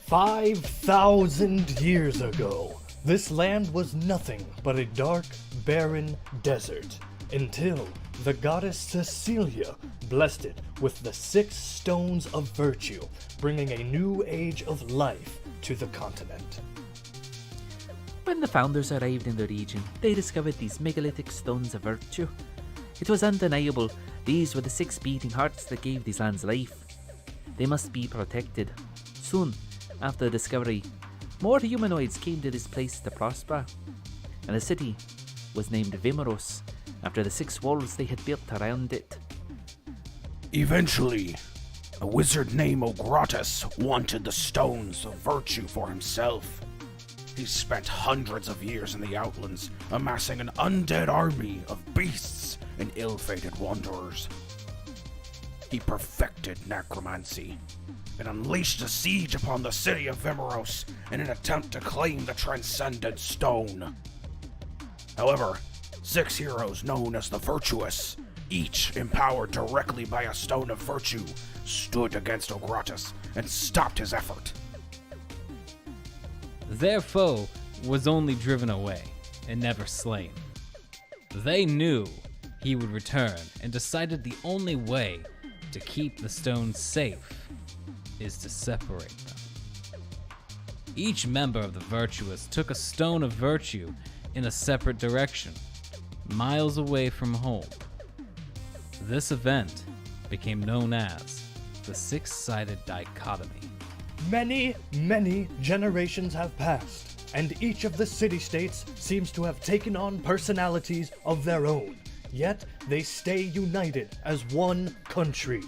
5,000 years ago, this land was nothing but a dark, barren desert, until the goddess Cecilia blessed it with the 6 stones of virtue, bringing a new age of life to the continent. When the founders arrived in the region, they discovered these megalithic stones of virtue. It was undeniable these were the 6 beating hearts that gave these lands life. They must be protected. Soon after the discovery, more humanoids came to this place to prosper, and the city was named Vimuros, after the 6 walls they had built around it. Eventually, a wizard named Ogratis wanted the stones of virtue for himself. He spent hundreds of years in the Outlands, amassing an undead army of beasts and ill-fated wanderers. He perfected necromancy and unleashed a siege upon the city of Vimuros in an attempt to claim the transcendent stone. However, 6 heroes known as the Virtuous, each empowered directly by a stone of virtue, stood against Ogratis and stopped his effort. Their foe was only driven away and never slain. They knew he would return and decided the only way to keep the stones safe is to separate them. Each member of the Virtuous took a stone of virtue in a separate direction, miles away from home. This event became known as the 6-sided dichotomy. Many, many generations have passed, and each of the city-states seems to have taken on personalities of their own, yet they stay united as one country.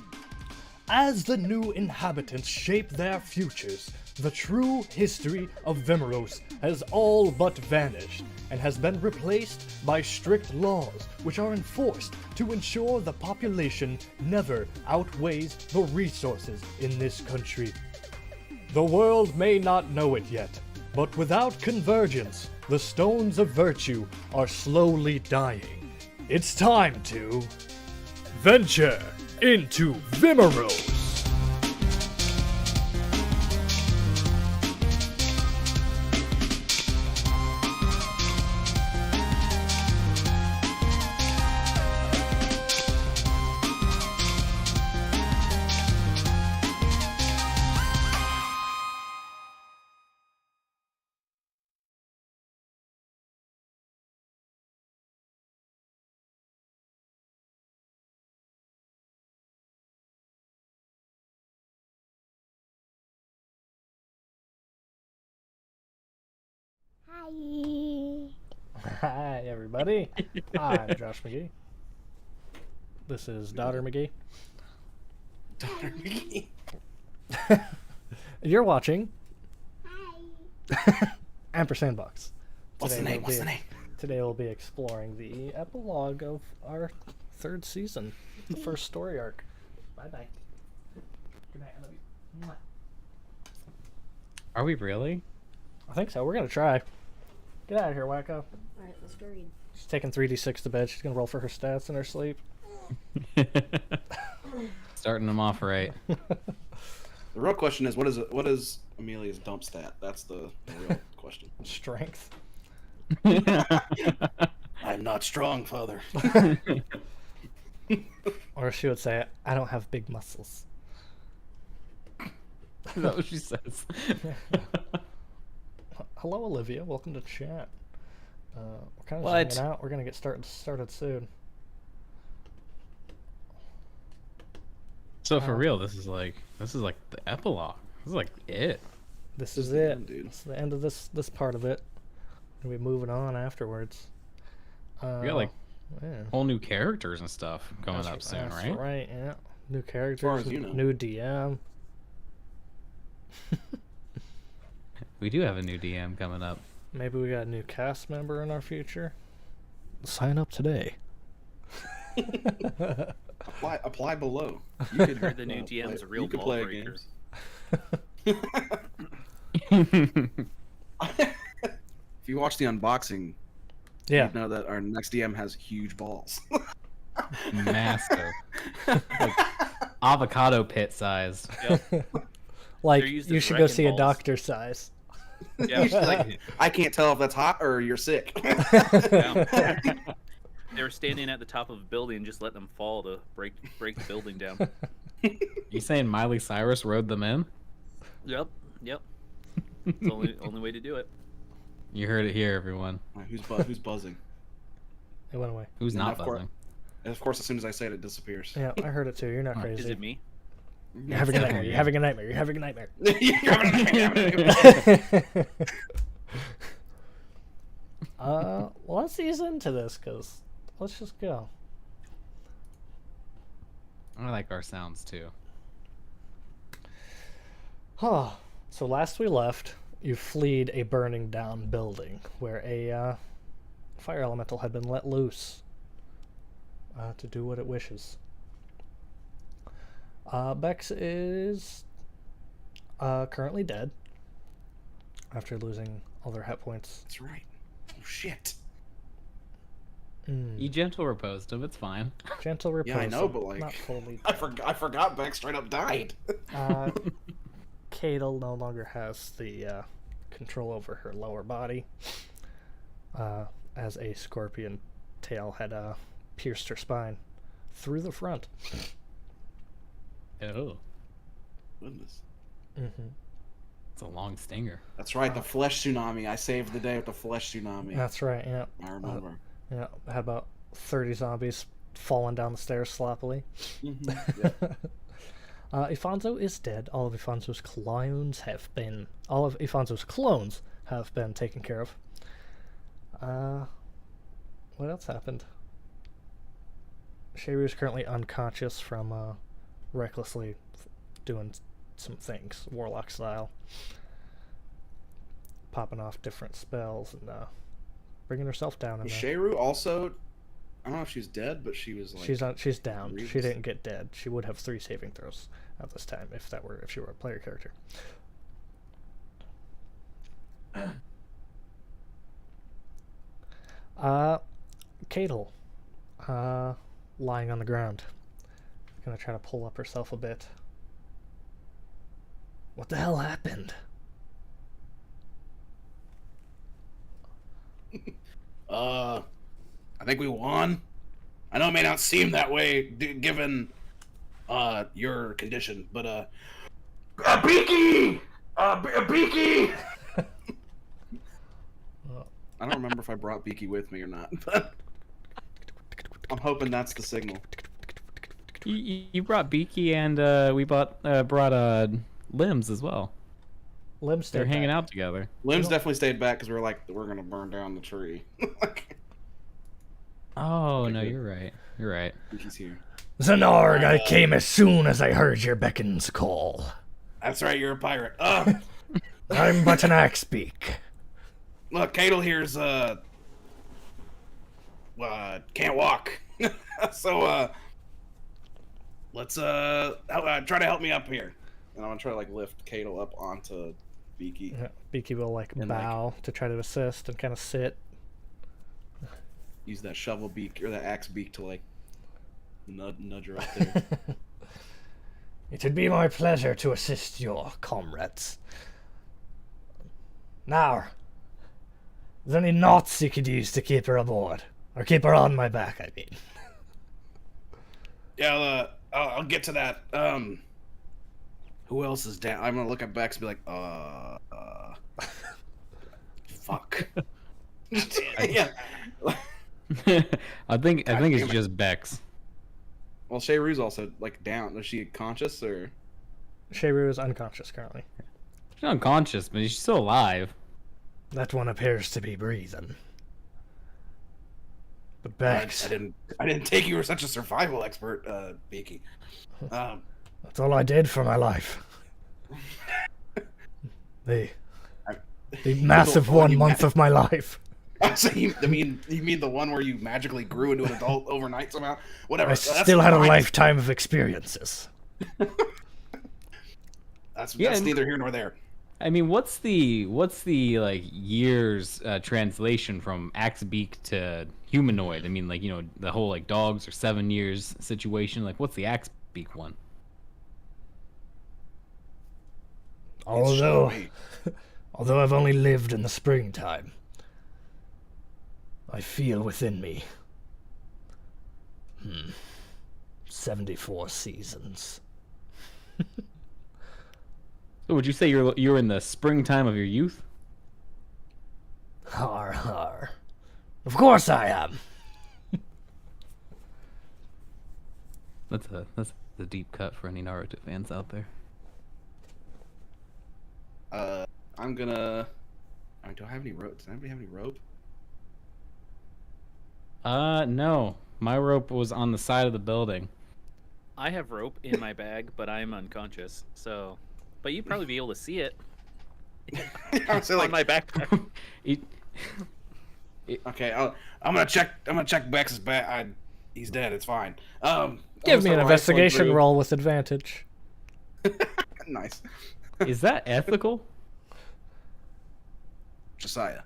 As the new inhabitants shape their futures, the true history of Vimuros has all but vanished, and has been replaced by strict laws which are enforced to ensure the population never outweighs the resources in this country. The world may not know it yet, but without convergence, the stones of virtue are slowly dying. It's time to venture into Vimuros! Hi, everybody. I'm Josh McGee. This is Daughter McGee. Daughter McGee. You're watching Ampersandbox. What's the name? Today we'll be exploring the epilogue of our 3rd season, the first story arc. Bye-bye. Good night, I love you. Mwah. Are we really? I think so. We're going to try. Get out of here, wacko. Alright, let's go read. She's taking 3d6 to bed. She's going to roll for her stats in her sleep. Starting them off right. The real question is, what is Amelia's dump stat? That's the real question. Strength. I'm not strong, father. Or she would say, I don't have big muscles. Is that what she says? Hello, Olivia. Welcome to chat. We're kind of What? just hanging out. We're going to get started soon. So for real, this is like the epilogue. This is like it. This is it. end, dude. It's the end of this part of it. We'll be moving on afterwards. We got like yeah. whole new characters and stuff coming up soon, That's right? right, yeah. New characters, far as you know. new DM. We do have a new DM coming up. Maybe we got a new cast member in our future. Sign up today. Apply below. You could Heard the new DM's a real you could ball play a breaker. game. If you watch the unboxing, Yeah. you know that our next DM has huge balls. Massive. Like avocado pit sized. Yep. Like, They're used you as should go wrecking see a balls. doctor size. Yeah. Like, I can't tell if that's hot or you're sick. Yeah. They were standing at the top of a building and just let them fall to break the building down. You saying Miley Cyrus rode them in? Yep. It's the only way to do it. You heard it here, everyone. Who's buzzing? It went away. Who's And not of course- buzzing? And of course, as soon as I say it, it disappears. Yeah, I heard it too. You're not crazy. Is it me? You're having a nightmare. You're having a nightmare. You're having a nightmare. Well, let's ease into this, because let's just go. I like our sounds too. Huh. So last we left, you fled a burning down building where a fire elemental had been let loose to do what it wishes. Bex is currently dead after losing all their hit points. That's right. Oh shit. You gentle reposed him. It's fine. Gentle repose. Yeah, I know, but like, not fully. I forgot Beck straight up died. Cadel no longer has the control over her lower body, as a scorpion tail had pierced her spine through the front. Oh, Goodness. Mm-hmm. it's a long stinger. That's right, the flesh tsunami. I saved the day with the flesh tsunami. That's right. Yeah. I remember. Yeah. Had about 30 zombies falling down the stairs sloppily. Yeah. Ifanzo is dead. All of Ifanzo's clones have been taken care of. What else happened? Shayru is currently unconscious from recklessly doing some things, warlock style, popping off different spells and bringing herself down. Was Shayru also? I don't know if she's dead, but she was like. She's down. Reeves. She didn't get dead. She would have 3 saving throws at this time if she were a player character. Cadel, lying on the ground, gonna try to pull up herself a bit. What the hell happened? I think we won. I know it may not seem that way given your condition, but Beaky! Beaky! I don't remember if I brought Beaky with me or not, but I'm hoping that's the signal. You brought Beaky and we brought Limbs as well. Limbs They're hanging out together. Limbs definitely stayed back because we were like, we're gonna burn down the tree. Oh no, you're right. You're right. Beaky's here. Zanarg, I came as soon as I heard your beckon's call. That's right, you're a pirate. I'm but an axebeak. Look, Cadel here's can't walk. So let's try to help me up here. And I'm gonna try to like lift Cadel up onto Beaky. Yeah, Beaky will And, bow to try to assist and kind of sit. Use that shovel beak or that axe beak to like nudge her up there. It would be my pleasure to assist your comrades. Now, is there any knots you could use to keep her aboard? Or keep her on my back, I mean. Yeah, I'll get to that. Who else is down? I'm gonna look at Bex and be like, fuck. Yeah. I think damn it's it. just Bex. Well, Shayru's also like down. Is she conscious or? Shayru is unconscious currently. She's unconscious, but she's still alive. That one appears to be breathing. But I Bex, didn't take you were such a survival expert, Beaky. that's all I did for my life. The massive the one 1 you month of my life. So you mean the one where you magically grew into an adult overnight somehow? Whatever. I still had a lifetime of experiences. That's and- neither here nor there. I mean, what's the like years translation from Axebeak to humanoid? I mean, like, you know, the whole like dogs or 7 years situation. Like, what's the Axebeak one? Although, snowy. although I've only lived in the springtime, I feel within me 74 seasons. So would you say you're in the springtime of your youth? Har har. Of course I am. That's a deep cut for any Naruto fans out there. I'm gonna. I mean, do I have any rope? Does anybody have any rope? No. My rope was on the side of the building. I have rope in my bag, but I'm unconscious. So, but you'd probably be able to see it I'm saying, on my backpack. Okay, I'm gonna check Bex's back. He's dead. It's fine. Give me an rifling investigation through. roll with advantage. Nice. Is that ethical? Josiah,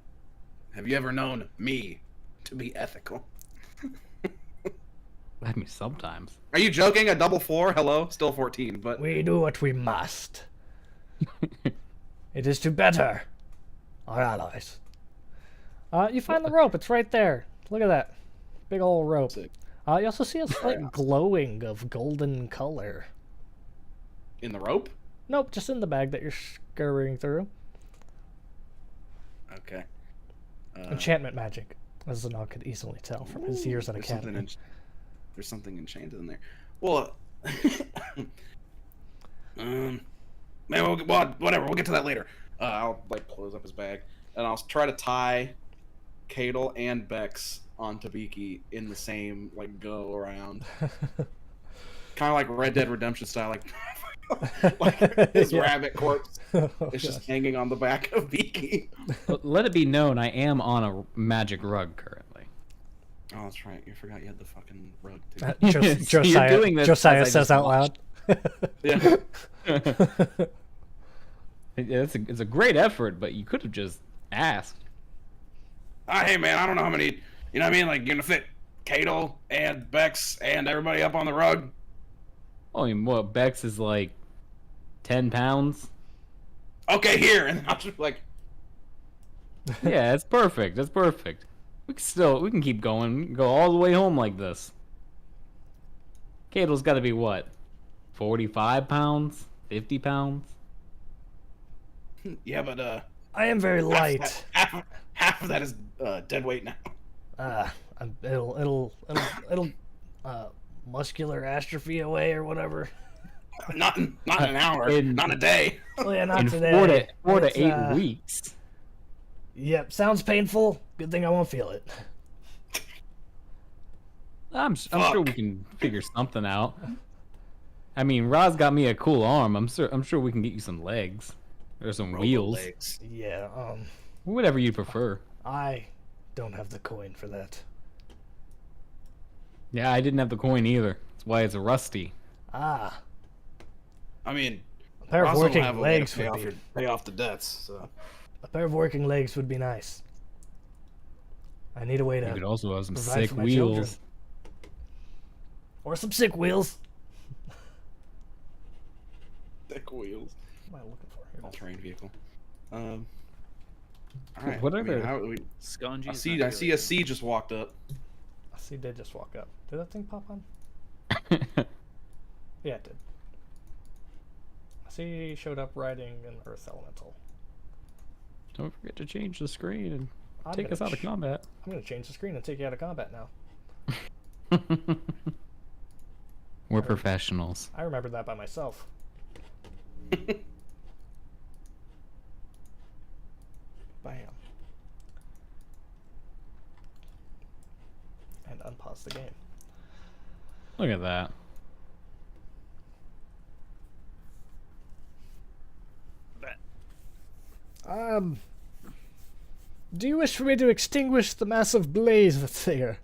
have you ever known me to be ethical? I mean, sometimes. Are you joking? A double 4? Hello? Still 14, but We do what we must. It is to better our allies. You find the rope. It's right there. Look at that. Big old rope. Sick. You also see a slight glowing of golden color. In the rope? Nope, just in the bag that you're scurrying through. Okay. Enchantment magic, as Zanok could easily tell from his years at There's academy. there's something enchanted in there. Well, man, whatever. We'll get to that later. I'll like close up his bag, and I'll try to tie Cadel and Bex onto Viki in the same like go around, kind of like Red Dead Redemption style, like his rabbit corpse is just hanging on the back of Viki. Let it be known, I am on a magic rug currently. Oh, that's right. You forgot you had the fucking rug too. So you're doing this Josiah as I says just out watched. loud. Yeah. It's a great effort, but you could have just asked. Hey man, I don't know how many. You know what I mean? Like you're gonna fit Cadel and Bex and everybody up on the rug. Oh, I mean, what, Bex is like 10 pounds? Okay, here, and I'll just be like, Yeah, that's perfect. That's perfect. We can keep going. We can go all the way home like this. Cadel's got to be what? 45 pounds? 50 pounds? yeah, but I am very light. half of that is dead weight now. It'll muscular atrophy away or whatever. Not in an hour, not in a day. Well, yeah, not In today. 4 It's, to 8 weeks. Yep, sounds painful. Good thing I won't feel it. I'm sure we can figure something out. I mean, Roz got me a cool arm. I'm sure we can get you some legs. Or some wheels. Legs. Yeah, Whatever you prefer. I don't have the coin for that. Yeah, I didn't have the coin either. That's why it's rusty. Ah, I mean, a pair of Roz don't working have a way to legs would be pay off the debts. So a pair of working legs would be nice. I need a way You to could also have some provide sick for my children. wheels. Or some sick wheels. thick wheels, What am I looking for here? all-terrain vehicle. All right. What I are mean, the- Scongy. I see a C just walked up. I see did just walk up. Did that thing pop on? Yeah, it did. I see he showed up riding an Earth Elemental. Don't forget to change the screen and I'm take gonna us out of combat. I'm gonna change the screen and take you out of combat now. We're professionals. I remembered that by myself. Bam. And unpause the game. Look at that. Do you wish for me to extinguish the massive blaze that's there?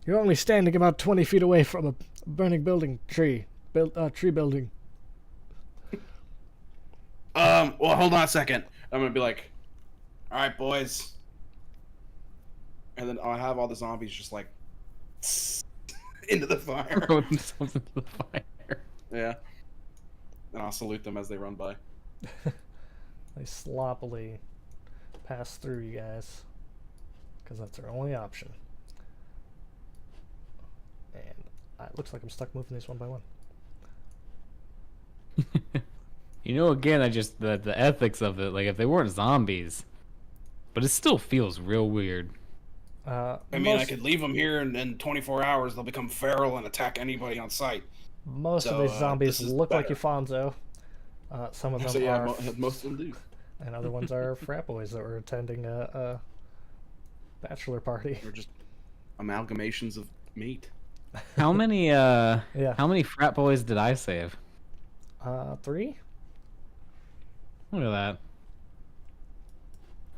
You're only standing about 20 feet away from a burning tree building. Well, hold on a second. I'm gonna be like, all right, boys. And then I'll have all the zombies just like into the fire. Throw themselves into the fire. Yeah. And I'll salute them as they run by. They sloppily pass through you guys because that's their only option. And it looks like I'm stuck moving these one by one. You know, again, the ethics of it, like if they weren't zombies, but it still feels real weird. I mean, I could leave them here, and in 24 hours they'll become feral and attack anybody on sight. Most of So, these zombies this is look like better. Eufonzo. Some of them So yeah, are, most of them do. and other ones are frat boys that were attending a bachelor party. They're just amalgamations of meat. How many Yeah. how many frat boys did I save? 3? Look at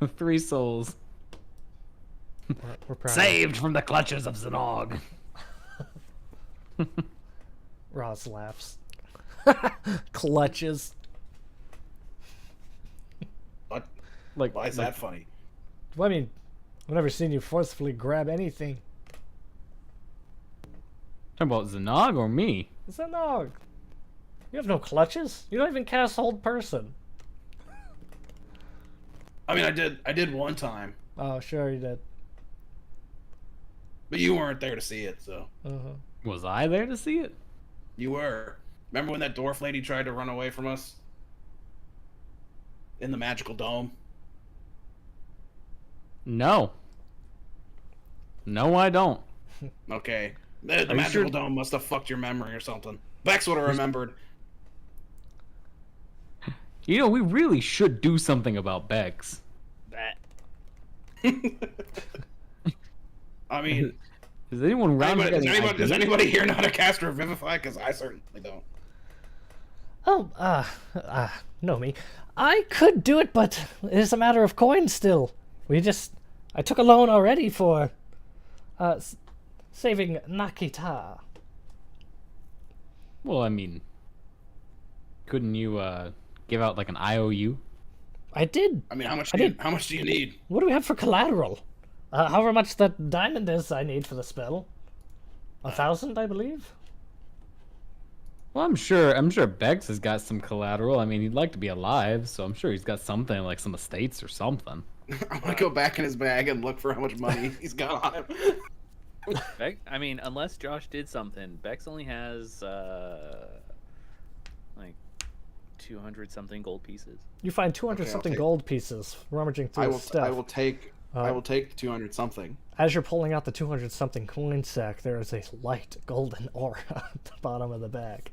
that. 3 souls. We're proud. Saved from the clutches of Zanog. Roz laughs. Clutches. What? Like, Why is that funny? Well, I mean, I've never seen you forcefully grab anything. talking about Zanog or me? It's a nog. You have no clutches. You don't even cast Hold Person. I mean, I did one time, Oh, sure you did. but you weren't there to see it, so Uh-huh. Was I there to see it? you were. Remember when that dwarf lady tried to run away from us in the magical dome? No. No, I don't. Okay, the Are you magical sure? dome must have fucked your memory or something. Bex would have remembered. You know, we really should do something about Bex. That. I mean, Is anyone around here does got any does ideas? anybody here know how to cast Revivify? Because I certainly don't. Oh, no me. I could do it, but it is a matter of coin still. I took a loan already for, saving Nakita. Well, I mean, couldn't you give out like an IOU? I did. I mean, how much? I did. How much do you need? What do we have for collateral? However much that diamond is I need for the spell. 1,000, I believe? Well, I'm sure Bex has got some collateral. I mean, he'd like to be alive, so I'm sure he's got something like some estates or something. I'm gonna go back in his bag and look for how much money he's got on him. I mean, unless Josh did something, Bex only has like 200 something gold pieces. You find 200 Okay, I'll something take- gold pieces rummaging through I his will. stuff. I will take. I will take 200 something. As you're pulling out the 200 something coin sack, there is a light golden aura at the bottom of the bag.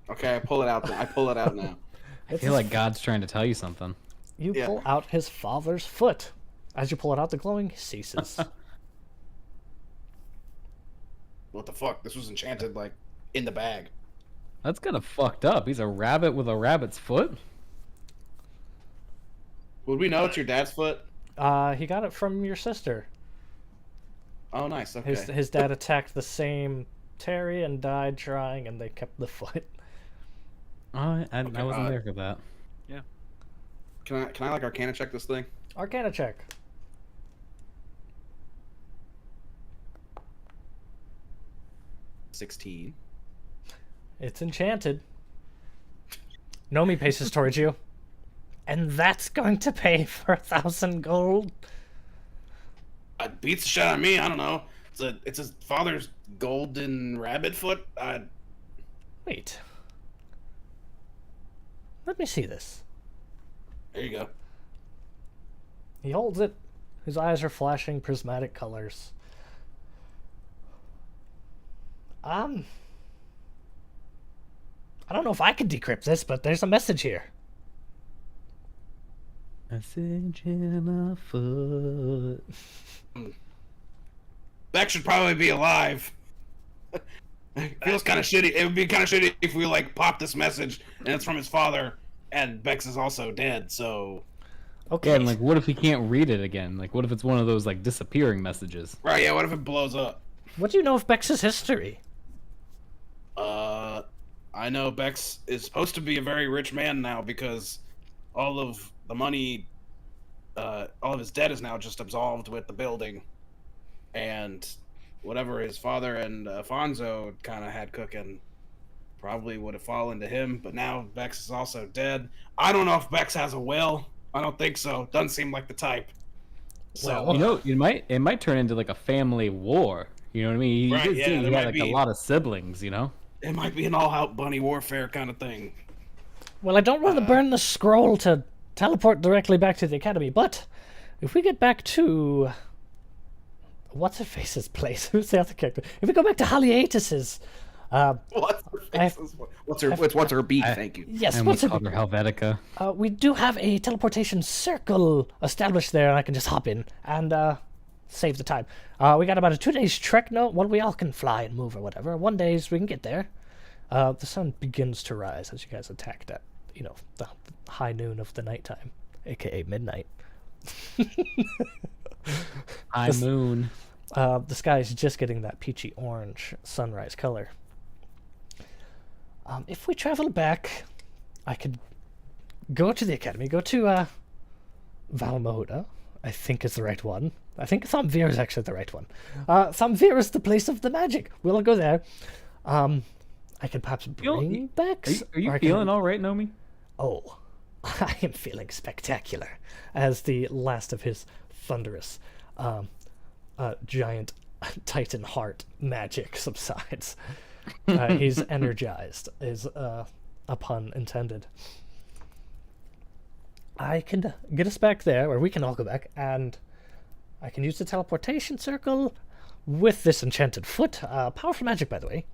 Okay, I pull it out. Then. I pull it out now. I feel like God's trying to tell you something. You Yeah. pull out his father's foot. As you pull it out, the glowing ceases. What the fuck? This was enchanted, like, in the bag. That's kind of fucked up. He's a rabbit with a rabbit's foot. Would we know it's your dad's foot? He got it from your sister. Oh, nice. Okay. His dad attacked the same Terry and died trying, and they kept the foot. Oh, I wasn't there for that. Can I like Arcana check this thing? Arcana check. $16. It's enchanted. Nomi paces towards you. And that's going to pay for 1,000 gold. It beats the shit out of me. I don't know. It's his father's golden rabbit foot. Wait. Let me see this. There you go. He holds it. His eyes are flashing prismatic colors. I don't know if I can decrypt this, but there's a message here. Message in a foot. Beck should probably be alive. Feels kind of shitty. It would be kind of shitty if we like pop this message and it's from his father, and Bex is also dead. So Okay. Yeah, and like, what if he can't read it again? Like, what if it's one of those like disappearing messages? right, yeah. What if it blows up? What do you know of Bex's history? I know Bex is supposed to be a very rich man now because all of the money, all of his debt is now just absolved with the building, and whatever his father and Alfonso kind of had cooking, probably would have fallen to him, but now Bex is also dead. I don't know if Bex has a will. I don't think so. Doesn't seem like the type. So, Well, It might turn into like a family war. You know what I mean? You Right, did yeah, say there you might had like a be. lot of siblings, you know? it might be an all-out bunny warfare kind of thing. well, I don't want to burn the scroll to teleport directly back to the academy, but if we get back to what's her face's place? Who's the other character? If we go back to Haliatus's, What's her beat? Thank you. yes, And what's we her? called her Helvetica. We do have a teleportation circle established there, and I can just hop in and save the time. We got about a 2 days trek. No, well, we all can fly and move or whatever. 1 day we can get there. The sun begins to rise as you guys attacked at, the high noon of the nighttime, aka midnight. High moon. The sky is just getting that peachy orange sunrise color. If we travel back, I could go to the academy, go to Valmoda, I think is the right one. I think Thomvir is actually the right one. Thomvir is the place of the magic. We'll go there. I could perhaps bring Bex. Are you or I can- feeling all right, Nomi? Oh, I am feeling spectacular as the last of his thunderous, giant Titan heart magic subsides. He's energized, is a pun intended. I can get us back there, or we can all go back, and I can use the teleportation circle with this enchanted foot. Powerful magic, by the way.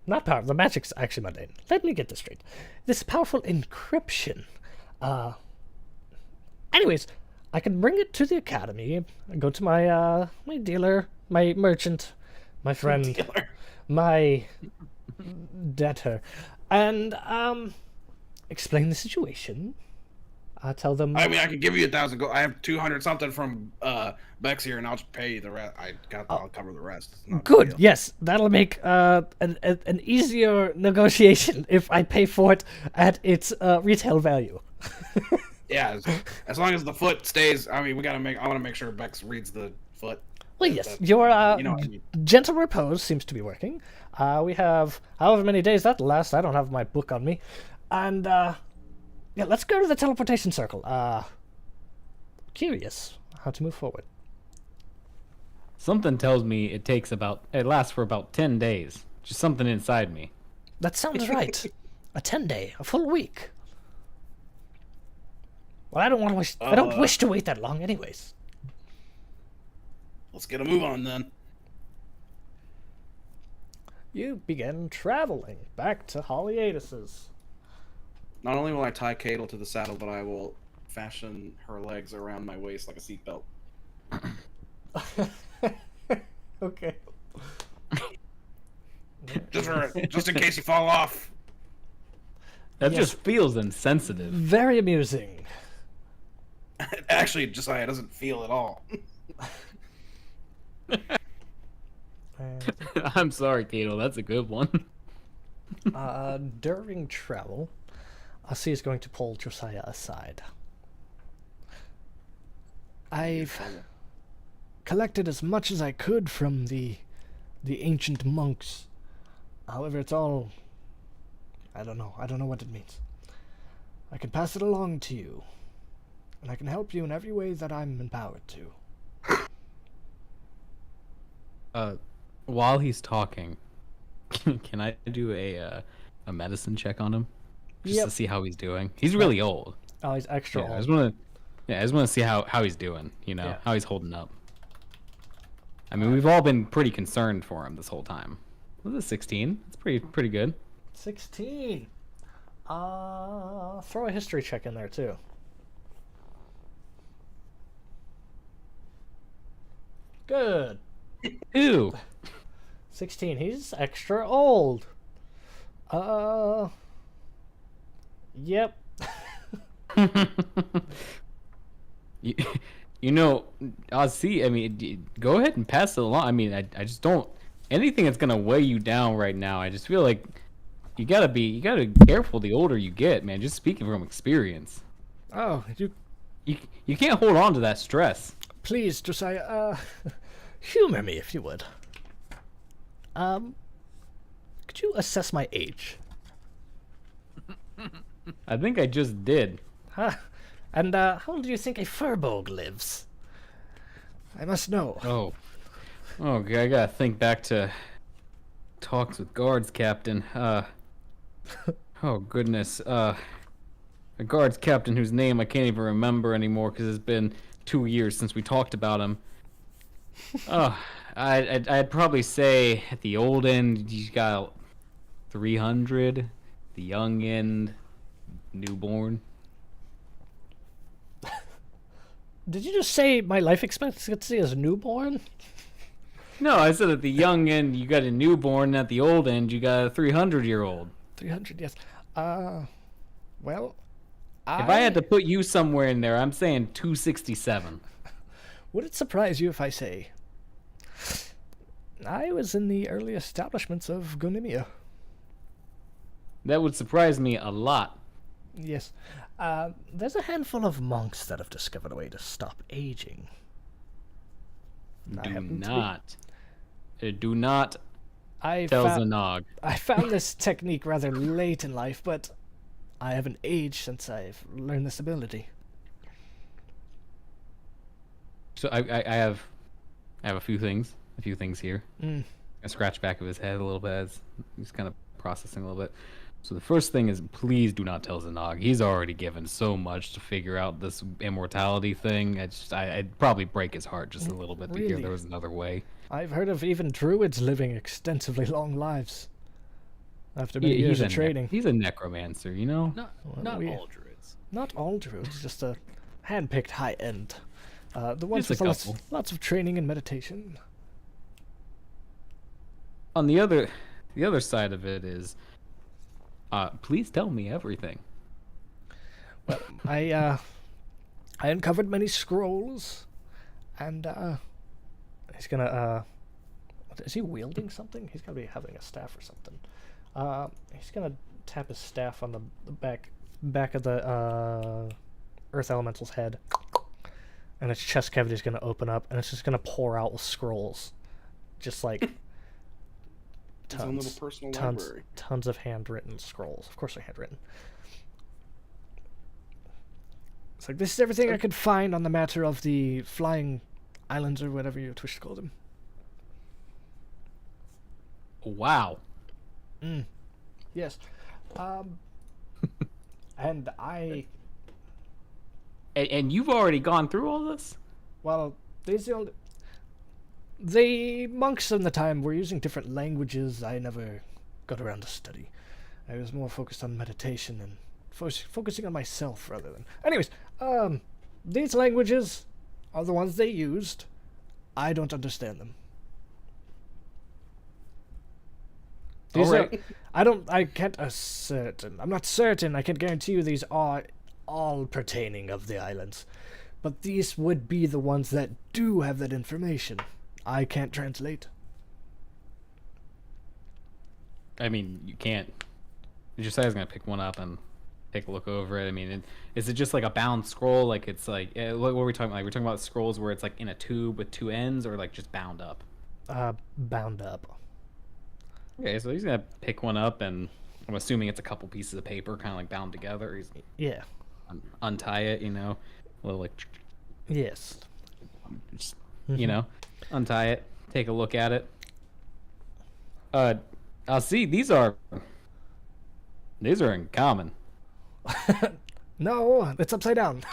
Not powerful. The magic's actually mundane. Let me get this straight. This powerful encryption. Anyways, I can bring it to the academy. Go to my my dealer, my merchant, my friend, my debtor, and explain the situation. Tell them. I mean, I can give you 1,000 gold. I have 200 something from Bex here, and I'll just pay you the rest. I'll cover the rest. It's not a big Good. deal. Yes, that'll make an easier negotiation if I pay for it at its retail value. Yeah, as long as the foot stays. I mean, I want to make sure Bex reads the foot. Well, yes, The- your you know what I mean. gentle repose seems to be working. We have however many days that lasts. I don't have my book on me, and yeah, let's go to the teleportation circle. Curious how to move forward. Something tells me it lasts for about 10 days. Just something inside me. That sounds right. A 10-day, a full week. Well, I don't want to wish. I don't wish to wait that long, anyways. Let's get a move on then. You begin traveling back to Haliatus's. Not only will I tie Cadel to the saddle, but I will fashion her legs around my waist like a seatbelt. Okay. Just in case you fall off. That Yes. just feels insensitive. Very amusing. Actually, Josiah doesn't feel at all. I'm sorry, Kato. That's a good one. During travel, Asi is going to pull Josiah aside. I've collected as much as I could from the ancient monks. However, it's all... I don't know what it means. I can pass it along to you, and I can help you in every way that I'm empowered to. While he's talking, can I do a medicine check on him? Just Yep. to see how he's doing. He's really old. Oh, he's extra Yeah, I old. just want to see how he's doing, Yeah. how he's holding up. I mean, we've all been pretty concerned for him this whole time. Was it 16? It's pretty good. 16. Throw a history check in there too. Good. Ew. 16. He's extra old. Yep. I'll see. I mean, go ahead and pass it along. I mean, I just don't anything that's gonna weigh you down right now. I just feel like you gotta be careful the older you get, man. Just speaking from experience, Oh, you can't hold on to that stress. please, Josiah, humor me if you would. Could could you assess my age? I think I just did. Huh. And how old do you think a Furbolg lives? I must know. Oh. Oh, okay, I gotta think back to talks with guards captain. Oh, goodness. A guards captain whose name I can't even remember anymore because it's been 2 years since we talked about him. I'd probably say at the old end, you got 300. The young end, newborn. Did you just say my life expectancy is newborn? No, I said at the young end, you got a newborn, and at the old end, you got a 300-year-old. 300, yes. Well, If I had to put you somewhere in there, I'm saying 267. Would it surprise you if I say I was in the early establishments of Gonimia? That would surprise me a lot. Yes. There's a handful of monks that have discovered a way to stop aging. Do not tell Zanog. I found this technique rather late in life, but I haven't aged since I've learned this ability. So I have a few things here. I scratch back of his head a little bit as he's kind of processing a little bit. So the first thing is, please do not tell Zanog. He's already given so much to figure out this immortality thing. I'd probably break his heart just a little bit to hear there was another way. I've heard of even druids living extensively long lives after many years of training. He's a necromancer, you know? Not all druids. Not all druids, just a hand-picked high end. The ones with lots of training and meditation. On the other side of it is, please tell me everything. Well, I uncovered many scrolls, and he's gonna is he wielding something? He's gotta be having a staff or something. He's gonna tap his staff on the back of the earth elemental's head, and its chest cavity is gonna open up, and it's just gonna pour out with scrolls, just like His own little personal library. Tons of handwritten scrolls. Of course they're handwritten. It's like, this is everything I could find on the matter of the flying islands, or whatever you wish to call them. Wow. Yes. And I... And you've already gone through all this? Well, the monks in the time were using different languages I never got around to study. I was more focused on meditation and focusing on myself rather than... Anyways, these languages are the ones they used. I don't understand them. I can't ascertain. I'm not certain. I can guarantee you these are all pertaining of the islands. But these would be the ones that do have that information. I can't translate. I mean, you can't. Josiah's gonna pick one up and take a look over it. I mean, is it just like a bound scroll? Like it's like, what were we talking about? Like, we're talking about scrolls where it's like in a tube with two ends, or like just bound up? Bound up. Okay, so he's gonna pick one up, and I'm assuming it's a couple pieces of paper, kind of like bound together. He's untie it, you know, a little like. Yes. Just, you know, untie it, take a look at it. I'll see. These are in common. No, it's upside down.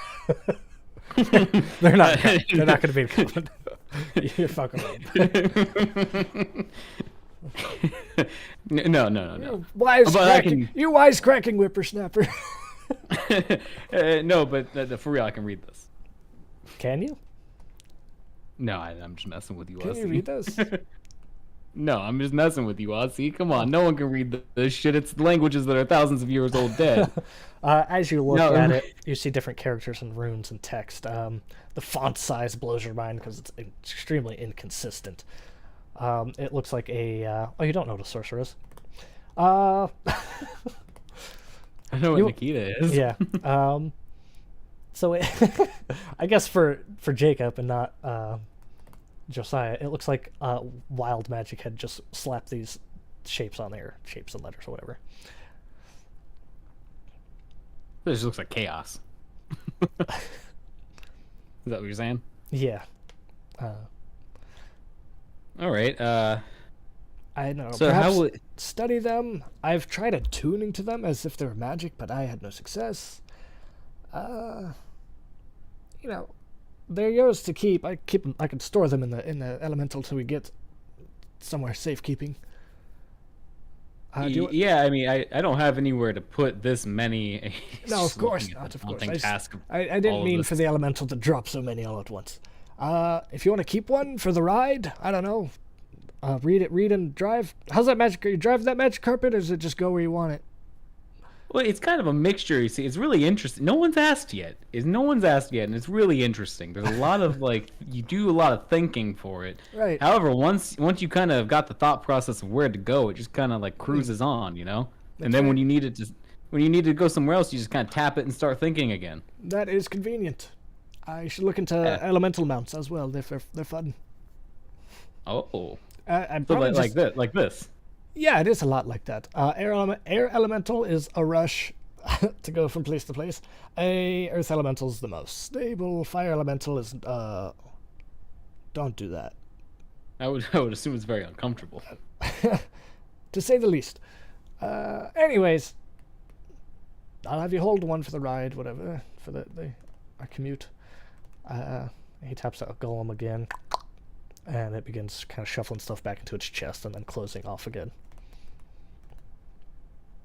They're not. They're not going to be in common. You're fucking right. No. You wisecracking whippersnapper. No, but for real, I can read this. Can you? No, I'm just messing with you. Can you read this? No, I'm just messing with you, Ozzy. Come on, no one can read this shit. It's languages that are thousands of years old dead. As you look at it, you see different characters and runes and text. The font size blows your mind because it's extremely inconsistent. It looks like a... oh, you don't know what a sorcerer is. I know what Nikita is. Yeah. So I guess for Jacob and not Josiah, it looks like wild magic had just slapped these shapes on there, shapes and letters or whatever. This looks like chaos. Is that what you're saying? Yeah. All right. I don't know. So Perhaps how would study them. I've tried attuning to them as if they were magic, but I had no success. You know, they're yours to keep. I can store them in the elemental till we get somewhere safekeeping. Yeah, I mean, I don't have anywhere to put this many. No, of course looking at not. the Of course, daunting task of I all didn't of mean this. for the elemental to drop so many all at once. If you want to keep one for the ride, I don't know. Read and drive. How's that magic? Are you driving that magic carpet, or does it just go where you want it? Well, it's kind of a mixture. You see, it's really interesting. No one's asked yet. And it's really interesting. There's a lot of you do a lot of thinking for it. Right. However, once you kind of got the thought process of where to go, it just kind of cruises on, you know. And then when you need to go somewhere else, you just kind of tap it and start thinking again. That is convenient. I should look into elemental mounts as well. They're fun. Oh, I'm so probably like this. Yeah, it is a lot like that. Air elemental is a rush to go from place to place. Earth elemental is the most stable. Fire elemental is don't do that, I would assume it's very uncomfortable. to say the least. Anyways, I'll have you hold one for the ride, whatever, for our commute. He taps out a golem again, and it begins kind of shuffling stuff back into its chest and then closing off again.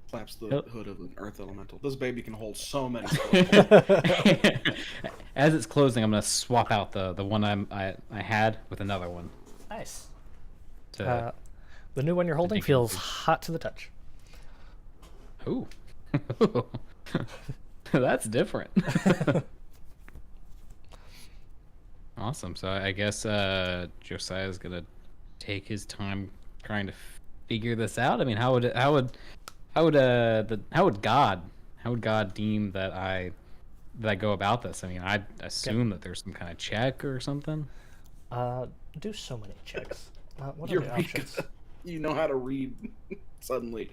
Slaps the hood of an earth elemental. This baby can hold so many. As it's closing, I'm gonna swap out the one I had with another one. Nice. To, The new one you're holding think feels it'll be- hot to the touch. ooh. That's different. Awesome. So I guess Josiah's gonna take his time trying to figure this out. I mean, how would God deem that I go about this? I mean, I assume that there's some kind of check or something. Do so many checks. What are You're the weak. options? You know how to read suddenly.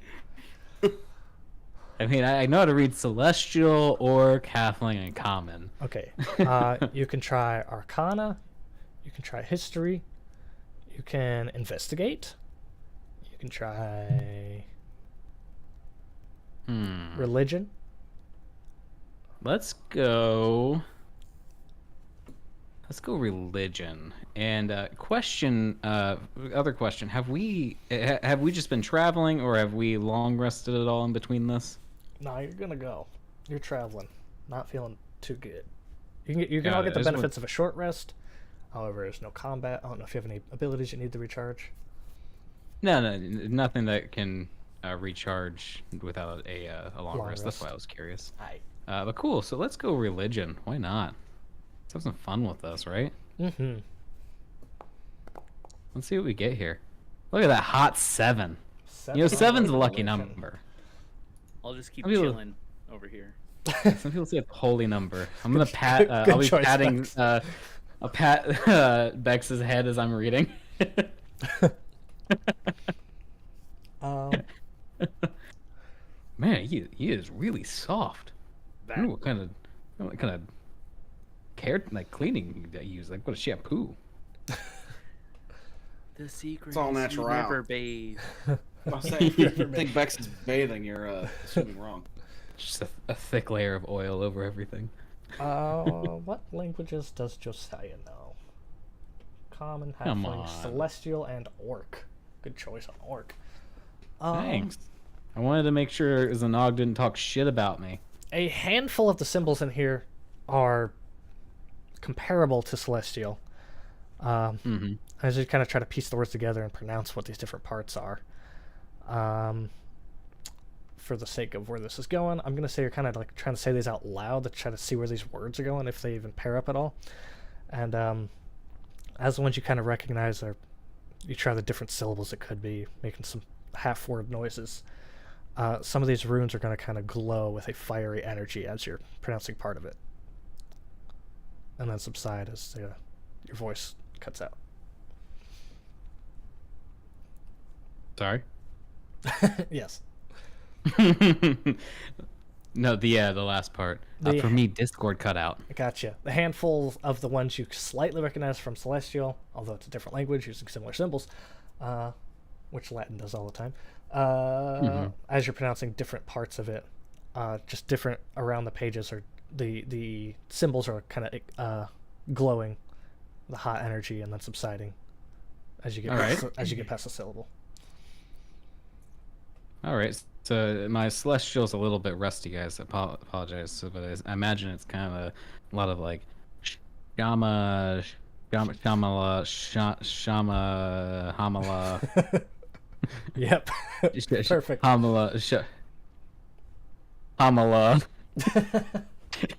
I mean, I know how to read Celestial, Orc, Halfling, and Common. Okay. You can try Arcana. You can try History. You can Investigate. You can try Religion. Let's go religion. And other question: Have we just been traveling, or have we long rested at all in between this? No, you're gonna go. You're traveling. Not feeling too good. You can all Got get it. the I just benefits of a short rest. However, there's no combat. I don't know if you have any abilities you need to recharge. No, nothing that can recharge without a long Long rest. That's rest. why I was curious. Aye. But cool. So let's go religion. Why not? Let's have some fun with this, right? Mm-hmm. Let's see what we get here. Look at that hot 7. You know, Seven 7's a lucky religion. number. I'll just keep Some people- chilling over here. Some people say it's a holy number. I'm gonna pat. good I'll be choice, patting. Bex. I'll pat Bex's head as I'm reading. Man, he is really soft. I wonder what kind of cleaning I use. Like, what a shampoo. The secret It's all is natural. you never bathe. I was saying, if you think Bex is bathing, you're assuming wrong. Just a thick layer of oil over everything. What languages does Josiah know? Common, Come Halfling, on. Celestial, and Orc. Good choice on Orc. Thanks. I wanted to make sure Zanog didn't talk shit about me. A handful of the symbols in here are comparable to Celestial. I just kind of try to piece the words together and pronounce what these different parts are. For the sake of where this is going, I'm going to say you're kind of like trying to say these out loud to try to see where these words are going, if they even pair up at all. And as the ones you kind of recognize, you try the different syllables it could be, making some half-word noises. Some of these runes are going to kind of glow with a fiery energy as you're pronouncing part of it. And then subside as your voice cuts out. Sorry. Yes. No, the last part. The- For me, Discord cut out. Gotcha. The handful of the ones you slightly recognize from Celestial, although it's a different language using similar symbols, which Latin does all the time. As you're pronouncing different parts of it, just different around the pages, or the symbols are kind of glowing, the hot energy, and then subsiding as you get as you get past the syllable. All right. So my Celestial's a little bit rusty, guys. Apologize. So, but I imagine it's kind of a lot of like Shama, Hamala. Yep. Perfect. Hamala.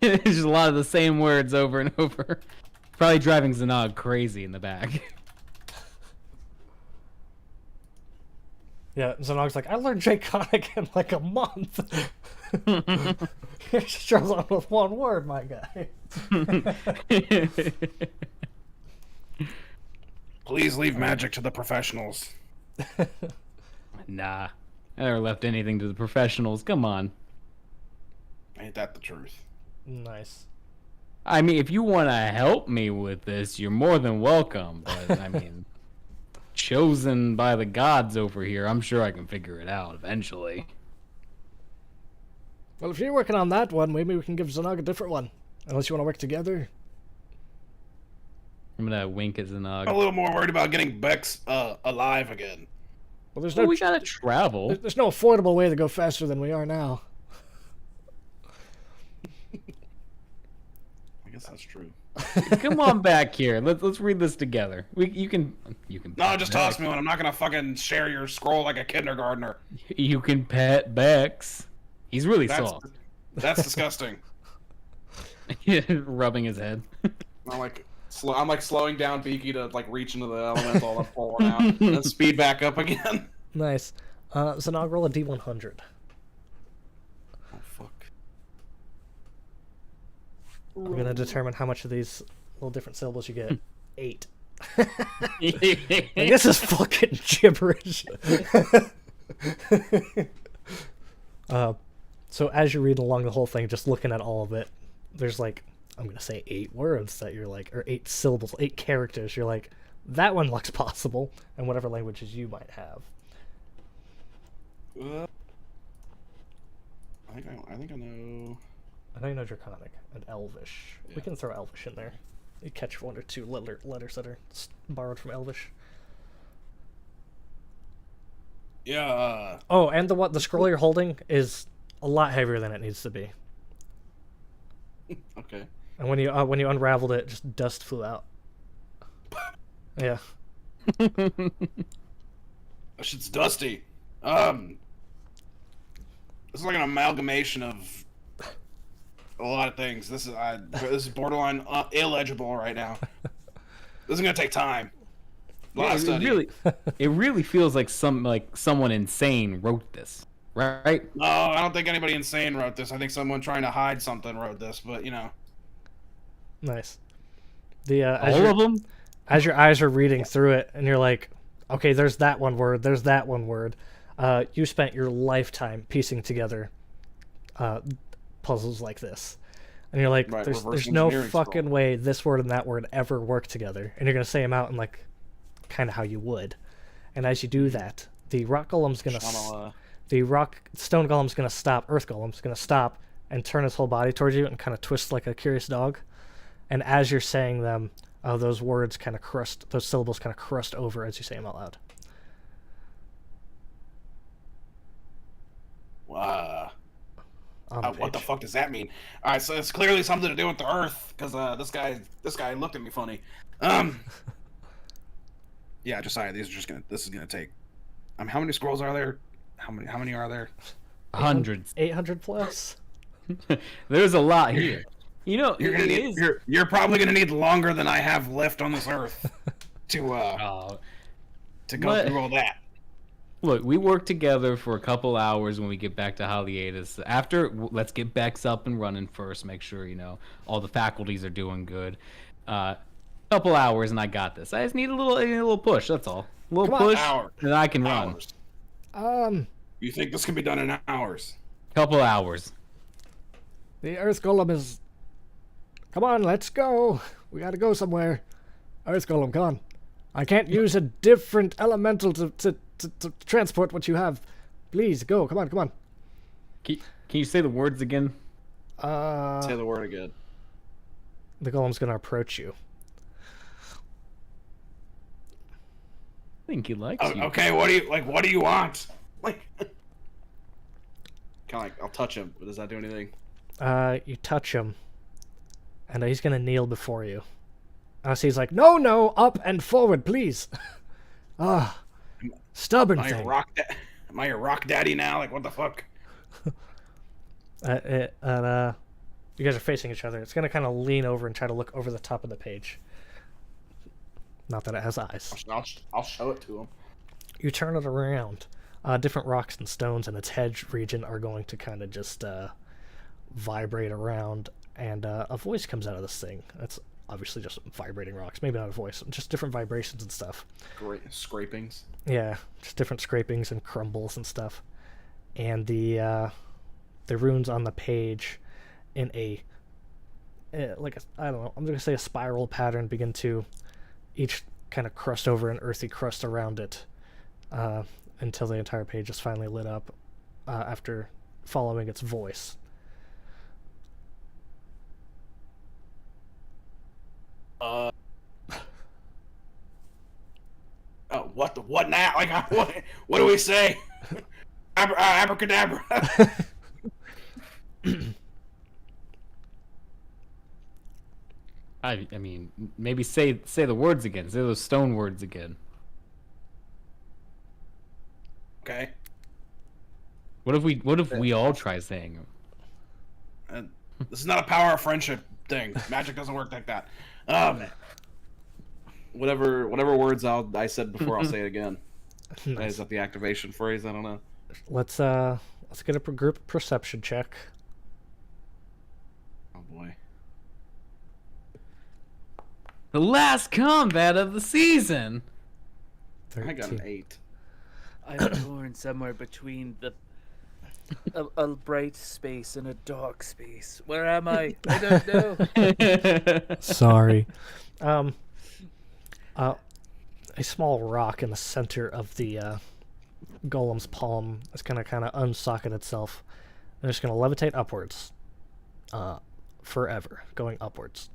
It's just a lot of the same words over and over. Probably driving Zanog crazy in the back. Yeah, Zanog's like, I learned Draconic in like a month. You're struggling with one word, my guy. Please leave magic to the professionals. Nah. I never left anything to the professionals. Come on. Ain't that the truth? Nice. I mean, if you want to help me with this, you're more than welcome. But, I mean, chosen by the gods over here, I'm sure I can figure it out eventually. Well, if you're working on that one, maybe we can give Zanog a different one. Unless you want to work together. I'm going to wink at I'm a Zanog. little more worried about getting Bex alive again. Well, there's Well, no we got to travel. there's no affordable way to go faster than we are now. I guess that's true. Come on back here. Let's read this together. You can. No, just toss me one. I'm not gonna fucking share your scroll like a kindergartner. You can pet Bex. He's really That's soft. that's disgusting. Rubbing his head. I'm like slowing down Beaky to like reach into the elemental and pull one out, and then speed back up again. Nice. Zanog, roll a D100. Oh fuck. I'm going to determine how much of these little different syllables you get. 8. Like, this is fucking gibberish. So as you're reading along the whole thing, just looking at all of it, there's like, I'm going to say 8 words that you're like, or 8 syllables, 8 characters. You're like, that one looks possible, and whatever languages you might have. I think I know. I know you know Draconic and Elvish. We can throw Elvish in there. You catch 1 or 2 letters that are borrowed from Elvish. Yeah. Oh, and the scroll you're holding is a lot heavier than it needs to be. Okay. And when you unraveled it, just dust flew out. Yeah. That shit's dusty. This is like an amalgamation of a lot of things. This is borderline illegible right now. This is gonna take time. A lot of study. It really feels like someone insane wrote this, right? No, I don't think anybody insane wrote this. I think someone trying to hide something wrote this. But you know, Nice. All of them. As your eyes are reading through it, and you're like, okay, there's that one word, there's that one word. You spent your lifetime piecing together puzzles like this. And you're like, Right, there's reverse no engineering fucking scroll. way this word and that word ever work together. And you're going to say them out in like kind of how you would. And as you do that, the rock golem's going to... The stone golem's going to stop, earth golem's going to stop and turn his whole body towards you and kind of twist like a curious dog. And as you're saying them, those words kind of crust, those syllables kind of crust over as you say them out loud. what the fuck does that mean? All right, so it's clearly something to do with the Earth, because this guy looked at me funny. Yeah, Josiah, this is gonna take. How many scrolls are there? How many are there? Hundreds. 800 plus? There's a lot here. You know, You're probably gonna need longer than I have left on this Earth to go through all that. Look, we work together for a couple hours when we get back to hiatus. Let's get Bex up and running first. Make sure all the faculties are doing good. Couple hours and I got this. I just need a little push. That's all. A little push, and I can run. You think this can be done in hours? Couple hours. The Earth Golem is... Come on, let's go. We gotta go somewhere. Earth Golem, come on. I can't use a different elemental to transport what you have. Please, go. Come on, come on. Can you say the words again? Say the word again. The Golem's gonna approach you. I think he likes you. Okay, what do you want? Like, kind of like, I'll touch him, but does that do anything? You touch him, and he's gonna kneel before you. So he's like, no, up and forward, please. Stubborn Am I thing. Am I your rock daddy now? Like, what the fuck? You guys are facing each other. It's gonna kind of lean over and try to look over the top of the page. Not that it has eyes. I'll show it to him. You turn it around. Different rocks and stones in its hedge region are going to kind of just vibrate around, and a voice comes out of this thing. That's obviously just vibrating rocks. Maybe not a voice, just different vibrations and stuff. Great scrapings. Yeah, just different scrapings and crumbles and stuff. And the runes on the page in I don't know, I'm going to say a spiral pattern begin to each kind of crust over an earthy crust around it until the entire page is finally lit up after following its voice. What now? Like, what do we say? Abracadabra. I mean, maybe say the words again. Say those stone words again. Okay. What if we all try saying them? This is not a power of friendship thing. Magic doesn't work like that. Whatever words I said before, I'll say it again. Nice. Is that the activation phrase? I don't know. Let's get a group perception check. Oh boy. The last combat of the season. 13. I got an 8. I'm torn somewhere between a bright space and a dark space. Where am I? I don't know. Sorry. A small rock in the center of the golem's palm is going to kind of unsocket itself, and it's going to levitate upwards forever, going upwards.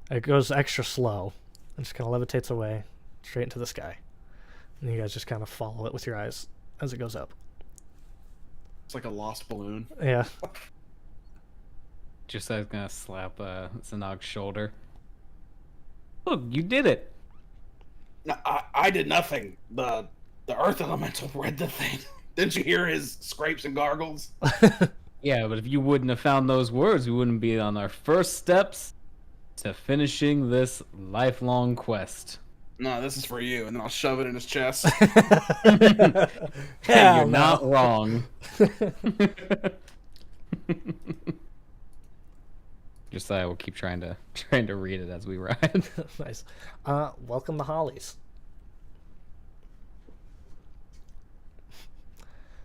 It goes extra slow, and just kind of levitates away straight into the sky. And you guys just kind of follow it with your eyes as it goes up. It's like a lost balloon. Yeah. Just I was gonna slap Zanog's shoulder. Look, you did it. No, I did nothing. The earth elemental read the thing. Didn't you hear his scrapes and gargles? Yeah, but if you wouldn't have found those words, we wouldn't be on our first steps to finishing this lifelong quest. No, this is for you, and then I'll shove it in his chest. Hell You're no. not wrong. Josiah will keep trying to read it as we ride. Nice. Welcome the Hollies.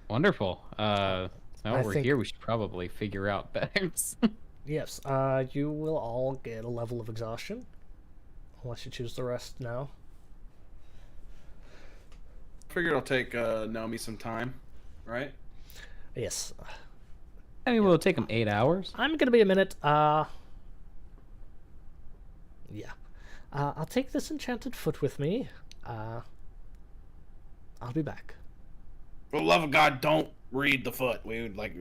Wonderful. Now I we're think- here, we should probably figure out Bex. Yes, you will all get a level of exhaustion. Unless you choose the rest now. Figured it'll take Naomi some time, right? Yes. I mean, will it take him 8 hours? I'm gonna be a minute. Yeah. I'll take this enchanted foot with me. I'll be back. For the love of God, don't read the foot. We would like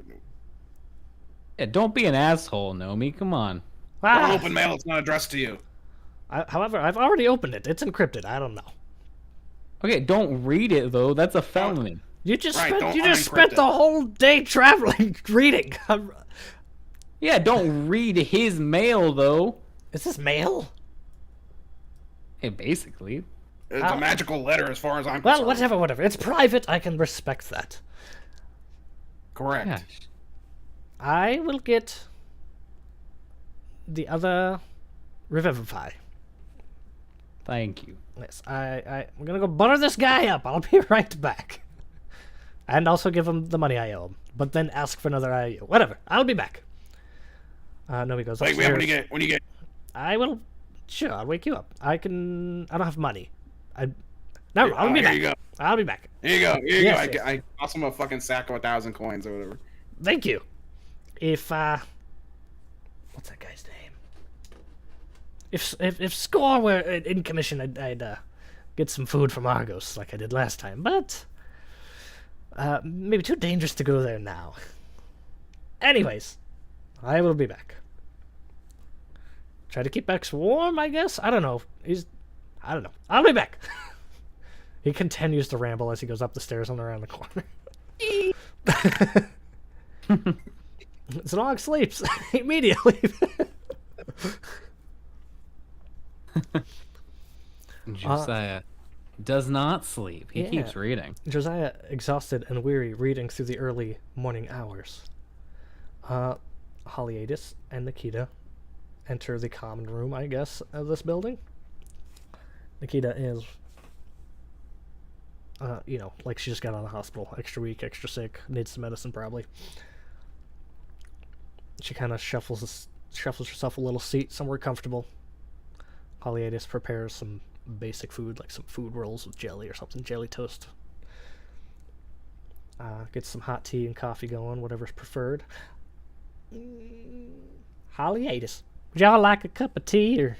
Yeah, don't be an asshole, Nomi. Come on. open mail. It's not addressed to you. However, I've already opened it. It's encrypted. I don't know. Okay, don't read it though. That's a felony. You just Right, spent don't you just unencrypt spent it. the whole day traveling reading. Yeah, don't read his mail though. Is this mail? Hey, basically. It's Ow. a magical letter as far as I'm Well, concerned. whatever. It's private. I can respect that. Correct. Yeah. I will get the other Revivify. Thank you. Yes, I'm gonna go butter this guy up. I'll be right back. And also give him the money I owe him. But then ask for another IOU. Whatever. I'll be back. Nomi goes Wait, upstairs. when you get. I will. Sure, I'll wake you up. I don't have money. No, I'll be here back. you go. I'll be back. Here you go. Here you Yes, go. yes. I toss him a fucking sack of 1,000 coins or whatever. Thank you. If what's that guy's name? If Score were in commission, I'd get some food from Argos like I did last time. But maybe too dangerous to go there now. Anyways, I will be back. Try to keep Bex warm, I guess. I don't know. I don't know. I'll be back. He continues to ramble as he goes up the stairs and around the corner. Znog sleeps immediately. Josiah does not sleep. He yeah. keeps reading. Josiah, exhausted and weary, reading through the early morning hours. Haliadis and Nikita enter the common room, I guess, of this building. Nikita is, like she just got out of the hospital. Extra weak, extra sick, needs some medicine probably. She kind of shuffles herself a little seat somewhere comfortable. Haliadis prepares some basic food, like some food rolls with jelly or something, jelly toast. Gets some hot tea and coffee going, whatever's preferred. Haliadis, would y'all like a cup of tea or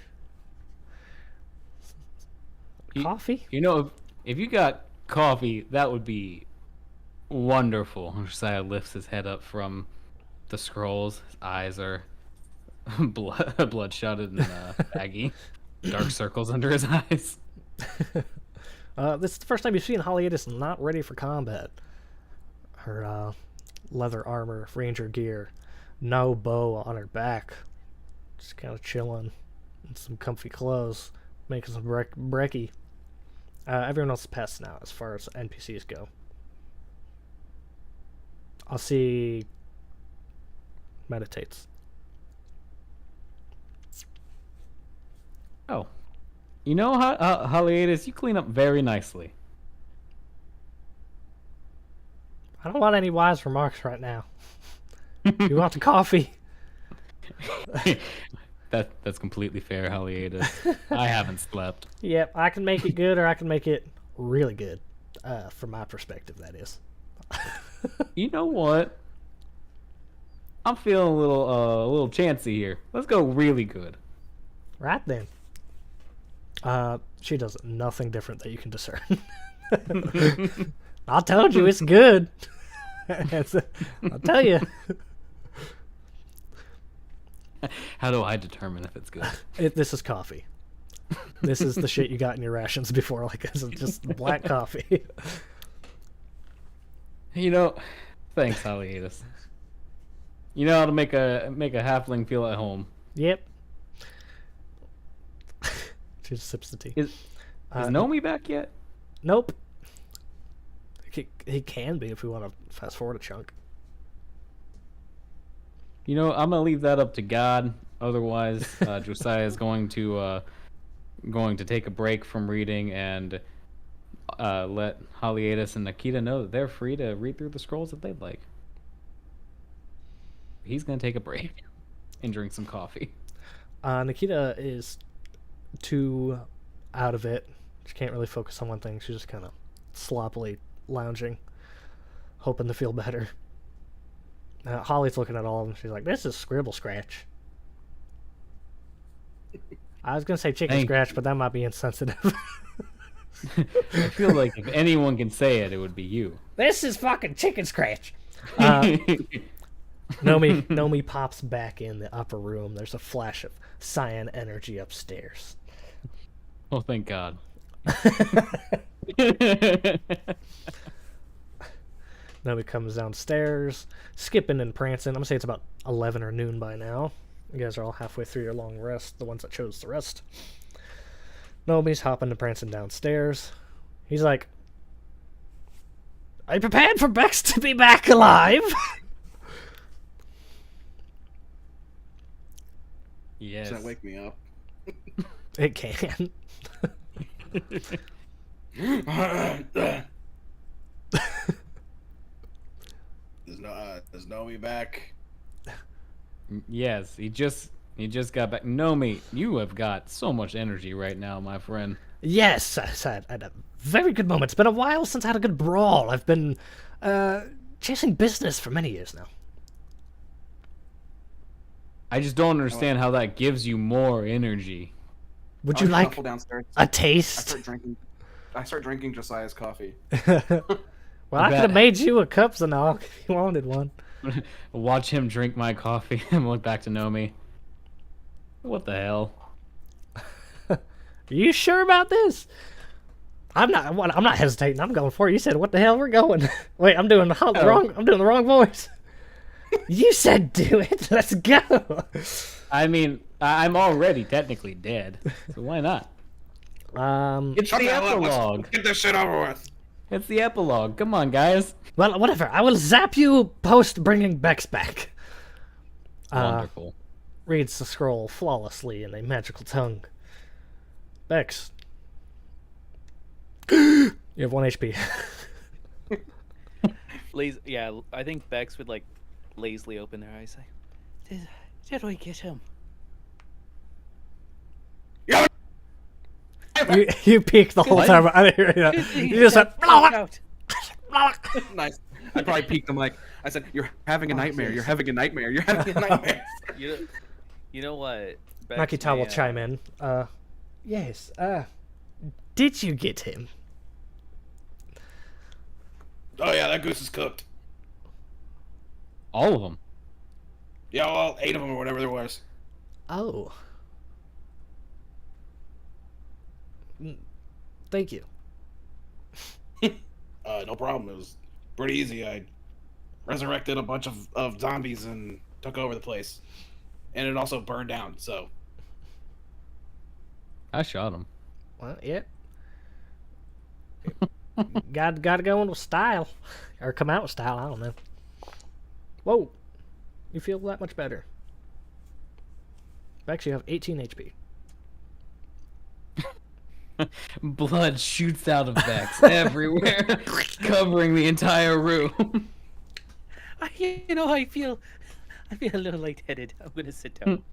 coffee? You know, if you got coffee, that would be wonderful. Josiah lifts his head up from the scrolls. His eyes are bloodshotted and baggy. Dark circles under his eyes. This is the first time you've seen Haliadis not ready for combat. Her leather armor, ranger gear, no bow on her back. Just kind of chilling in some comfy clothes, making some brekkie. Everyone else is passing out as far as NPCs go. I'll see meditates. Oh. You know, Haliadis, you clean up very nicely. I don't want any wise remarks right now. You want the coffee? That's completely fair, Haliadis. I haven't slept. Yep, I can make it good or I can make it really good. From my perspective, that is. You know what? I'm feeling a little chancy here. Let's go really good. Right then. She does nothing different that you can discern. I told you it's good. I'll tell you. How do I determine if it's good? This is coffee. This is the shit you got in your rations before, like this is just black coffee. You know, thanks, Haliadis. You know how to make a halfling feel at home. Yep. She just sips the tea. Is Nomi back yet? Nope. He can be if we want to fast forward a chunk. You know, I'm gonna leave that up to God. Otherwise, Josiah is going to take a break from reading and let Haliadis and Nikita know that they're free to read through the scrolls if they'd like. He's gonna take a break and drink some coffee. Nikita is too out of it. She can't really focus on one thing. She's just kind of sloppily lounging, hoping to feel better. Holly's looking at all of them. She's like, this is Scribble Scratch. I was going to say Chicken Scratch, but that might be insensitive. I feel like if anyone can say it, it would be you. This is fucking Chicken Scratch. Nomi pops back in the upper room. There's a flash of cyan energy upstairs. Oh, thank God. Nomi comes downstairs, skipping and prancing. I'm going to say it's about 11 or noon by now. You guys are all halfway through your long rest, the ones that chose the rest. Nomi's hopping and prancing downstairs. He's like, are you prepared for Bex to be back alive? Yes. Does that wake me up? It can. Is Nomi back? Yes, he just got back. Nomi, you have got so much energy right now, my friend. Yes, I said. I had a very good moment. It's been a while since I had a good brawl. I've been chasing business for many years now. I just don't understand how that gives you more energy. Would I you like shuffle downstairs. a I taste? start drinking Josiah's coffee. Well, I could have made you a cup, Zanok, if you wanted one. Watch him drink my coffee and look back to Nomi. What the hell? Are you sure about this? I'm not hesitating. I'm going for it. You said, "What the hell? We're going." Wait, I'm doing the wrong. I'm doing the wrong voice. You said, "Do it." Let's go. I mean, I'm already technically dead, so why not? It's Shut the the hell up. epilogue. Let's get this shit over with. It's the epilogue. Come on, guys. Well, whatever. I will zap you post bringing Bex back. Wonderful. Reads the scroll flawlessly in a magical tongue. Bex. You have 1 HP. Yeah, I think Bex would like lazily open their eyes. Like, did we get him? you peeked the whole time. I didn't hear you. You just went. out. Nice. I probably peeked him like I said, "You're having a nightmare. You're having a nightmare. You're having a nightmare." You know what? Bex Makita will may, chime in. Yes. Did you get him? Oh yeah, that goose is cooked. All of them. Yeah, well, 8 of them or whatever there was. Oh. Thank you. No problem. It was pretty easy. I resurrected a bunch of zombies and took over the place. And it also burned down, so. I shot him. Well, yeah. Gotta go in with style. Or come out with style, I don't know. Whoa. You feel that much better. Bex, you have 18 HP. Blood shoots out of Bex everywhere, covering the entire room. I feel a little lightheaded. I'm gonna sit down.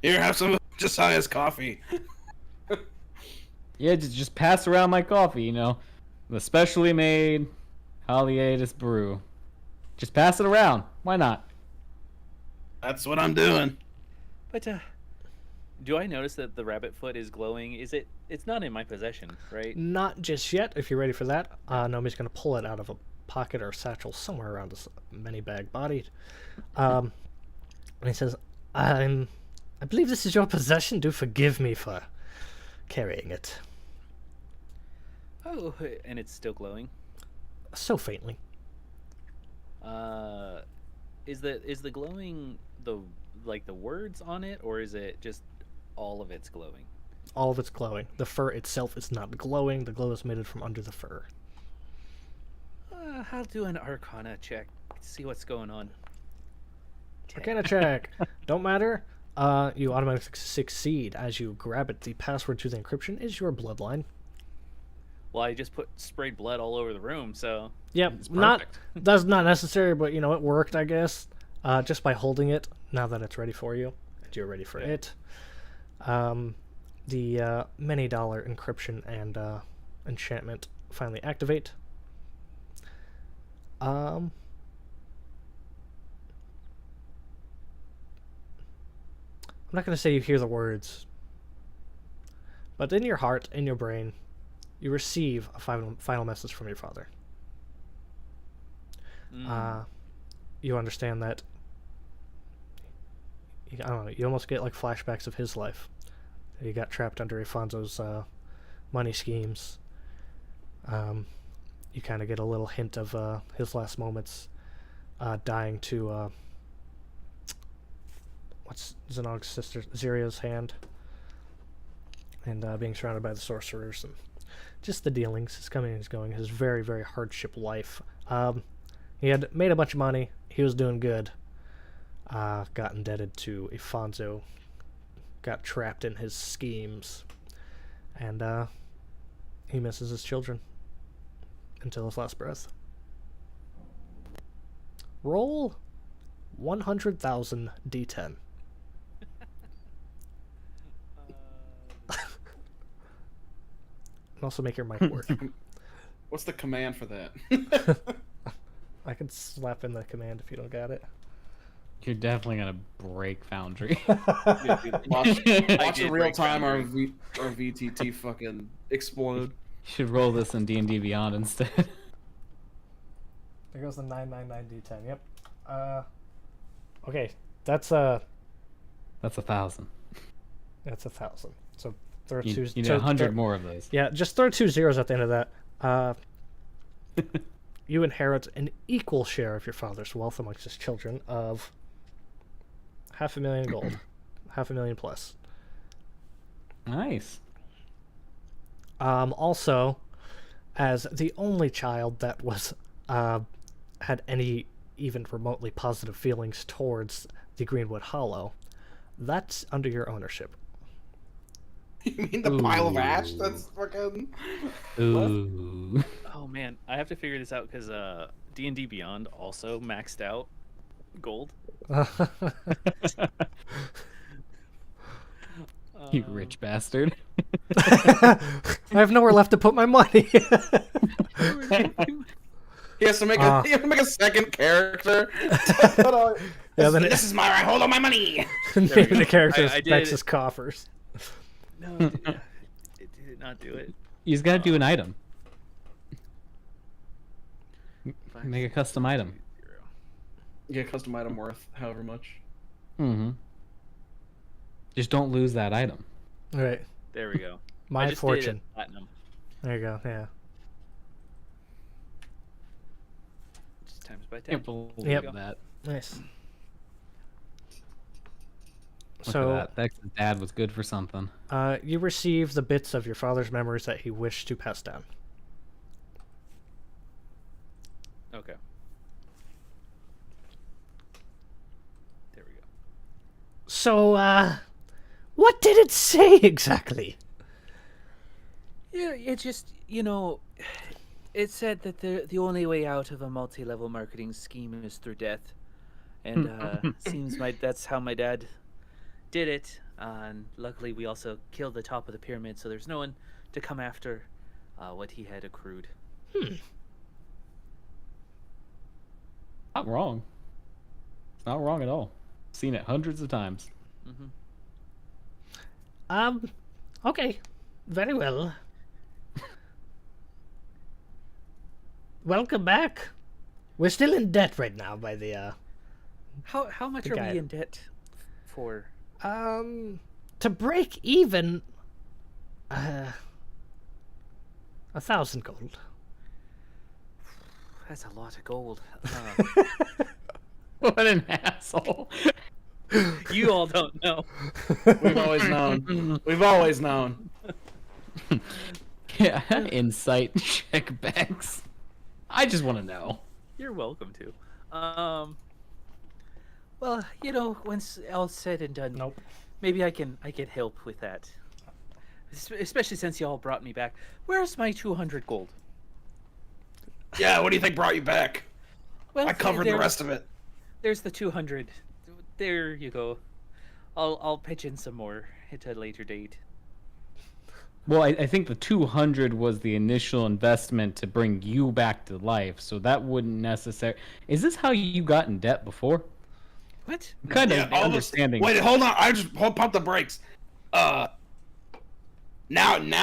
Here, have some of Josiah's coffee. Yeah, just pass around my coffee, the specially made Haliatus brew. Just pass it around. Why not? That's what I'm doing. But do I notice that the rabbit foot is glowing? It's not in my possession, right? Not just yet. If you're ready for that, Nomi's going to pull it out of a pocket or satchel somewhere around his many bag body. And he says, I believe this is your possession. Do forgive me for carrying it. Oh, and it's still glowing. So faintly. Is the glowing the words on it, or is it just all of it's glowing? All of it's glowing. The fur itself is not glowing. The glow is emitted from under the fur. I'll do an Arcana check. See what's going on. Arcana check. Don't matter. You automatically succeed as you grab it. The password to the encryption is your bloodline. Well, I just sprayed blood all over the room, so. Yep, that's not necessary, but it worked, I guess. Just by holding it, now that it's ready for you, and you're ready for it. The many dollar encryption and enchantment finally activate. I'm not going to say you hear the words, but in your heart, in your brain, you receive a final message from your father. You understand that, I don't know, you almost get like flashbacks of his life. He got trapped under Afonso's money schemes. You kind of get a little hint of his last moments, dying to what's Zenog's sister Ziria's hand, and being surrounded by the sorcerers, and just the dealings, his coming and his going, his very, very hardship life. He had made a bunch of money, he was doing good, got indebted to Afonso, got trapped in his schemes, and he misses his children until his last breath. Roll 100,000 d10. And also make your mic work. What's the command for that? I can slap in the command if you don't got it. You're definitely gonna break Foundry. Yeah, dude, watch in did real break time our boundary. VTT fucking explode. You should roll this in D&D Beyond instead. There goes the 999 d10. Yep. Okay, that's 1,000. 1,000. So throw You, two. you need so 100 throw- more of those. Yeah, just throw 2 zeros at the end of that. You inherit an equal share of your father's wealth amongst his children of 500,000 gold, 500,000 plus. Nice. Also, as the only child that was had any even remotely positive feelings towards the Greenwood Hollow, that's under your ownership. You mean the pile of ash? Ooh. That's fucking. Ooh. Oh man, I have to figure this out because D&D Beyond also maxed out gold. You rich bastard. I have nowhere left to put my money. He has to make he has to make a second character. Yeah, then This is my hold on my money. name the characters I did Bex's it. coffers. No, it did not do it. You just gotta do an item. Five, Make a custom item. 0. Get a custom item worth however much. Mm-hmm. Just don't lose that item. All right, There we go. my I just fortune. Did it platinum. There you go. Yeah. Just times by 10. Can't believe Yep. that. Nice. Look So, at that. Bex's dad was good for something. you receive the bits of your father's memories that he wished to pass down. Okay. There we go. So, what did it say exactly? Yeah, it just, it said that the only way out of a multi-level marketing scheme is through death. And seems that's how my dad did it. And luckily we also killed the top of the pyramid, so there's no one to come after what he had accrued. Not wrong. It's not wrong at all. Seen it hundreds of times. Okay. Very well. Welcome back. We're still in debt right now by the, How much The are guy- we in debt for? to break even, 1,000 gold. That's a lot of gold. What an asshole. You all don't know. We've always known. We've always known. Yeah, insight check Bex. I just want to know. You're welcome to. Well, when all's said and done, Nope. maybe I can help with that. Especially since y'all brought me back. Where's my 200 gold? Yeah, what do you think brought you back? Well, I covered the there- rest of it. There's the 200. There you go. I'll pitch in some more at a later date. Well, I think the 200 was the initial investment to bring you back to life, so that wouldn't necessarily... Is this how you got in debt before? What? I'm kind Yeah, of all of a- understanding. Wait, hold on. I just pump the brakes. Now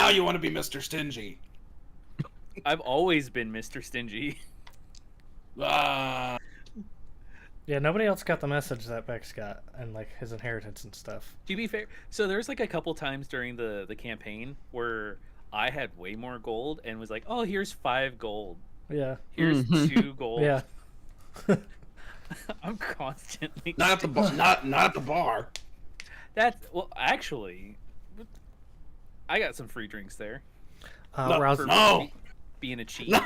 you want to be Mr. Stingy. I've always been Mr. Stingy. Yeah, nobody else got the message that Bex got and like his inheritance and stuff. To be fair, so there's like a couple times during the campaign where I had way more gold and was like, "Oh, here's 5 gold. Yeah. Here's 2 gold." Yeah. I'm constantly Not at the bar. Not at the bar. Actually, I got some free drinks there. No, Rouse- For no. being a cheat. No.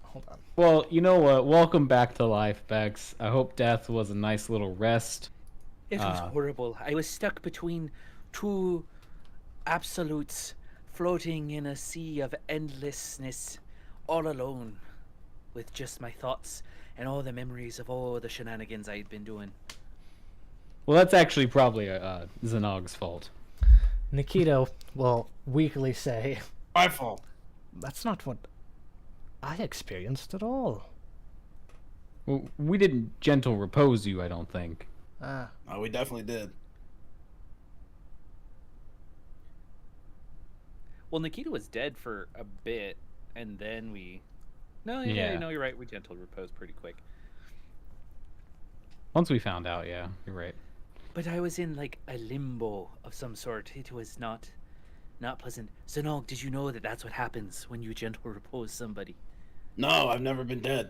Hold on. Well, you know what? Welcome back to life, Bex. I hope death was a nice little rest. It was horrible. I was stuck between 2 absolutes floating in a sea of endlessness all alone. with just my thoughts and all the memories of all the shenanigans I'd been doing. Well, that's actually probably Zanog's fault. Nikito will weakly say, My fault. "That's not what I experienced at all." Well, we didn't gentle repose you, I don't think. No, we definitely did. Well, Nikita was dead for a bit, and then we... No, Yeah. no, you're right. We gentle repose pretty quick. Once we found out, yeah, you're right. But I was in, like, a limbo of some sort. It was not pleasant. Zanog, did you know that that's what happens when you gentle repose somebody? No, I've never been dead.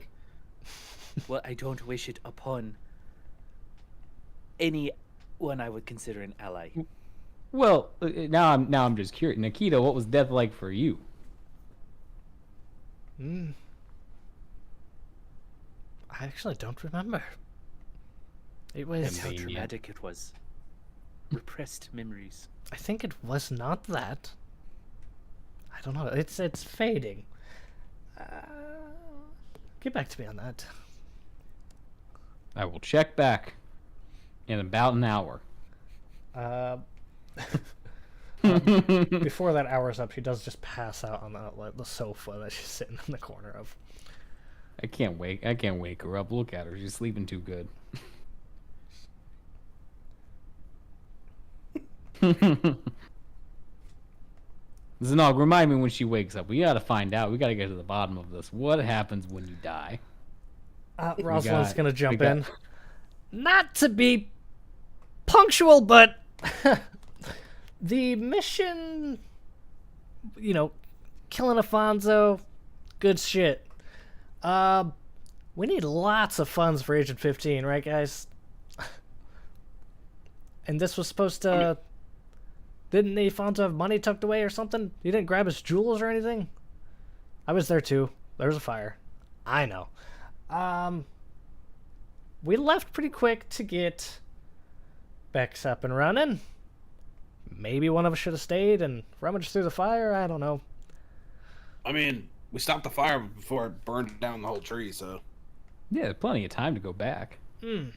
Well, I don't wish it upon anyone I would consider an ally. Well, now I'm just curious. Nikita, what was death like for you? I actually don't remember. It was. That's how Convenient. traumatic it was. Repressed memories. I think it was not that. I don't know. It's fading. Get back to me on that. I will check back in about an hour. Before that hour's up, she does just pass out on the sofa that she's sitting in the corner of. I can't wake her up. Look at her. She's sleeping too good. Zanog, remind me when she wakes up. We gotta find out. We gotta get to the bottom of this. What happens when you die? Rosalind's gonna jump got- in. Not to be punctual, but the mission, killing Afonso, good shit. We need lots of funds for Agent 15, right, guys? And this was supposed to... Didn't Afonso have money tucked away or something? You didn't grab his jewels or anything? I was there too. There was a fire. I know. We left pretty quick to get Bex up and running. Maybe one of us should have stayed and rummaged through the fire. I don't know. I mean, we stopped the fire before it burned down the whole tree, so... Yeah, there's plenty of time to go back. You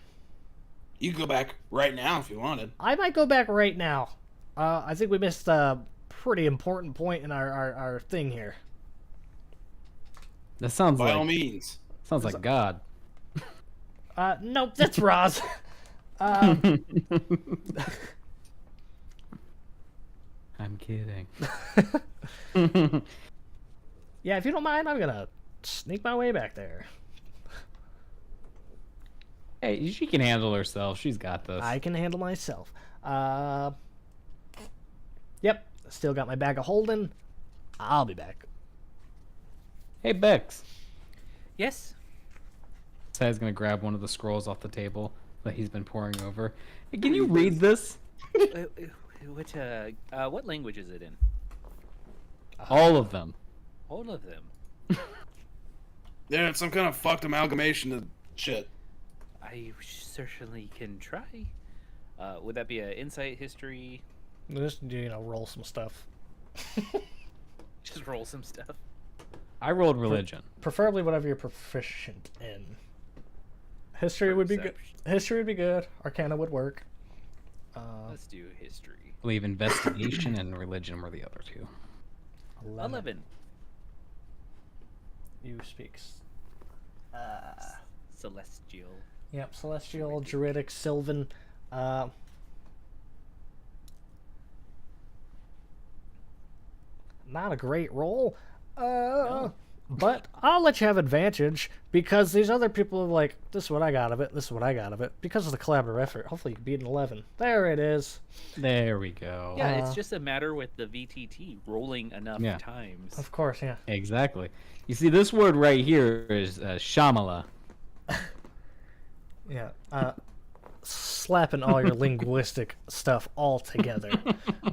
can go back right now if you wanted. I might go back right now. I think we missed a pretty important point in our thing here. That sounds By like all means. sounds like God. Nope, that's Roz. I'm kidding. Yeah, if you don't mind, I'm gonna sneak my way back there. Hey, she can handle herself. She's got this. I can handle myself. Yep, still got my bag of holding. I'll be back. Hey, Bex. Yes? Sad's gonna grab one of the scrolls off the table that he's been poring over. Hey, can you read this? What language is it in? All of them. All of them. Yeah, it's some kind of fucked amalgamation of shit. I certainly can try. Would that be an insight, history? Just roll some stuff. Just roll some stuff. I rolled religion. Preferably whatever you're proficient in. History would be good. History would be good. Arcana would work. Let's do history. I believe investigation and religion were the other two. 11. You speak. Celestial. Yep, celestial, druidic, sylvan. Not a great roll. But I'll let you have advantage because these other people are like, this is what I got of it, this is what I got of it. Because of the collaborative effort. Hopefully you can beat an 11. There it is. There we go. Yeah, it's just a matter with the VTT rolling enough Yeah. times. Of course, yeah. Exactly. You see, this word right here is Shamala. Yeah. Slapping all your linguistic stuff all together.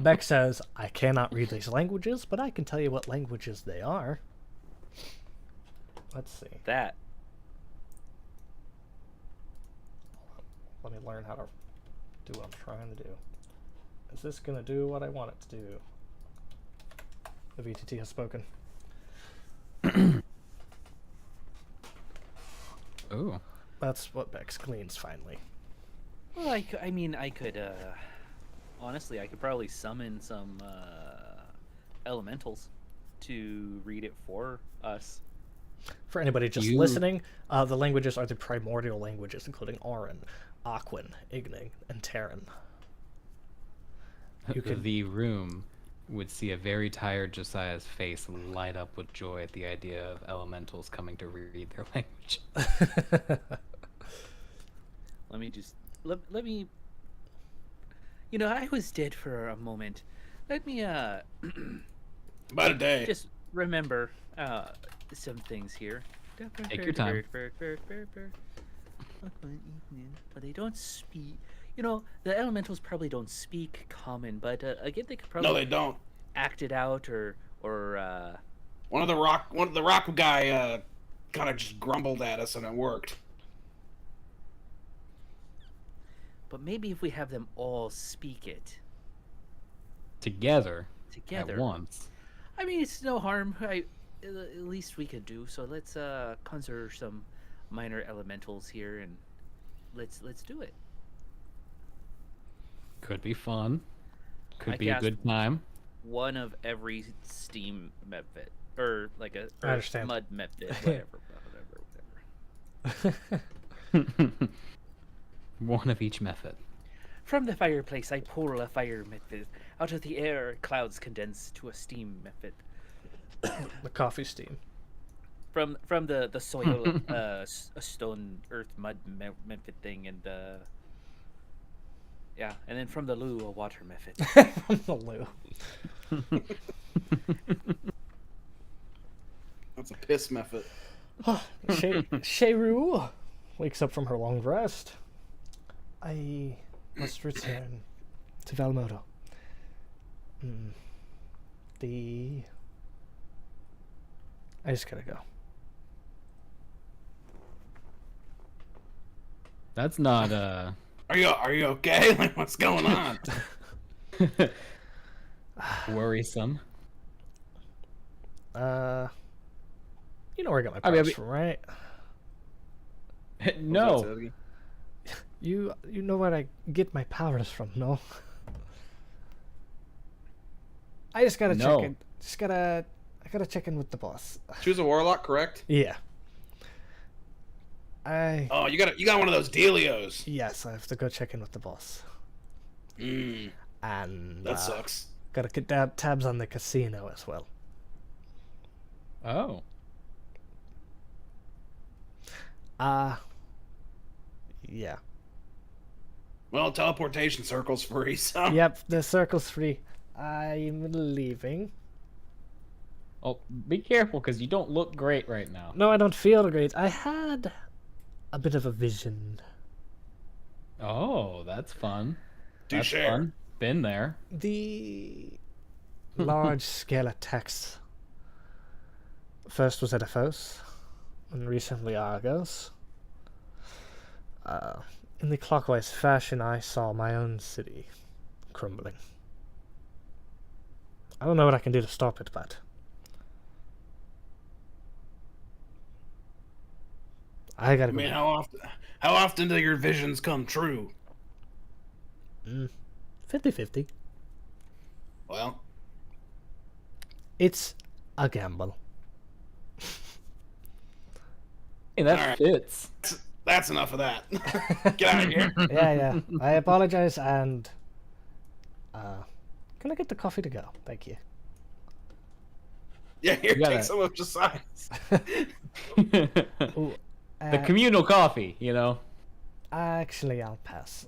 Beck says, I cannot read these languages, but I can tell you what languages they are. Let's see. That. Let me learn how to do what I'm trying to do. Is this going to do what I want it to do? The VTT has spoken. That's what Bex gleans finally. Well, I mean, I could, honestly, I could probably summon some, elementals to read it for us. For anybody just listening, the languages are the primordial languages, including Auran, Aquan, Ignig, and Terran. The room would see a very tired Josiah's face light up with joy at the idea of elementals coming to read their language. Let me just let me. You know, I was dead for a moment. Let me About a day. just remember some things here. Take your time. But they don't speak. You know, the elementals probably don't speak common, but again, they could probably No, they don't. act it out or One of the rock guy kind of just grumbled at us, and it worked. but maybe if we have them all speak it Together. together At once. I mean, it's no harm. At least we could do so. Let's conjure some minor elementals here, and let's do it. Could be fun. Could I be a cast good time. One of every steam method, or like a I understand. mud method, whatever. One of each method. From the fireplace, I pull a fire method. Out of the air, clouds condense to a steam method. The coffee steam. From the soil, a stone, earth, mud method thing, and yeah, and then from the loo, a water method. From the loo. That's a piss method. Sheru wakes up from her long rest. I must return to Valmodo. I just gotta go. That's not Are you okay? Like, what's going on? worrisome. You know where I got my I mean, powers from, right? No. You know where I get my powers from, no? I just gotta No. check in. I gotta check in with the boss. Choose a warlock, correct? Yeah. Oh, you got one of those dealios. Yes, I have to go check in with the boss. Mm, And that sucks. gotta get tabs on the casino as well. Oh. Yeah. Well, teleportation circle's free, so. Yep, the circle's free. I'm leaving. Oh, be careful because you don't look great right now. No, I don't feel great. I had a bit of a vision. Oh, that's fun. Do That's share. fun. Been there. The large scale attacks first was Edifos, and recently Argos. In the clockwise fashion, I saw my own city crumbling. I don't know what I can do to stop it, but I gotta I go. mean, how often do your visions come true? 50-50. Well, It's a gamble. Hey, that Alright. fits. that's enough of that. Get out of here. Yeah. I apologize, and can I get the coffee to go? Thank you. Yeah, here, gotta- take some of Josiah's. Ooh, The communal coffee, you know. actually, I'll pass.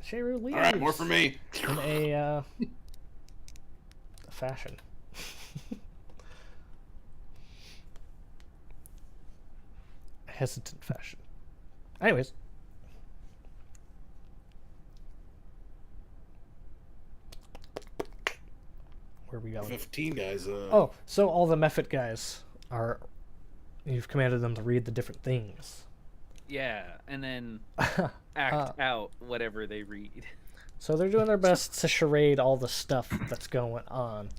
Sheru leaves All right, more for me. in a fashion. Hesitant fashion. Anyways. Where are we going? 15 guys. Oh, so all the Mephit guys are. You've commanded them to read the different things. Yeah, and then act out whatever they read. So they're doing their best to charade all the stuff that's going on.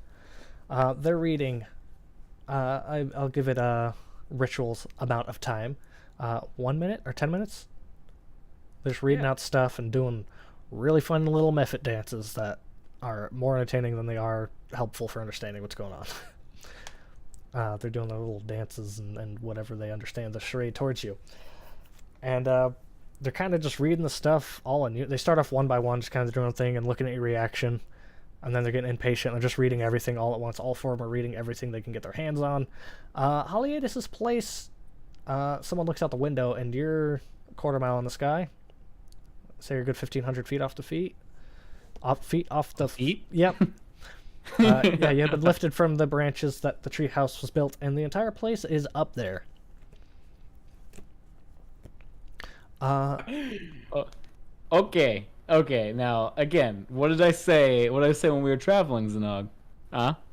They're reading. I'll give it rituals amount of time. 1 minute or 10 minutes? They're just reading out stuff and doing really fun little method dances that are more entertaining than they are helpful for understanding what's going on. They're doing their little dances and whatever they understand the charade towards you. And they're kind of just reading the stuff all in you. They start off one by one, just kind of doing a thing and looking at your reaction. And then they're getting impatient and just reading everything all at once. All four of them are reading everything they can get their hands on. Haliadis' place, someone looks out the window and you're a quarter mile in the sky. Say you're a good 1,500 feet off the feet. Off the feet? Yep. Yeah, you have been lifted from the branches that the tree house was built, and the entire place is up there. Okay. Now again, what did I say? What did I say when we were traveling, Zanog?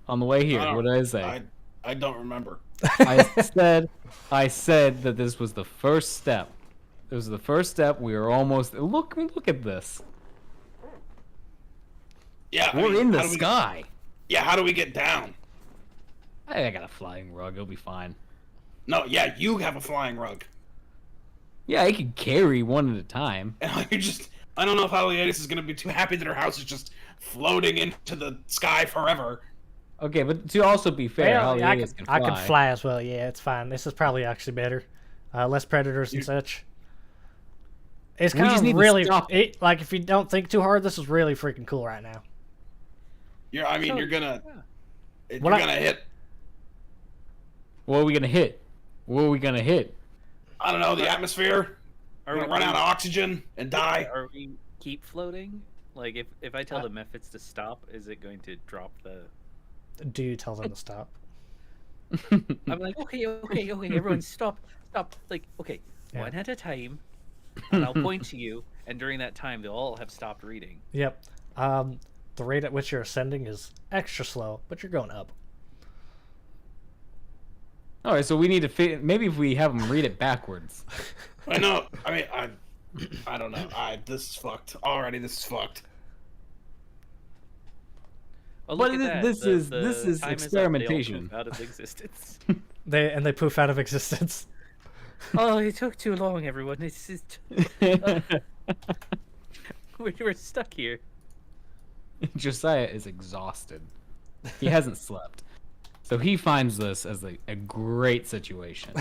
On the way here, what did I say? I don't remember. I said that this was the first step. It was the first step. We were almost. Look at this. Yeah, We're in the sky. Yeah, how do we get down? I got a flying rug. It'll be fine. No, yeah, you have a flying rug. Yeah, I can carry one at a time. And I don't know if Haliadis is going to be too happy that her house is just floating into the sky forever. Okay, but to also be fair, Well, Haliadis can fly. I can fly as well, yeah, it's fine. This is probably actually better. Less predators and such. It's kind of really, like, if you don't think too hard, this is really freaking cool right now. You're gonna hit. What are we gonna hit? What are we gonna hit? I don't know, the atmosphere. We're gonna run out of oxygen and die. Are we keep floating? Like, if I tell the methods to stop, is it going to drop the... Do you tell them to stop? I'm like, okay, everyone stop. Like, okay, one at a time, and I'll point to you, and during that time, they'll all have stopped reading. Yep. The rate at which you're ascending is extra slow, but you're going up. All right, so we need to maybe if we have them read it backwards. I know. I mean, I don't know. This is fucked. Already, this is fucked. Oh, But look at this that. is time experimentation. Is up. They all poof out of existence. They poof out of existence. Oh, it took too long, everyone. It's just... we're stuck here. Josiah is exhausted. He hasn't slept. So he finds this as a great situation.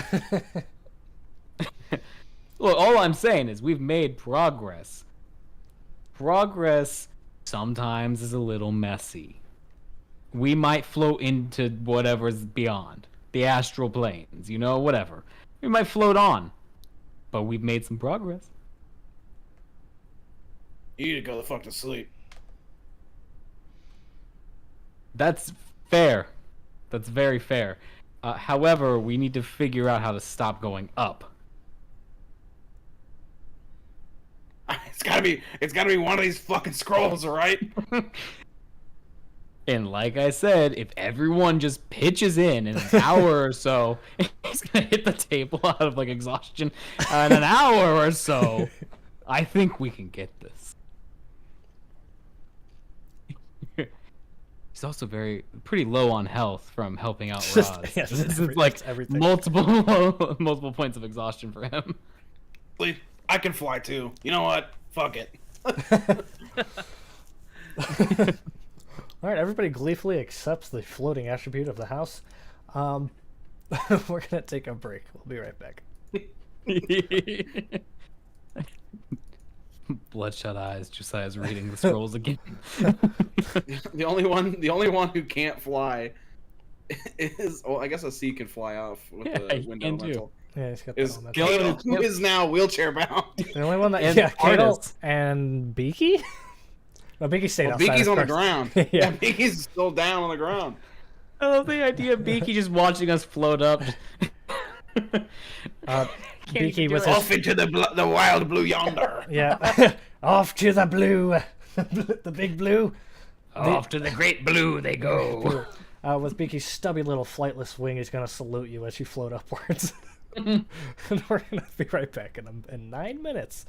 Look, all I'm saying is we've made progress. Progress sometimes is a little messy. We might float into whatever's beyond. The astral planes, whatever. We might float on. But we've made some progress. You need to go the fuck to sleep. That's fair. That's very fair. However, we need to figure out how to stop going up. It's gotta be one of these fucking scrolls, right? And like I said, if everyone just pitches in an hour or so, he's gonna hit the table out of exhaustion. In an hour or so, I think we can get this. He's also pretty low on health from helping out Roz. Yes, This is everything. multiple points of exhaustion for him. I can fly too. You know what? Fuck it. All right, everybody gleefully accepts the floating attribute of the house. We're gonna take a break. We'll be right back. Bloodshot eyes. Josiah's reading the scrolls again. The only one who can't fly is, I guess a C can fly off with the window elemental. Yeah, he's got Is that Kato, who is now wheelchair bound. the only one that And Kato artists. and Beaky. No, Beaky stayed outside. Beaky's of on the course. ground. Yeah. Yeah, Beaky's still down on the ground. I love the idea of Beaky just watching us float up. Beaky was Off into the wild blue yonder. yeah, off to the blue, the big blue. Off to the great blue they go. With Beaky's stubby little flightless wing, he's gonna salute you as you float upwards. And we're gonna be right back in 9 minutes.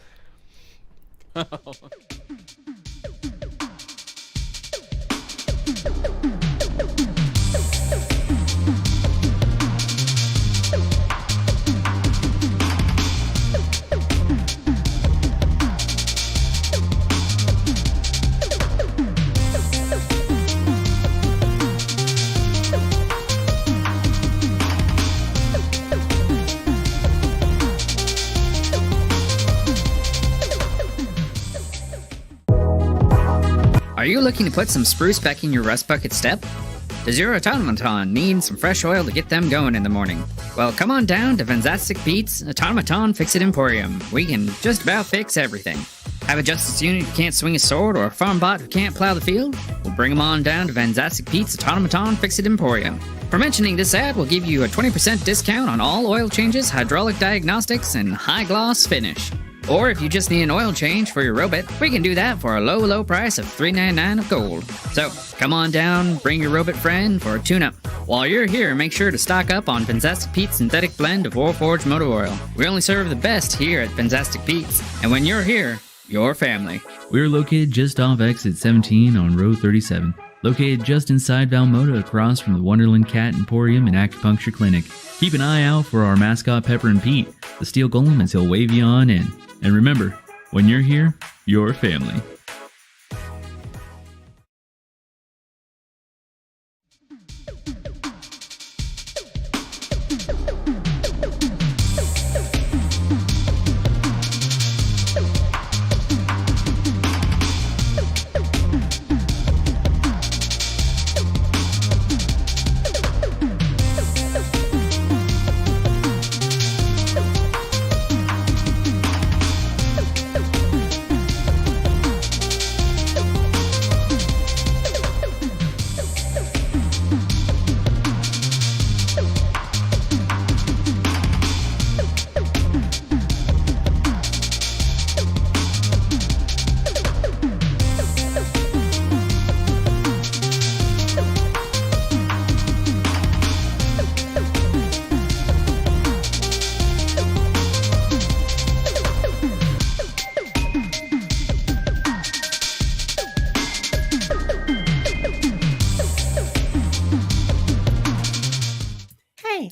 Are you looking to put some spruce back in your rust bucket step? Does your automaton need some fresh oil to get them going in the morning? Well, come on down to Fantastic Pete's Automaton Fix-It Emporium. We can just about fix everything. Have a justice unit who can't swing a sword or a farm bot who can't plow the field? We'll bring them on down to Fantastic Pete's Automaton Fix-It Emporium. For mentioning this ad, we'll give you a 20% discount on all oil changes, hydraulic diagnostics, and high-gloss finish. Or if you just need an oil change for your robot, we can do that for a low, low price of $3.99 of gold. So, come on down, bring your robot friend for a tune-up. While you're here, make sure to stock up on Fantastic Pete's Synthetic Blend of Warforged Motor Oil. We only serve the best here at Fantastic Pete's, and when you're here, your family. We're located just off exit 17 on row 37. Located just inside Valmoda across from the Wonderland Cat Emporium and Acupuncture Clinic. Keep an eye out for our mascot Pepper and Pete, the steel golem, as he'll wave you on in. And remember, when you're here, you're family.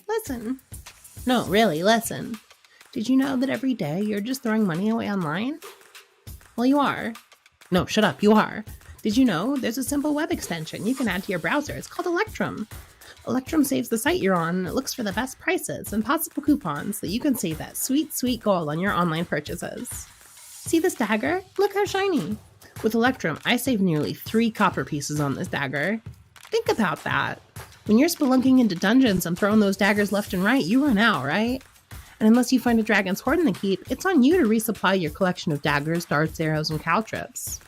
Listen. No, really, listen. Did you know that every day you're just throwing money away online? Well, you are. No, shut up, you are. Did you know there's a simple web extension you can add to your browser? It's called Electrum. Electrum saves the site you're on and it looks for the best prices and possible coupons so that you can save that sweet, sweet gold on your online purchases. See this dagger? Look how shiny. With Electrum, I saved nearly 3 copper pieces on this dagger. Think about that. When you're spelunking into dungeons and throwing those daggers left and right, you run out, right? And unless you find a dragon's hoard in the keep, it's on you to resupply your collection of daggers, darts, arrows, and caltrips.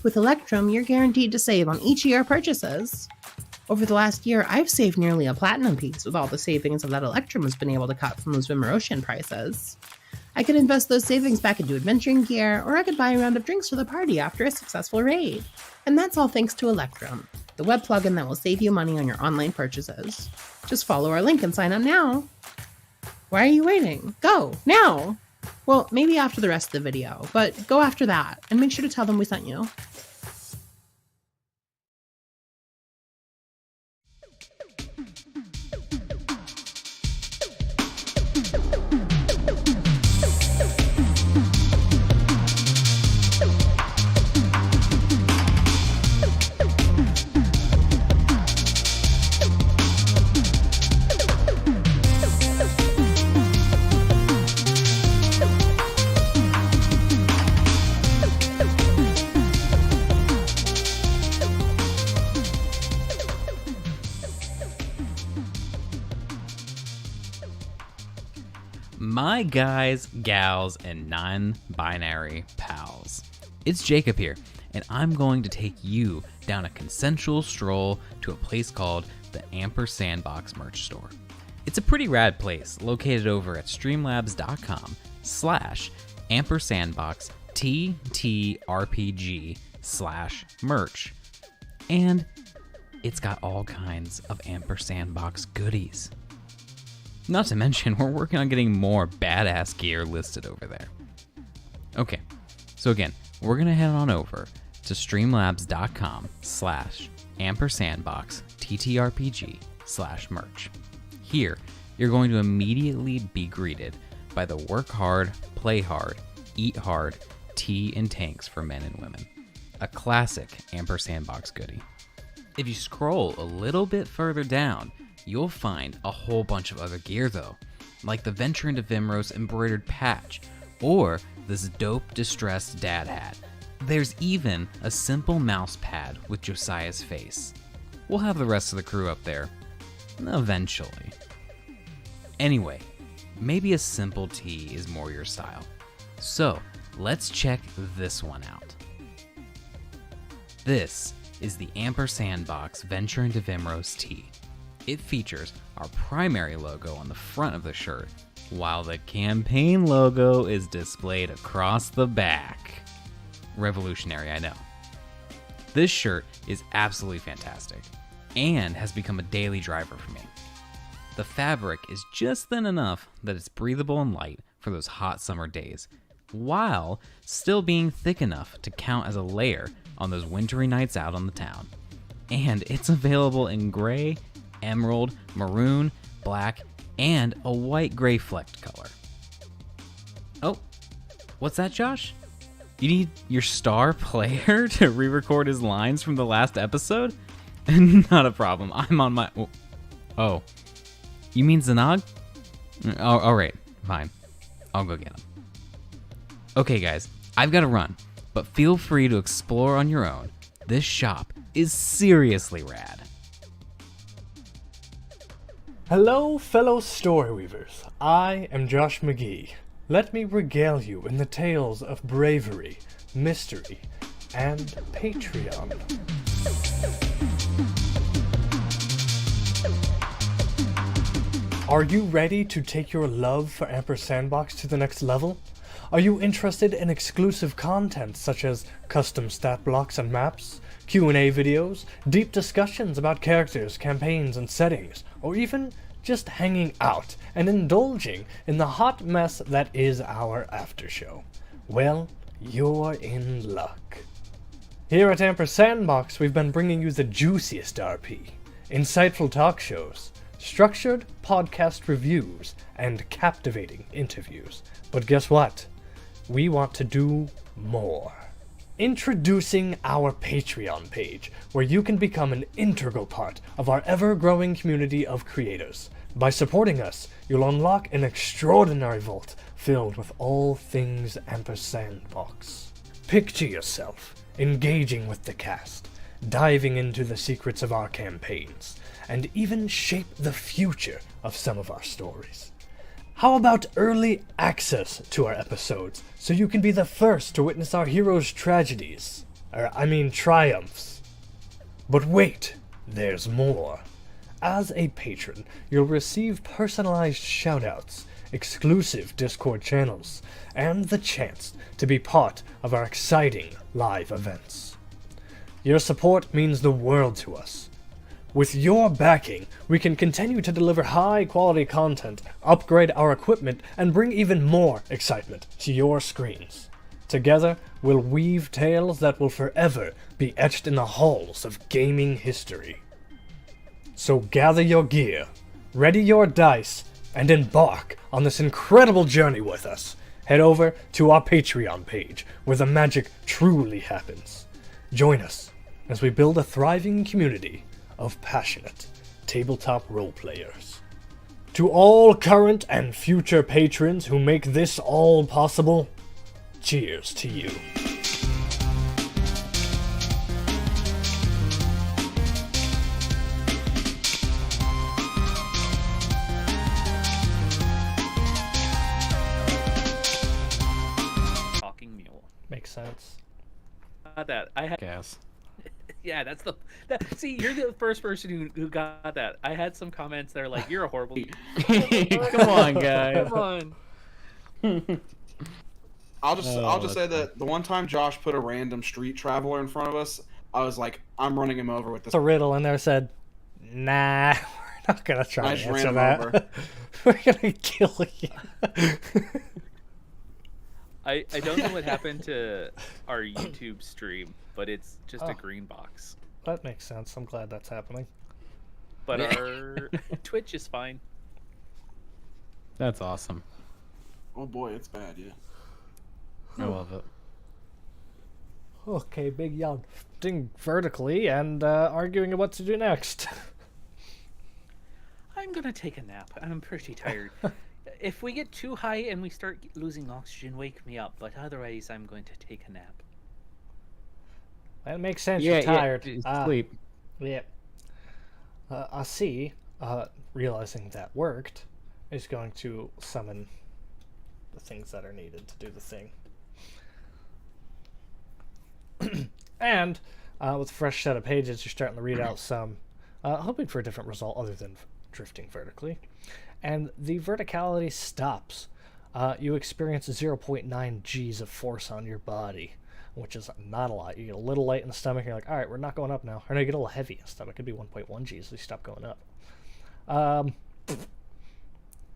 With Electrum, you're guaranteed to save on each of your purchases. Over the last year, I've saved nearly a platinum piece with all the savings that Electrum has been able to cut from those Vimurosian prices. I could invest those savings back into adventuring gear, or I could buy a round of drinks for the party after a successful raid. And that's all thanks to Electrum, the web plugin that will save you money on your online purchases. Just follow our link and sign up now. Why are you waiting? Go, now! Well, maybe after the rest of the video, but go after that, and make sure to tell them we sent you. My guys, gals, and non-binary pals. It's Jacob here, and I'm going to take you down a consensual stroll to a place called the Ampersandbox merch store. It's a pretty rad place located over at streamlabs.com/Ampersandboxttrpg/merch. And it's got all kinds of Ampersandbox goodies. Not to mention, we're working on getting more badass gear listed over there. Okay, so again, we're gonna head on over to streamlabs.com/Ampersandboxttrpg/merch. Here, you're going to immediately be greeted by the work hard, play hard, eat hard, tea and tanks for men and women. A classic Ampersandbox goodie. If you scroll a little bit further down, you'll find a whole bunch of other gear though, like the Venture into Vimuros embroidered patch, or this dope distressed dad hat. There's even a simple mouse pad with Josiah's face. We'll have the rest of the crew up there. Eventually. Anyway, maybe a simple tea is more your style. So, let's check this one out. This is the Ampersandbox Venture into Vimuros tee. It features our primary logo on the front of the shirt, while the campaign logo is displayed across the back. Revolutionary, I know. This shirt is absolutely fantastic, and has become a daily driver for me. The fabric is just thin enough that it's breathable and light for those hot summer days, while still being thick enough to count as a layer on those wintry nights out on the town. And it's available in gray, emerald, maroon, black, and a white gray flecked color. Oh, what's that, Josh? You need your star player to re-record his lines from the last episode? Not a problem. I'm on my... Oh. You mean Zanog? Oh, alright. Fine. I'll go get him. Okay, guys. I've got to run. But feel free to explore on your own. This shop is seriously rad. Hello, fellow story weavers. I am Josh McGee. Let me regale you in the tales of bravery, mystery, and Patreon. Are you ready to take your love for Ampersandbox to the next level? Are you interested in exclusive content such as custom stat blocks and maps, Q&A videos, deep discussions about characters, campaigns, and settings, or even just hanging out and indulging in the hot mess that is our aftershow? Well, you're in luck. Here at Ampersandbox, we've been bringing you the juiciest RP, insightful talk shows, structured podcast reviews, and captivating interviews. But guess what? We want to do more. Introducing our Patreon page, where you can become an integral part of our ever-growing community of creators. By supporting us, you'll unlock an extraordinary vault filled with all things Ampersandbox. Picture yourself engaging with the cast, diving into the secrets of our campaigns, and even shape the future of some of our stories. How about early access to our episodes, so you can be the first to witness our heroes' tragedies? Triumphs. But wait, there's more. As a patron, you'll receive personalized shoutouts, exclusive Discord channels, and the chance to be part of our exciting live events. Your support means the world to us. With your backing, we can continue to deliver high-quality content, upgrade our equipment, and bring even more excitement to your screens. Together, we'll weave tales that will forever be etched in the halls of gaming history. So gather your gear, ready your dice, and embark on this incredible journey with us. Head over to our Patreon page, where the magic truly happens. Join us as we build a thriving community of passionate tabletop role players. To all current and future patrons who make this all possible, cheers to you. Talking mule. Makes sense. That I had. Gas. Yeah, that's the. See, you're the first person who got that. I had some comments that are like, "You're a horrible." Come on, guys. Come on. I'll just say that the one time Josh put a random street traveler in front of us, I was like, I'm running him over with this. A riddle in there said, nah, we're not gonna try I to just ran answer him that. over. We're gonna kill you. I don't know what happened to our YouTube stream, but it's just Oh. a green box. That makes sense. I'm glad that's happening. But our Twitch is fine. That's awesome. Oh boy, it's bad, yeah. I love it. Okay, Big Young sitting vertically and arguing what to do next. I'm gonna take a nap. I'm pretty tired. If we get too high and we start losing oxygen, wake me up. But otherwise, I'm going to take a nap. That makes sense. Yeah, You're tired. sleep. Yeah. Asi, realizing that worked, is going to summon the things that are needed to do the thing. And with a fresh set of pages, you're starting to read out some, hoping for a different result other than drifting vertically. And the verticality stops. You experience 0.9 Gs of force on your body, which is not a lot. You get a little light in the stomach, and you're like, all right, we're not going up now. Or no, you get a little heavy in the stomach. It could be 1.1 Gs, so you stop going up.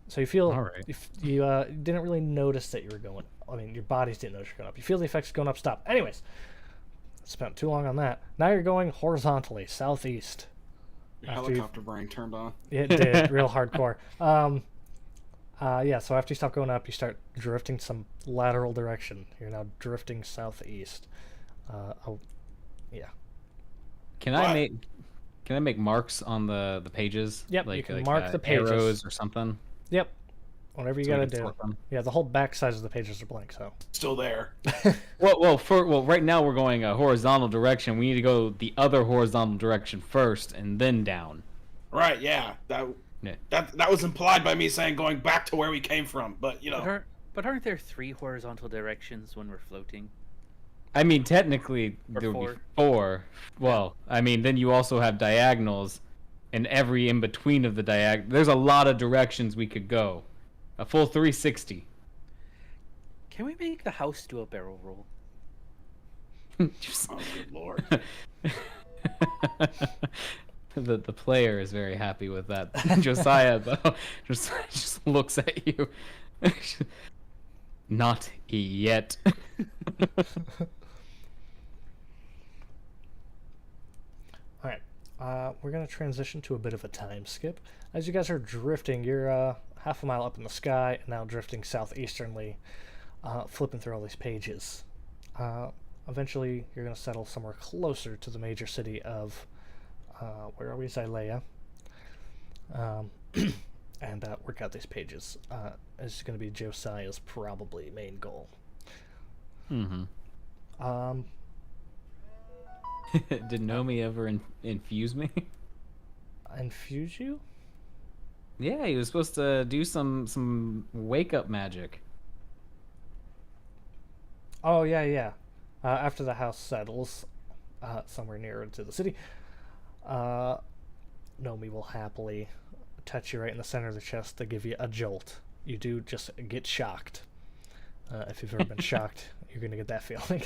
So you feel, All right. you didn't really notice that you were going, I mean, your bodies didn't notice you're going up. You feel the effects going up, stop. Anyways, spent too long on that. Now you're going horizontally, southeast. Your helicopter brain turned on. It did, real hardcore. Yeah, so after you stop going up, you start drifting some lateral direction. You're now drifting southeast. Yeah. Can I make marks on the pages? Yep, like, you can like, mark the pages. arrows or something. Yep. Whatever you So we gotta can do. sort them. Yeah, the whole back sides of the pages are blank, so. Still there. Well, right now we're going a horizontal direction. We need to go the other horizontal direction first, and then down. Right, yeah. That was implied by me saying going back to where we came from, but you know. But aren't there 3 horizontal directions when we're floating? I mean, technically Or there would 4. be 4. Well, I mean, then you also have diagonals, and every in between of the diagonal. There's a lot of directions we could go. A full 360. Can we make the house do a barrel roll? Just- Oh, good lord. the player is very happy with that. Josiah, though, just looks at you. Not yet. Alright, we're going to transition to a bit of a time skip. As you guys are drifting, you're half a mile up in the sky, and now drifting southeasternly, flipping through all these pages. Eventually, you're going to settle somewhere closer to the major city of, where are we, Xylea, and work out these pages. It's going to be Josiah's probably main goal. Mm-hmm. Did Nomi ever infuse me? Infuse you? Yeah, he was supposed to do some wake up magic. Oh, yeah. After the house settles, somewhere nearer to the city, Nomi will happily touch you right in the center of the chest to give you a jolt. You do just get shocked. If you've ever been shocked, you're going to get that feeling.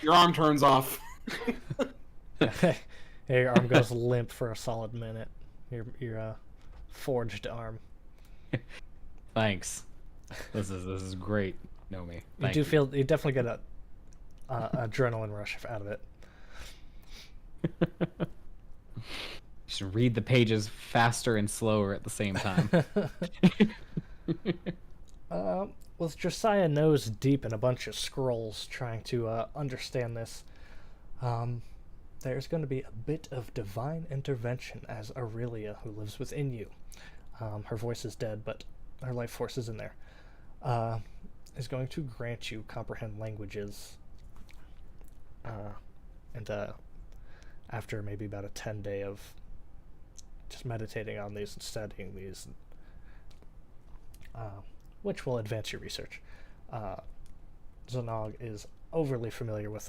Your arm turns off. Your arm goes limp for a solid minute. Your forged arm. Thanks. This is great, Nomi. You definitely get a adrenaline rush out of it. Just read the faster and slower at the same time. With Josiah nose deep in a bunch of scrolls trying to understand this, there's going to be a bit of divine intervention as Aurelia, who lives within you, her voice is dead, but her life force is in there, is going to grant you comprehend languages. And after maybe about a 10-day of just meditating on these and studying these, which will advance your research, Zanog is overly familiar with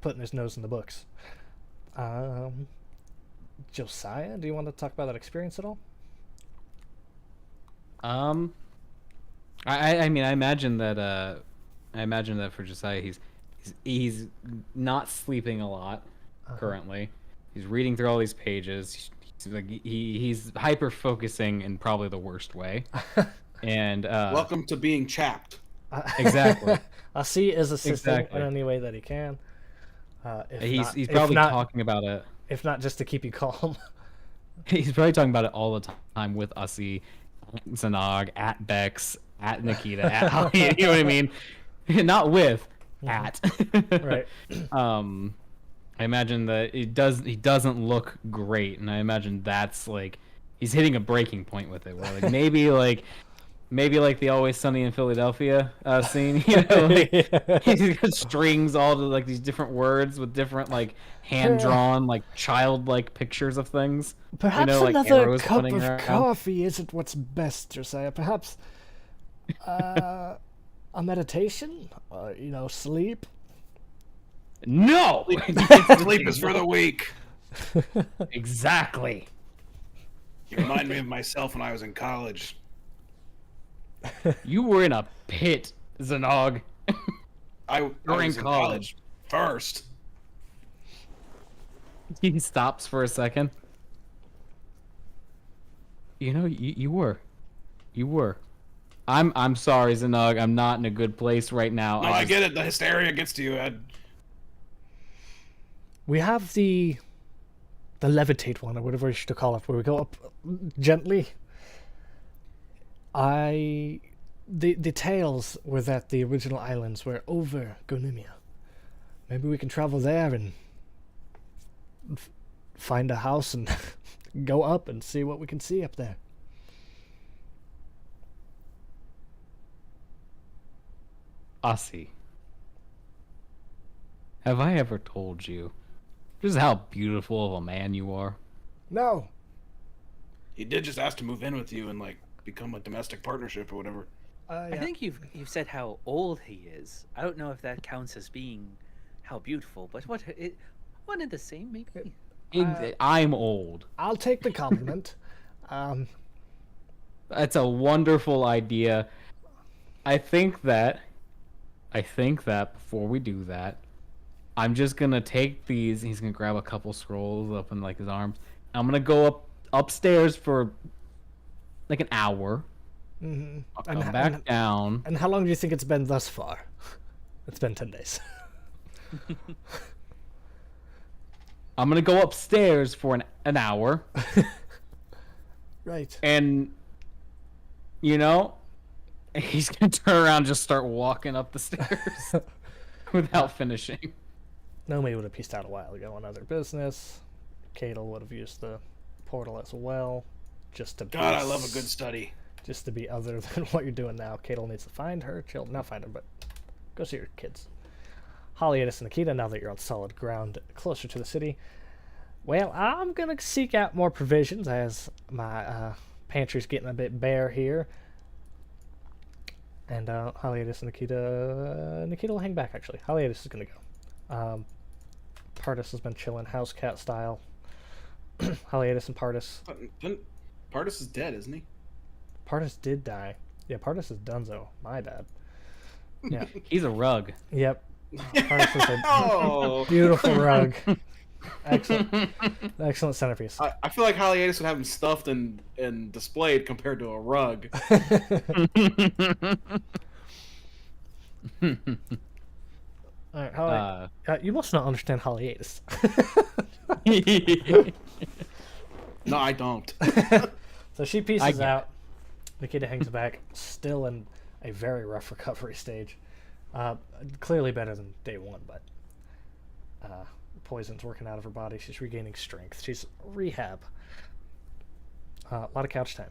putting his nose in the books. Josiah, do you want to talk about that experience at all? I mean, I imagine that for Josiah, he's not sleeping a lot currently. He's reading through all these pages. He's hyper focusing in probably the worst way. And welcome to being chapped. Exactly. Asi is assisting in any way that he can. He's probably talking about it. If not, just to keep you calm. He's probably talking about it all the time with Asi, Zanog, at Bex, at Nikita, at Ali. You know what I mean? Not with, at. Right. I imagine that he doesn't look great, and I imagine that's like he's hitting a breaking point with it. Where like maybe like Maybe like the Always Sunny in Philadelphia scene, you know, like he's got strings all to like these different words with different like hand drawn like childlike pictures of things. Perhaps you know, like another arrows cup pointing of around. coffee isn't what's best, Josiah. Perhaps a meditation, or sleep. No, Sleep is for the weak. exactly. You remind me of myself when I was in college. You were in a pit, Zanog. I During was in college. college first. He stops for a second. You know, you were. I'm sorry, Zanog. I'm not in a good place right now. No, I get it. The hysteria gets to you, Ed. We have the levitate one, or whatever you should call it, where we go up gently. The tales were that the original islands were over Gonimia. Maybe we can travel there and find a house and go up and see what we can see up there. Ossie, have I ever told you just how beautiful of a man you are? No. He did just ask to move in with you and like become a domestic partnership or whatever. I think you've said how old he is. I don't know if that counts as being how beautiful, but one and the same maybe. I'm old. I'll take the compliment. That's a wonderful idea. I think that before we do that, I'm just gonna take these. He's gonna grab a couple scrolls up in like his arms. I'm gonna go upstairs for like an hour. Mm-hmm. I'll come back down. And how long do you think it's been thus far? It's been 10 days. I'm gonna go upstairs for an hour. Right. And he's gonna turn around and just start walking up the stairs without finishing. Nomi would have pieced out a while ago on other business. Cadel would have used the portal as well. Just to God, I love a good study. Just to be other than what you're doing now. Cadel needs to find her. Not find her, but go see your kids. Haliatus and Nikita, now that you're on solid ground closer to the city. Well, I'm going to seek out more provisions as my pantry's getting a bit bare here. And Haliatus and Nikita will hang back, actually. Haliatus is going to go. Pardis has been chilling house cat style. Haliatus and Pardis. Pardis is dead, isn't he? Pardis did die. Yeah, Pardis is donezo. My bad. Yeah. He's a rug. Yep. Pardis is a beautiful rug. Excellent centerpiece. I feel like Haliatus would have him stuffed and displayed compared to a rug. Alright, you must not understand Haliatus. No, I don't. So she pieces out. Nikita hangs back, still in a very rough recovery stage. Clearly better than day one, but poison's working out of her body. She's regaining strength. She's rehab. A lot of couch time.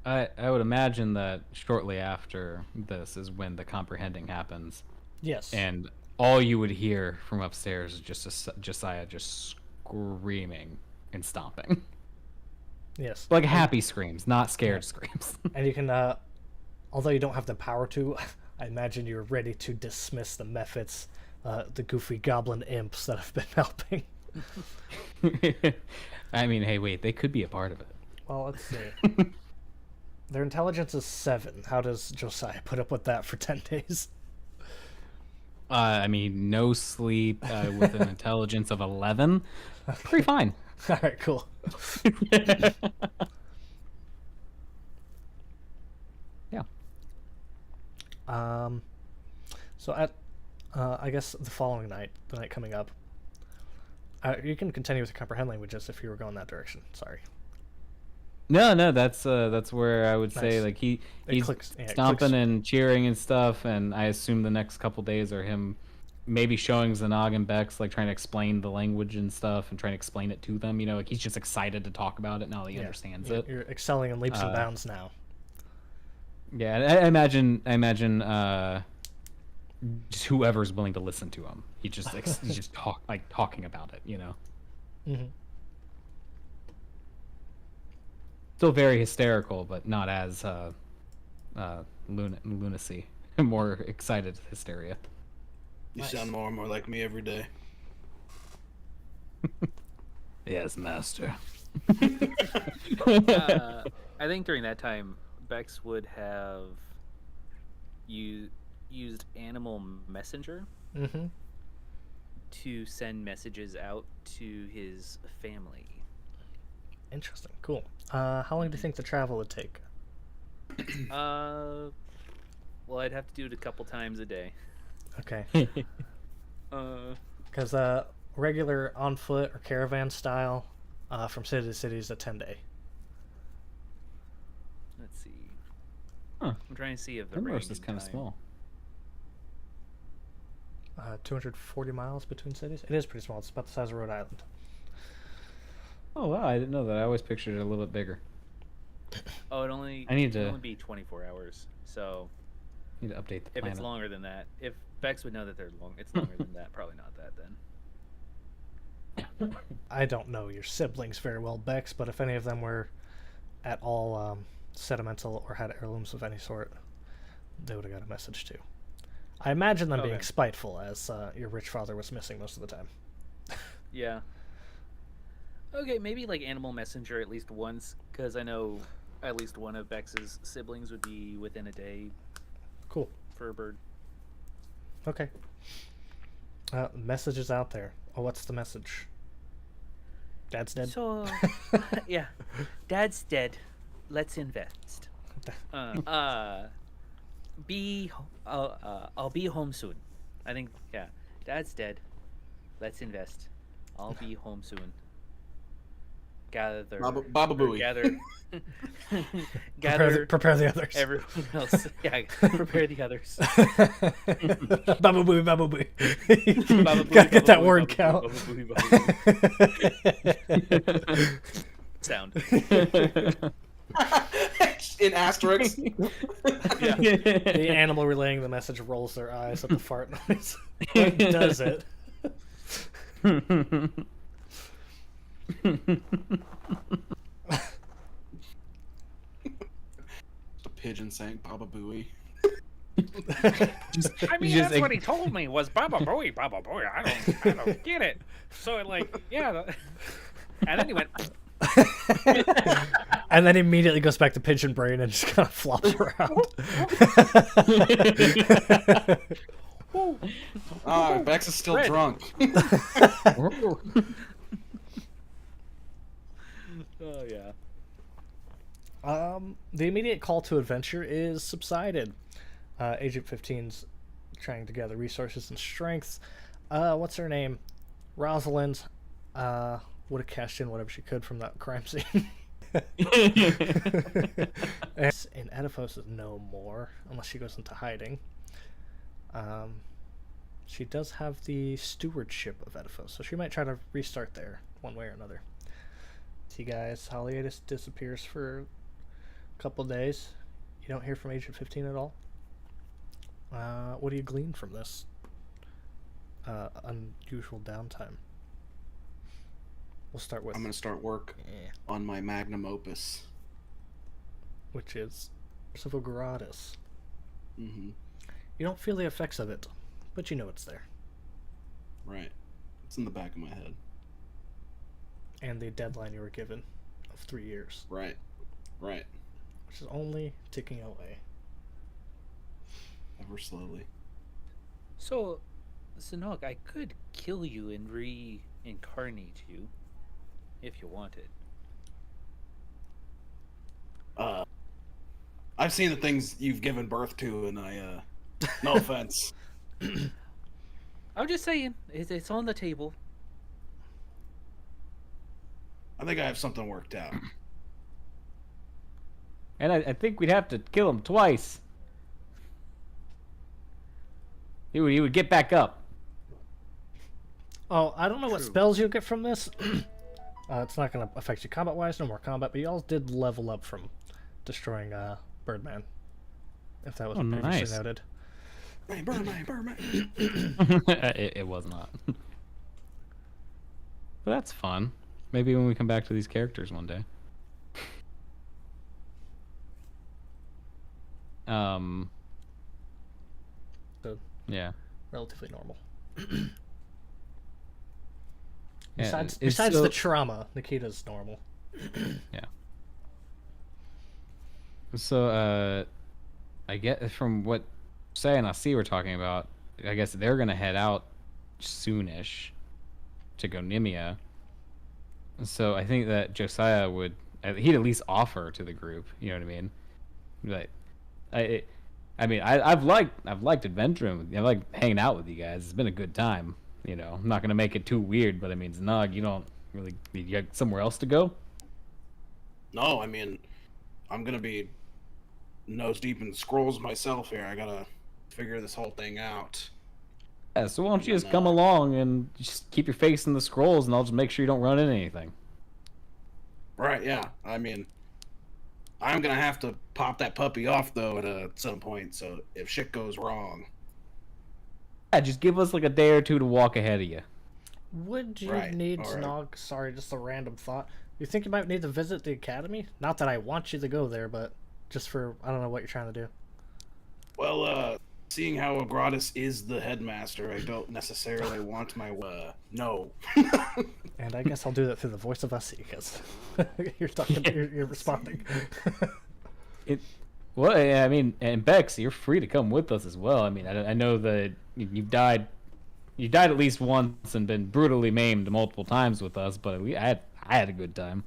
I would imagine that shortly after this is when the comprehending happens. Yes. And all you would hear from upstairs is just Josiah just screaming and stomping. Yes. Like happy screams, not scared screams. And you can, although you don't have the power to, I imagine you're ready to dismiss the Mephits, the goofy goblin imps that have been helping. I mean, hey, wait, they could be a part of it. Well, let's see. Their intelligence is 7. How does Josiah put up with that for 10 days? I mean, no sleep with an intelligence of 11. Pretty fine. All right, cool. Yeah. So at, I guess the following night, the night coming up, you can continue with the comprehend languages if you were going that direction. Sorry. No, that's where I would say like he's stomping and cheering and stuff, and I assume the next couple days are him maybe showing Zanog and Bex, like trying to explain the language and stuff and trying to explain it to them. You know, like he's just excited to talk about it now that he understands it. You're excelling in leaps and bounds now. Yeah, I imagine just whoever's willing to listen to him. He's just talking about it, you know. Mm-hmm. Still very hysterical, but not as lunacy. More excited hysteria. You sound more and more like me every day. Yes, master. I think during that time, Bex would have used Animal Messenger to send messages out to his family. Interesting. Cool. How long do you think the travel would take? Well, I'd have to do it a couple times a day. Okay. Because regular on foot or caravan style, from city to city is a 10-day. Let's see. Huh. I'm trying to see if the Vimuros range is kind of small. 240 miles between cities. It is pretty small. It's about the size of Rhode Island. Oh wow, I didn't know that. I always pictured it a little bit bigger. Oh, it I need can to- only be 24 hours. So Need to update the if planet. it's longer than that, if Bex would know that it's longer than that, probably not that then. I don't know your siblings very well, Bex, but if any of them were at all sentimental or had heirlooms of any sort, they would have got a message too. I imagine them being Okay. spiteful, as your rich father was missing most of the time. Yeah. Okay, maybe like Animal Messenger at least once, because I know at least one of Bex's siblings would be within a day. Cool. For a bird. Okay. Message is out there. Oh, what's the message? Dad's dead? So, yeah. Dad's dead. Let's invest. I'll be home soon. I think, yeah. Dad's dead. Let's invest. I'll be home soon. Gather. Baba Booey. Gather. gather. Prepare the others. Everyone else. Yeah, prepare the others. Baba booey, baba booey. Baba booey, Gotta get that baba word booey, count. baba booey, Sound. In asterisks. Yeah. The animal relaying the message rolls their eyes at the fart noise. What does it? A pigeon saying Baba Booey. I mean, that's what he told me was Baba Booey, Baba Booey. I don't get it. So like, yeah. And then he went. And then immediately goes back to pigeon brain and just kind of flops around. Bex is still Red. drunk. Oh yeah. The immediate call to adventure is subsided. Agent 15's trying to gather resources and strengths. What's her name? Rosalind would have cashed in whatever she could from that crime scene. And Oedipus is no more, unless she goes into hiding. She does have the stewardship of Oedipus, so she might try to restart there, one way or another. See, guys, Holiatus disappears for a couple days. You don't hear from Agent 15 at all. What do you glean from this unusual downtime? We'll start with... I'm gonna start work on my magnum opus, which is Civil Gratis. Mm-hmm. You don't feel the effects of it, but you know it's there. Right. It's in the back of my head. And the deadline you were given of 3 years. Right. Right. Which is only ticking away. Ever slowly. So, Zanog, I could kill you and reincarnate you if you wanted. I've seen the things you've given birth to, and I, no offense. I'm just saying, it's on the table. I think I have something worked out. And I think we'd have to kill him twice. He would get back up. Oh, I don't know what True. spells you'll get from this. It's not going to affect you combat-wise, no more combat, but y'all did level up from destroying Birdman, if that was previously nice. noted. Birdman. It was not. But that's fun. Maybe when we come back to these characters one day. So, Yeah. relatively normal. Yeah, Besides so- the trauma, Nikita's normal. Yeah. So, I get from what Say and I see we're talking about, I guess they're gonna head out soonish to go Nimia. So I think that Josiah he'd at least offer to the group. You know what I mean? Like, I've liked adventuring. I like hanging out with you guys. It's been a good time. You know, I'm not gonna make it too weird, but I mean, Znog, you don't really you got somewhere else to go. No, I mean, I'm gonna be nose deep in the scrolls myself here. I gotta figure this whole thing out. Yeah, so why don't you just come along and just keep your face in the scrolls, and I'll just make sure you don't run into anything. Right? Yeah. I mean, I'm gonna have to pop that puppy off though at some point. So if shit goes wrong, Yeah, just give us like a day or two to walk ahead of you. Would you Right, need alright. Snog? Sorry, just a random thought. You think you might need to visit the academy? Not that I want you to go there, but just for I don't know what you're trying to do. well, seeing how Agratus is the headmaster, I don't necessarily want my no. And I guess I'll do that through the voice of Ussie because you're talking, you're responding. Well, I mean, and Bex, you're free to come with us as well. I mean, I know that you died at least once and been brutally maimed multiple times with us, but I had a good time.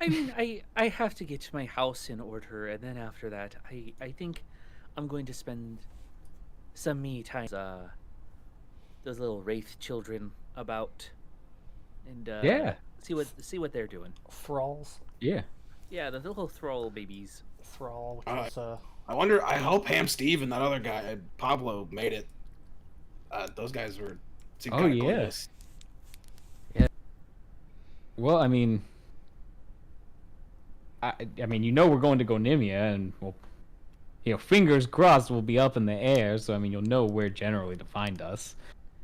I mean, I have to get my house in order, and then after that, I think I'm going to spend some me time those little wraith children about, and Yeah. see what they're doing. Thralls, Yeah. Yeah, the little thrall babies. Thrall, which is I wonder. I hope Ham Steve and that other guy Pablo made it. Those guys seem Oh, kinda yeah. clueless. Well, I mean, I mean, you know, we're going to go Nimia, and we'll, you know, fingers crossed we'll be up in the air. So I mean, you'll know where generally to find us.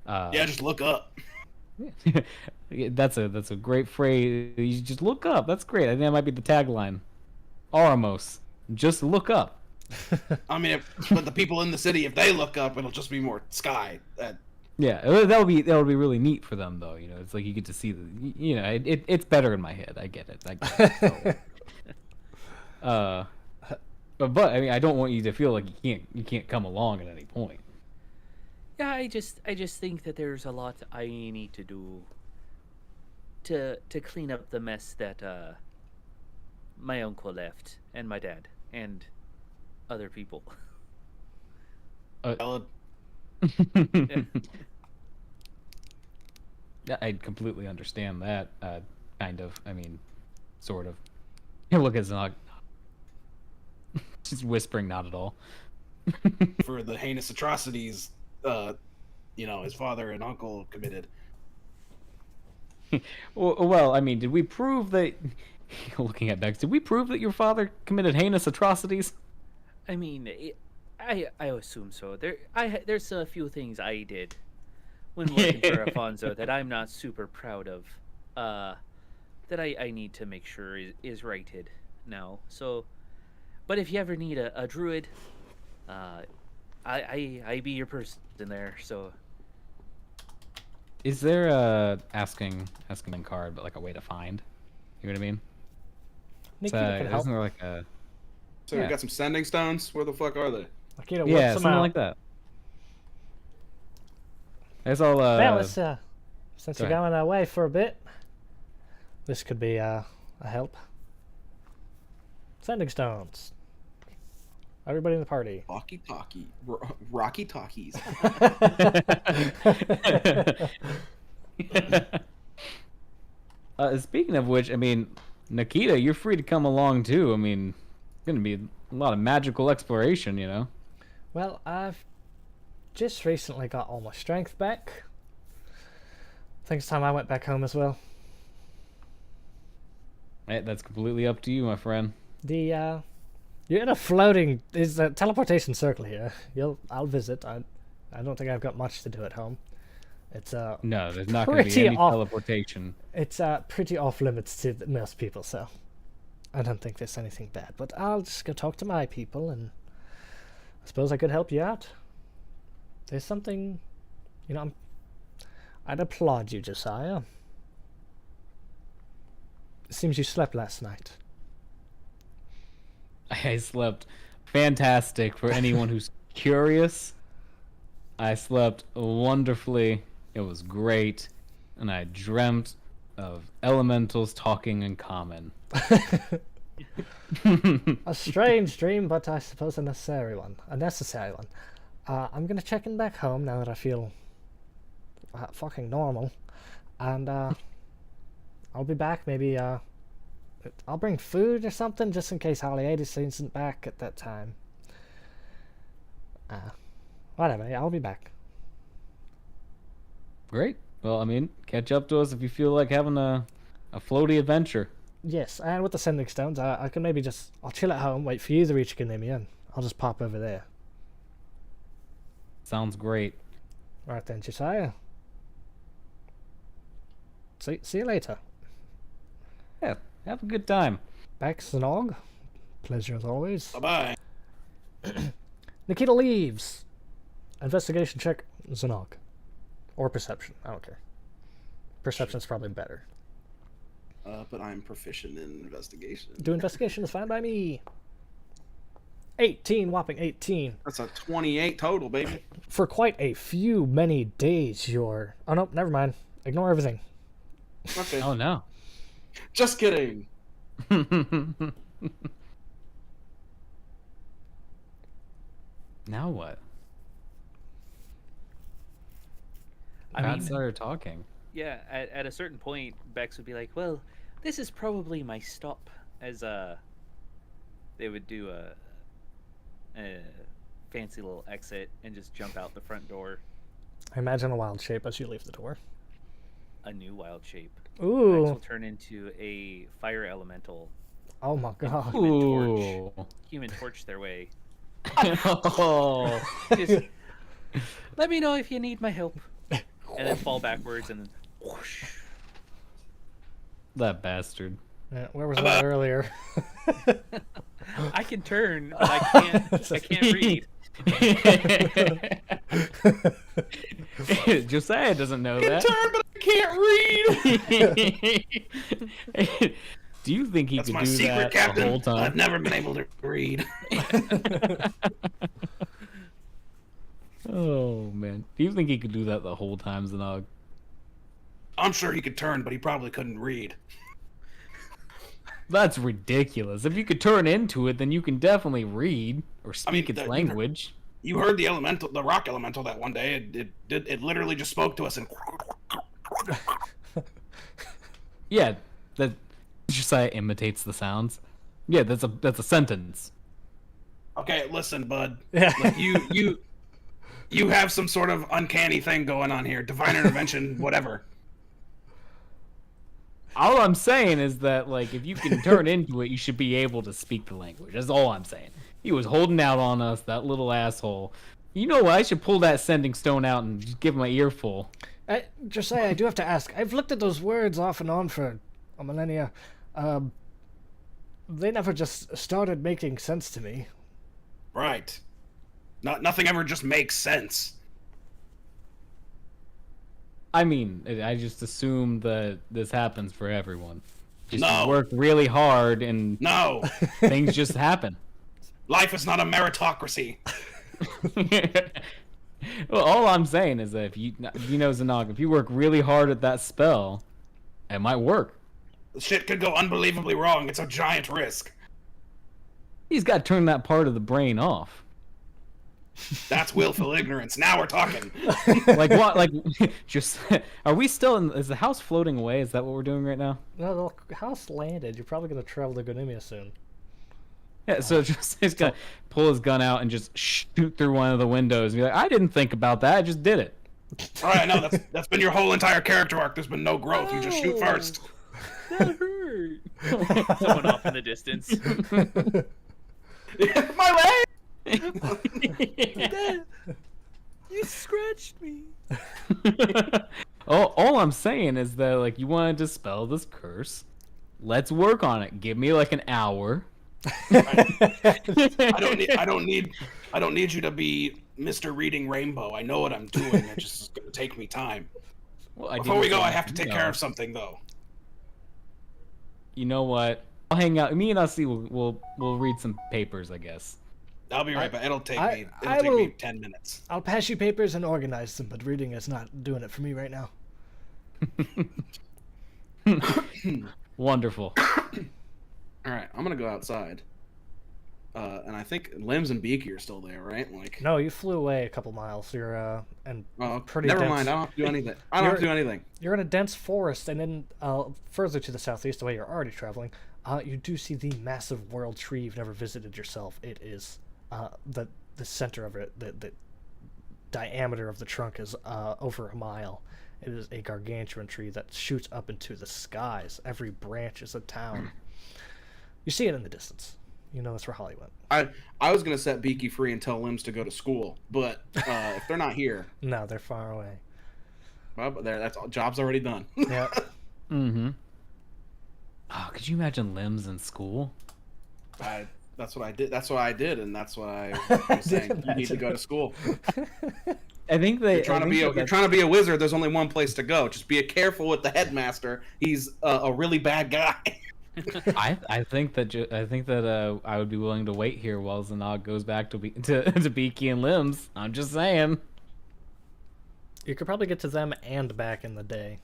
Yeah, just look up. That's a great phrase. You just look up. That's great. I think that might be the tagline. Oramos, just look up. I mean, but the people in the city, if they look up, it'll just be more sky. Yeah, that would be really neat for them, though. You know, it's like you get to see you know, it's better in my head. I get it. But I mean, I don't want you to feel like you can't come along at any point. Yeah, I just think that there's a lot I need to do to clean up the mess that my uncle left, and my dad, and other people. Valid. Yeah, I completely understand that. Kind of. I mean, sort of. Yeah, look, it's not. Just whispering, not at all. For the heinous atrocities, you know, his father and uncle committed. Well, I mean, did we prove that? Looking at Bex, did we prove that your father committed heinous atrocities? I mean, I assume so. There's a few things I did when working for Alfonso that I'm not super proud of. That I need to make sure is righted now. So, but if you ever need a druid, I be your person there. So, Is there a asking card, but like a way to find? You know what I mean? Nikita can help. Isn't there like a So Yeah. we got some sending stones. Where the fuck are they? Nikita works yeah them something out. like that? It's all Well, it's, since Go you're ahead. going away for a bit, this could be a help. Sending stones. Everybody in the party. Rocky talkies. Speaking of which, I mean, Nikita, you're free to come along too. I mean, it's gonna be a lot of magical exploration, you know. Well, I've just recently got all my strength back. think it's time I went back home as well. Hey, that's completely up to you, my friend. You're in a floating. There's a teleportation circle here. I'll visit. I don't think I've got much to do at home. It's No, there's not going to be pretty any off- teleportation. It's pretty off limits to most people, so I don't think there's anything bad. But I'll just go talk to my people, and I suppose I could help you out. There's something, I'd applaud you, Josiah. It seems you slept last night. I slept fantastic for anyone who's curious. I slept wonderfully. It was great. And I dreamt of elementals talking in common. A strange dream, but I suppose a necessary one. I'm gonna check in back home now that I feel fucking normal. And I'll be back maybe I'll bring food or something just in case Holly Edison isn't back at that time. Whatever, I'll be back. Great. Well, I mean, catch up to us if you feel like having a floaty adventure. Yes, and with the sending stones, I can maybe I'll chill at home, wait for you to reach Ganymede, and I'll just pop over there. Sounds great. Right then, Josiah. See you later. Yeah, have a good time. Back, Zanog. Pleasure as always. Bye-bye. Nikita leaves. Investigation check, Zanog. Or perception, I don't care. Perception's probably better. But I'm proficient in investigation. Do investigation is fine by me. 18, whopping 18. That's a 28 total, baby. For quite many days, you're... Oh, no, never mind. Ignore everything. Okay. Oh, no. Just kidding. Now what? I Started talking. Yeah, at a certain point, Bex would be like, "Well, this is probably my stop." As they would do a fancy little exit and just jump out the front door. I imagine a wild shape as you leave the door. A new wild shape. Bex Ooh. will turn into a fire elemental. Oh my god. Human torch their way. Oh. Just, let me know if you need my help. And then fall backwards and then whoosh. That bastard. Yeah, where was that earlier? I can turn, but I can't read. Josiah doesn't know that. Turn, but I can't read. Do you think he That's could my do secret, that Captain. the whole time? I've never been able to read. Oh man, do you think he could do that the whole time, Zanog? I'm sure he could turn, but he probably couldn't read. That's ridiculous. If you could turn into it, then you can definitely read or speak its language. You heard the rock elemental that one day. It literally just spoke to us and. Yeah, that Josiah imitates the sounds. Yeah, that's a sentence. Okay, listen, bud. Yeah. Like, you have some sort of uncanny thing going on here. Divine intervention, whatever. All I'm saying is that, like, if you can turn into it, you should be able to speak the language. That's all I'm saying. He was holding out on us, that little asshole. You know what? I should pull that sending stone out and just give him an earful. Josiah, I do have to ask. I've looked at those words off and on for a millennia. They never just started making sense to me. Right. Nothing ever just makes sense. I mean, I just assume that this happens for everyone. Just No. work really hard and No. things just happen. Life is not a meritocracy. Well, all I'm saying is that if Zanog, if you work really hard at that spell, it might work. Shit could go unbelievably wrong. It's a giant risk. He's got to turn that part of the brain off. That's willful ignorance. Now we're talking. Like what? Like, just are we still in? Is the house floating away? Is that what we're doing right now? No, the house landed. You're probably going to travel to Gonimia soon. Yeah. So just he's gonna pull his gun out and just shoot through one of the windows and be like, "I didn't think about that. I just did it." All right, no, that's been your whole entire character arc. There's been no growth. You just shoot first. That hurt. Someone off in the distance. My leg! You scratched me. All I'm saying is that, like, you want to dispel this curse. Let's work on it. Give me like an hour. I don't need you to be Mr. Reading Rainbow. I know what I'm doing. It's just gonna take me time. Well, Before we go, I have to take care of something though. You know what? I'll hang out. Me and Ussie we'll read some papers, I guess. I'll be right back. It'll take me 10 minutes. I'll pass you papers and organize them, but reading is not doing it for me right now. Wonderful. All right, I'm gonna go outside. And I think Limbs and Beaky are still there, right? Like, No, you flew away a couple miles. You're pretty never dense. mind. I don't have to do anything. I don't have to do anything. You're in a dense forest, and then further to the southeast, the way you're already traveling, you do see the massive world tree you've never visited yourself. It is the center of it, the diameter of the trunk is over a mile. It is a gargantuan tree that shoots up into the skies. Every branch is a town. You see it in the distance. You know it's where Holly went. I was gonna set Beaky free and tell Limbs to go to school, but if they're not here, No, they're far away. well, that's all. Job's already done. Yeah. Mm-hmm. Oh, could you imagine Limbs in school? That's what I did. That's what I did, and that's what I was saying. You need to go to school. I think they. You're trying to be a wizard. There's only one place to go. Just be careful with the headmaster. He's a really bad guy. I think that I would be willing to wait here while Zanog goes back to Beaky and Limbs. I'm just saying. You could probably get to them and back in the day.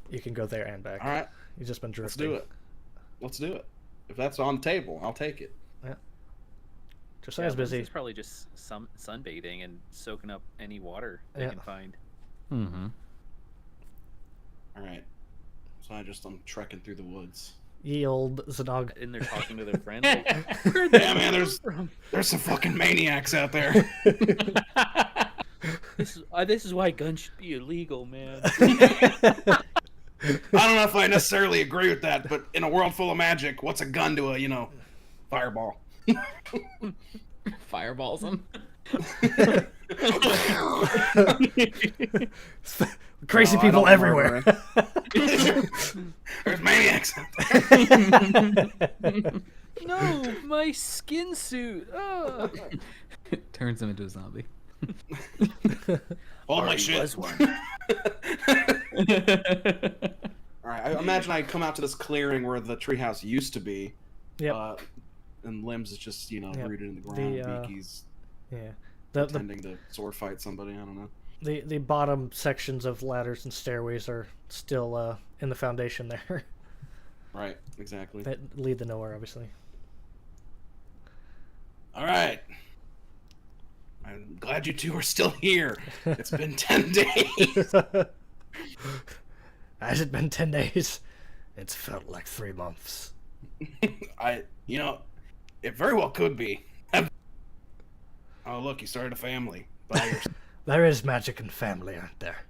You can go there and back. All right, You've just been let's drifting. do it. Let's do it. If that's on the table, I'll take it. Josiah's busy. He's probably just sunbathing and soaking up any water they Yeah. can find. Mm-hmm. All right. So I'm trekking through the woods. Ye old Zanog. And they're talking to their friend. Like, Yeah, man. There's some fucking maniacs out there. this is why guns should be illegal, man. I don't know if I necessarily agree with that, but in a world full of magic, what's a gun to a fireball? Fireballs them. Crazy No, I people don't everywhere. There's maniacs out there. No, my skin suit. Oh. Turns him into a zombie. Hold my Already shit. was one. All right. I imagine I come out to this clearing where the treehouse used to be. Yep. And Limbs is just rooted in the ground. Beaky's Yeah. The pretending to sword fight somebody. I don't know. the bottom sections of ladders and stairways are still in the foundation there. Right. Exactly. That lead to nowhere, obviously. All right. I'm glad you two are still here. It's been 10 days. Has it been 10 days? It's felt like 3 months. It very well could be. Oh, look, you started a family. There is magic in family, aren't there?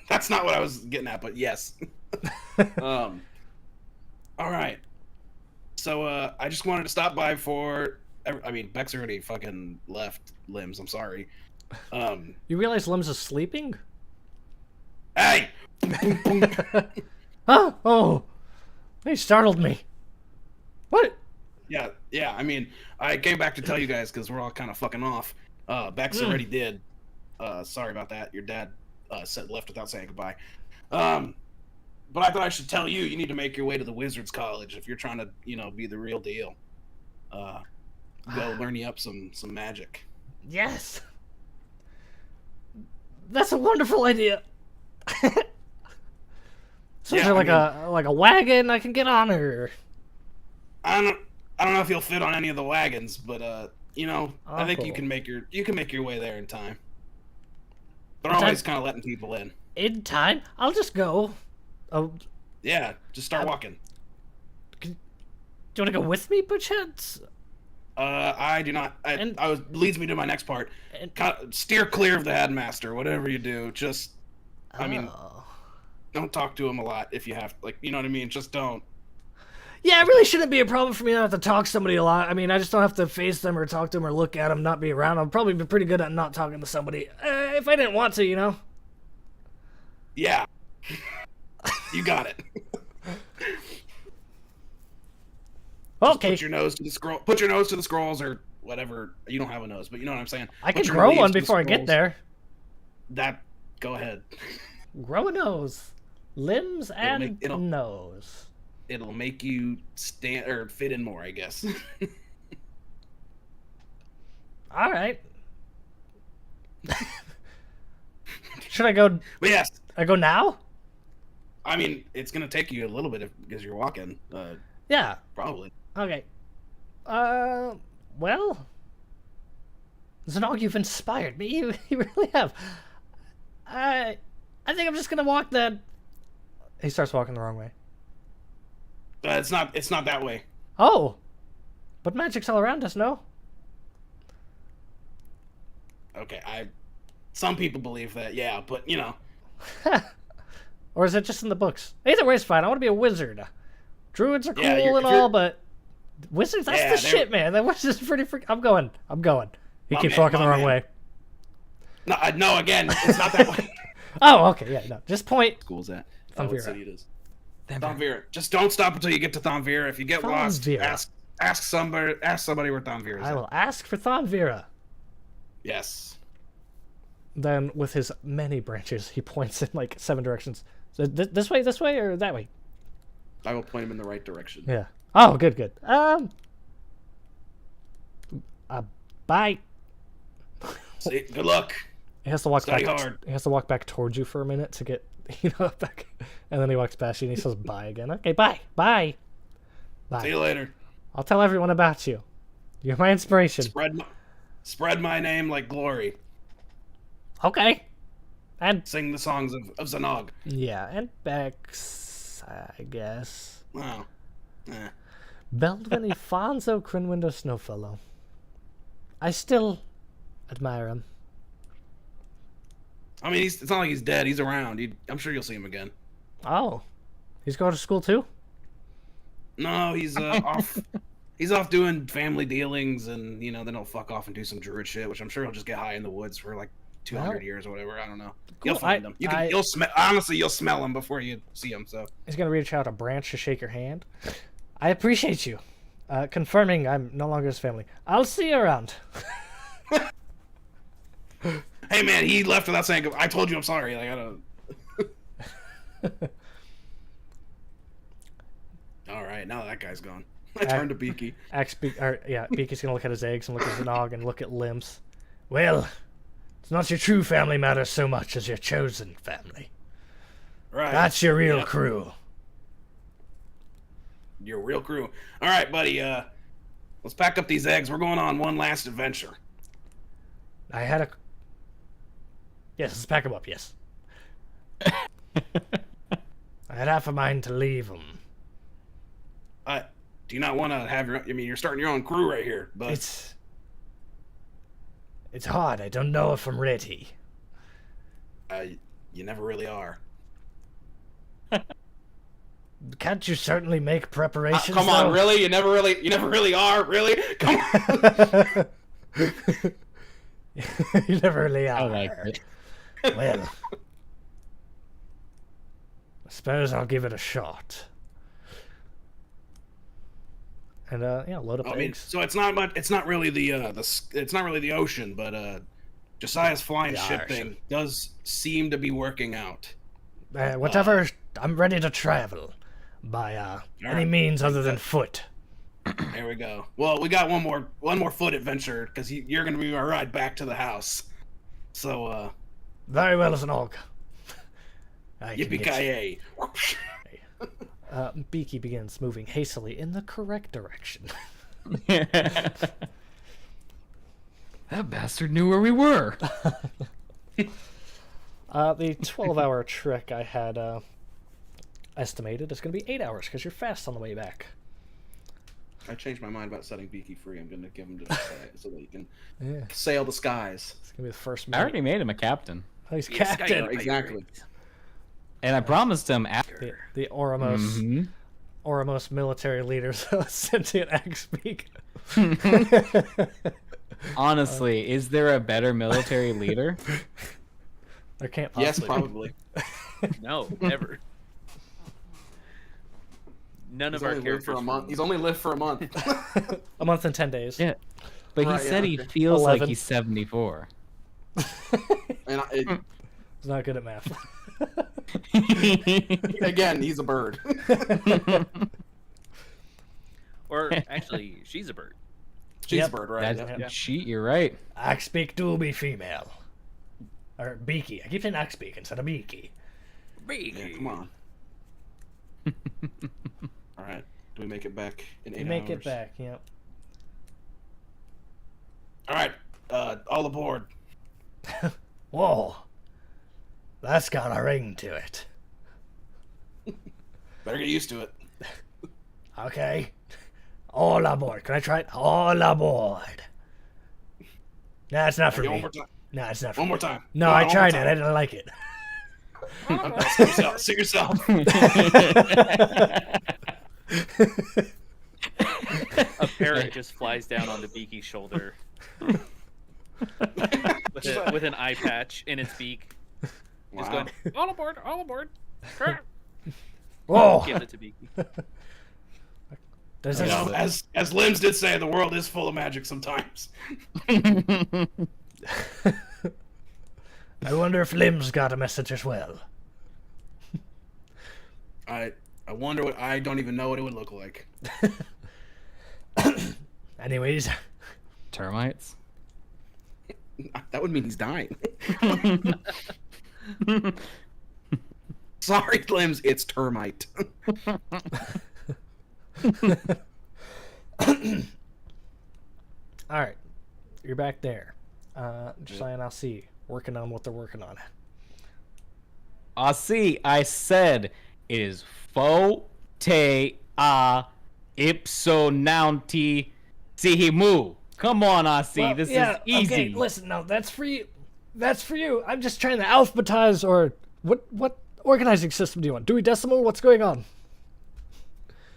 That's not what I was getting at, but yes. All right. So, I just wanted to stop by for... Beck's already fucking left Limbs. I'm sorry. You realize Limbs is sleeping? Hey! Huh? Oh! He startled me. What? Yeah. I came back to tell you guys because we're all kind of fucking off. Beck's already did. Sorry about that. Your dad left without saying goodbye. But I thought I should tell you, you need to make your way to the Wizards College if you're trying to, be the real deal. Go learn you up some magic. Yes! That's a wonderful idea! So is there like a wagon I can get on, or... I don't know if you'll fit on any of the wagons, but I think you Uncle. can make your way there in time. They're always kind of letting people in. In time? I'll just go. Oh, Yeah, just start walking. do you want to go with me, perchance? I do not. Leads me to my next part. And- Steer clear of the headmaster. Whatever you do, just. I mean, Oh. don't talk to him a lot if you have. Like, you know what I mean? Just don't. Yeah, it really shouldn't be a problem for me not to talk to somebody a lot. I mean, I just don't have to face them or talk to them or look at them, not be around them. I'd probably be pretty good at not talking to somebody if I didn't want to, you know? Yeah. You got it. Okay. Put your nose to the scroll. Put your nose to the scrolls or whatever. You don't have a nose, but you know what I'm saying. I Put can your grow leaves one to the before I get scrolls. there. Go ahead. Grow a nose. Limbs and it'll- nose. It'll make you stand or fit in more, I guess. All right. Should I go? But yes, I go now? I mean it's gonna take you a little bit because you're walking. Yeah. Probably. Okay. Well, Zanog, you've inspired me. You really have. I think I'm just gonna walk then. He starts walking the wrong way. It's not that way. Oh, but magic's all around us, no? Okay, some people believe that, yeah, but you know. Or is it just in the books? Either way is fine. I want to be a wizard. Druids are cool Yeah, and all, but wizards, that's the shit, man. That wizard's pretty I'm going. He keeps walking the wrong way. No, again, it's not that way. Oh, okay, yeah, no. Just point. School's at? Thumvira. What city it is? Thomvira. Just don't stop until you get to Thomvira. If you get lost, Thomvira. ask somebody where Thomvira is. I will ask for Thomvira. Yes. Then, with his many branches, he points in like 7 directions. So this way, or that way? I will point him in the right direction. Yeah. Oh, good. Bye. See, good luck. He has to walk Study back. hard. He has to walk back towards you for a minute to get, back. And then he walks past you and he says bye again. Okay, bye. See you later. I'll tell everyone about you. You're my inspiration. Spread my name like glory. Okay. And Sing the songs of Zanog. yeah, and Bex, I guess. Wow. Beldwin Ifonso Crinwindo Snowfellow. I still admire him. I mean, it's not like he's dead. He's around. I'm sure you'll see him again. Oh. He's going to school too? No, he's off. He's off doing family dealings, and then he'll fuck off and do some druid shit, which I'm sure he'll just get high in the woods for like 200 years or whatever. I don't know. You'll find him. You'll smell. Honestly, you'll smell him before you see him. So He's going to reach out a branch to shake your hand. I appreciate you. Confirming I'm no longer his family. I'll see you around. hey, man, he left without saying. I told you I'm sorry. Like I don't. All right, now that guy's gone. I turned to Beaky. Beaky's gonna look at his eggs and look at Zanog and look at Limbs. Well, it's not your true family matters so much as your chosen family. Right. That's your real crew. Your real crew. All right, buddy. Let's pack up these eggs. We're going on one last adventure. Yes, let's pack them up. Yes. I had half a mind to leave them. Do you not want to have your? I mean, you're starting your own crew right here, but it's hard. I don't know if I'm ready. You never really are. Can't you certainly make preparations? Come on, though? really? You never really are, really? Come on. You never really are. I like it. Well, I suppose I'll give it a shot. And load up I mean, eggs. so it's not much. It's not really it's not really the ocean, but Josiah's flying ship thing does seem to be working out. Whatever. I'm ready to travel by any means other than foot. There we go. Well, we got one more foot adventure because you're going to be our ride back to the house. So very well, Zanog. Yippee-ki-yay. Beaky begins moving hastily in the correct direction. That bastard knew where we were. The 12-hour trek I had estimated is going to be 8 hours because you're fast on the way back. I changed my mind about setting Beaky free. I'm gonna give him to the sky so that he can Yeah. sail the skies. It's gonna be the first. I already made him a captain, Oh, he's Yes, captain. Exactly. and I promised him after. The Oramos. Mhm. Oramos military leaders sentient axe beak. Honestly, is there a better military leader? There can't Yes, possibly. probably. No, never. None He's of our only lived for characters. a month. He's only lived for a month. A month and 10 days. Yeah, but Right, he said yeah, he okay. feels 11. like he's 74. And He's not good at math. again, he's a bird. Or actually, she's a bird. She's Yep. a bird, right? That's Yeah. cheat. You're right. Axe beak do be female. Or beaky. I keep saying axe beak instead of beaky. Yeah, come on. All right. Do we make it back in 8 You make hours? it back, yep. All right. All aboard. Whoa. That's got a ring to it. Better get used to it. Okay. All aboard. Can I try it? All aboard. Nah, it's not for Okay, one me. more time. Nah, it's not for One me. more time. No, Come on, I one more tried it. time. I didn't like it. Sing yourself. Sing yourself. A parrot just flies down onto Beaky's shoulder with an eye patch in its beak. Just Wow. going, all aboard, all aboard. Whoa. Gives it to Beaky. Does You this, know, as Limbs did say, the world is full of magic sometimes. I wonder if Lim's got a message as well. I wonder what. I don't even know what it would look like. Anyways, Termites. That would mean he's dying. Sorry, Limbs. It's termite. alright. You're back there. Josiah and I'll see. Working on what they're working on. I see. I said it is fo te a ipso naunti sihimu. Come on, I see. Well, This yeah, is easy. Okay, listen, no, that's for you. That's for you. I'm just trying to alphabetize, or what organizing system do you want? Dewey Decimal? What's going on?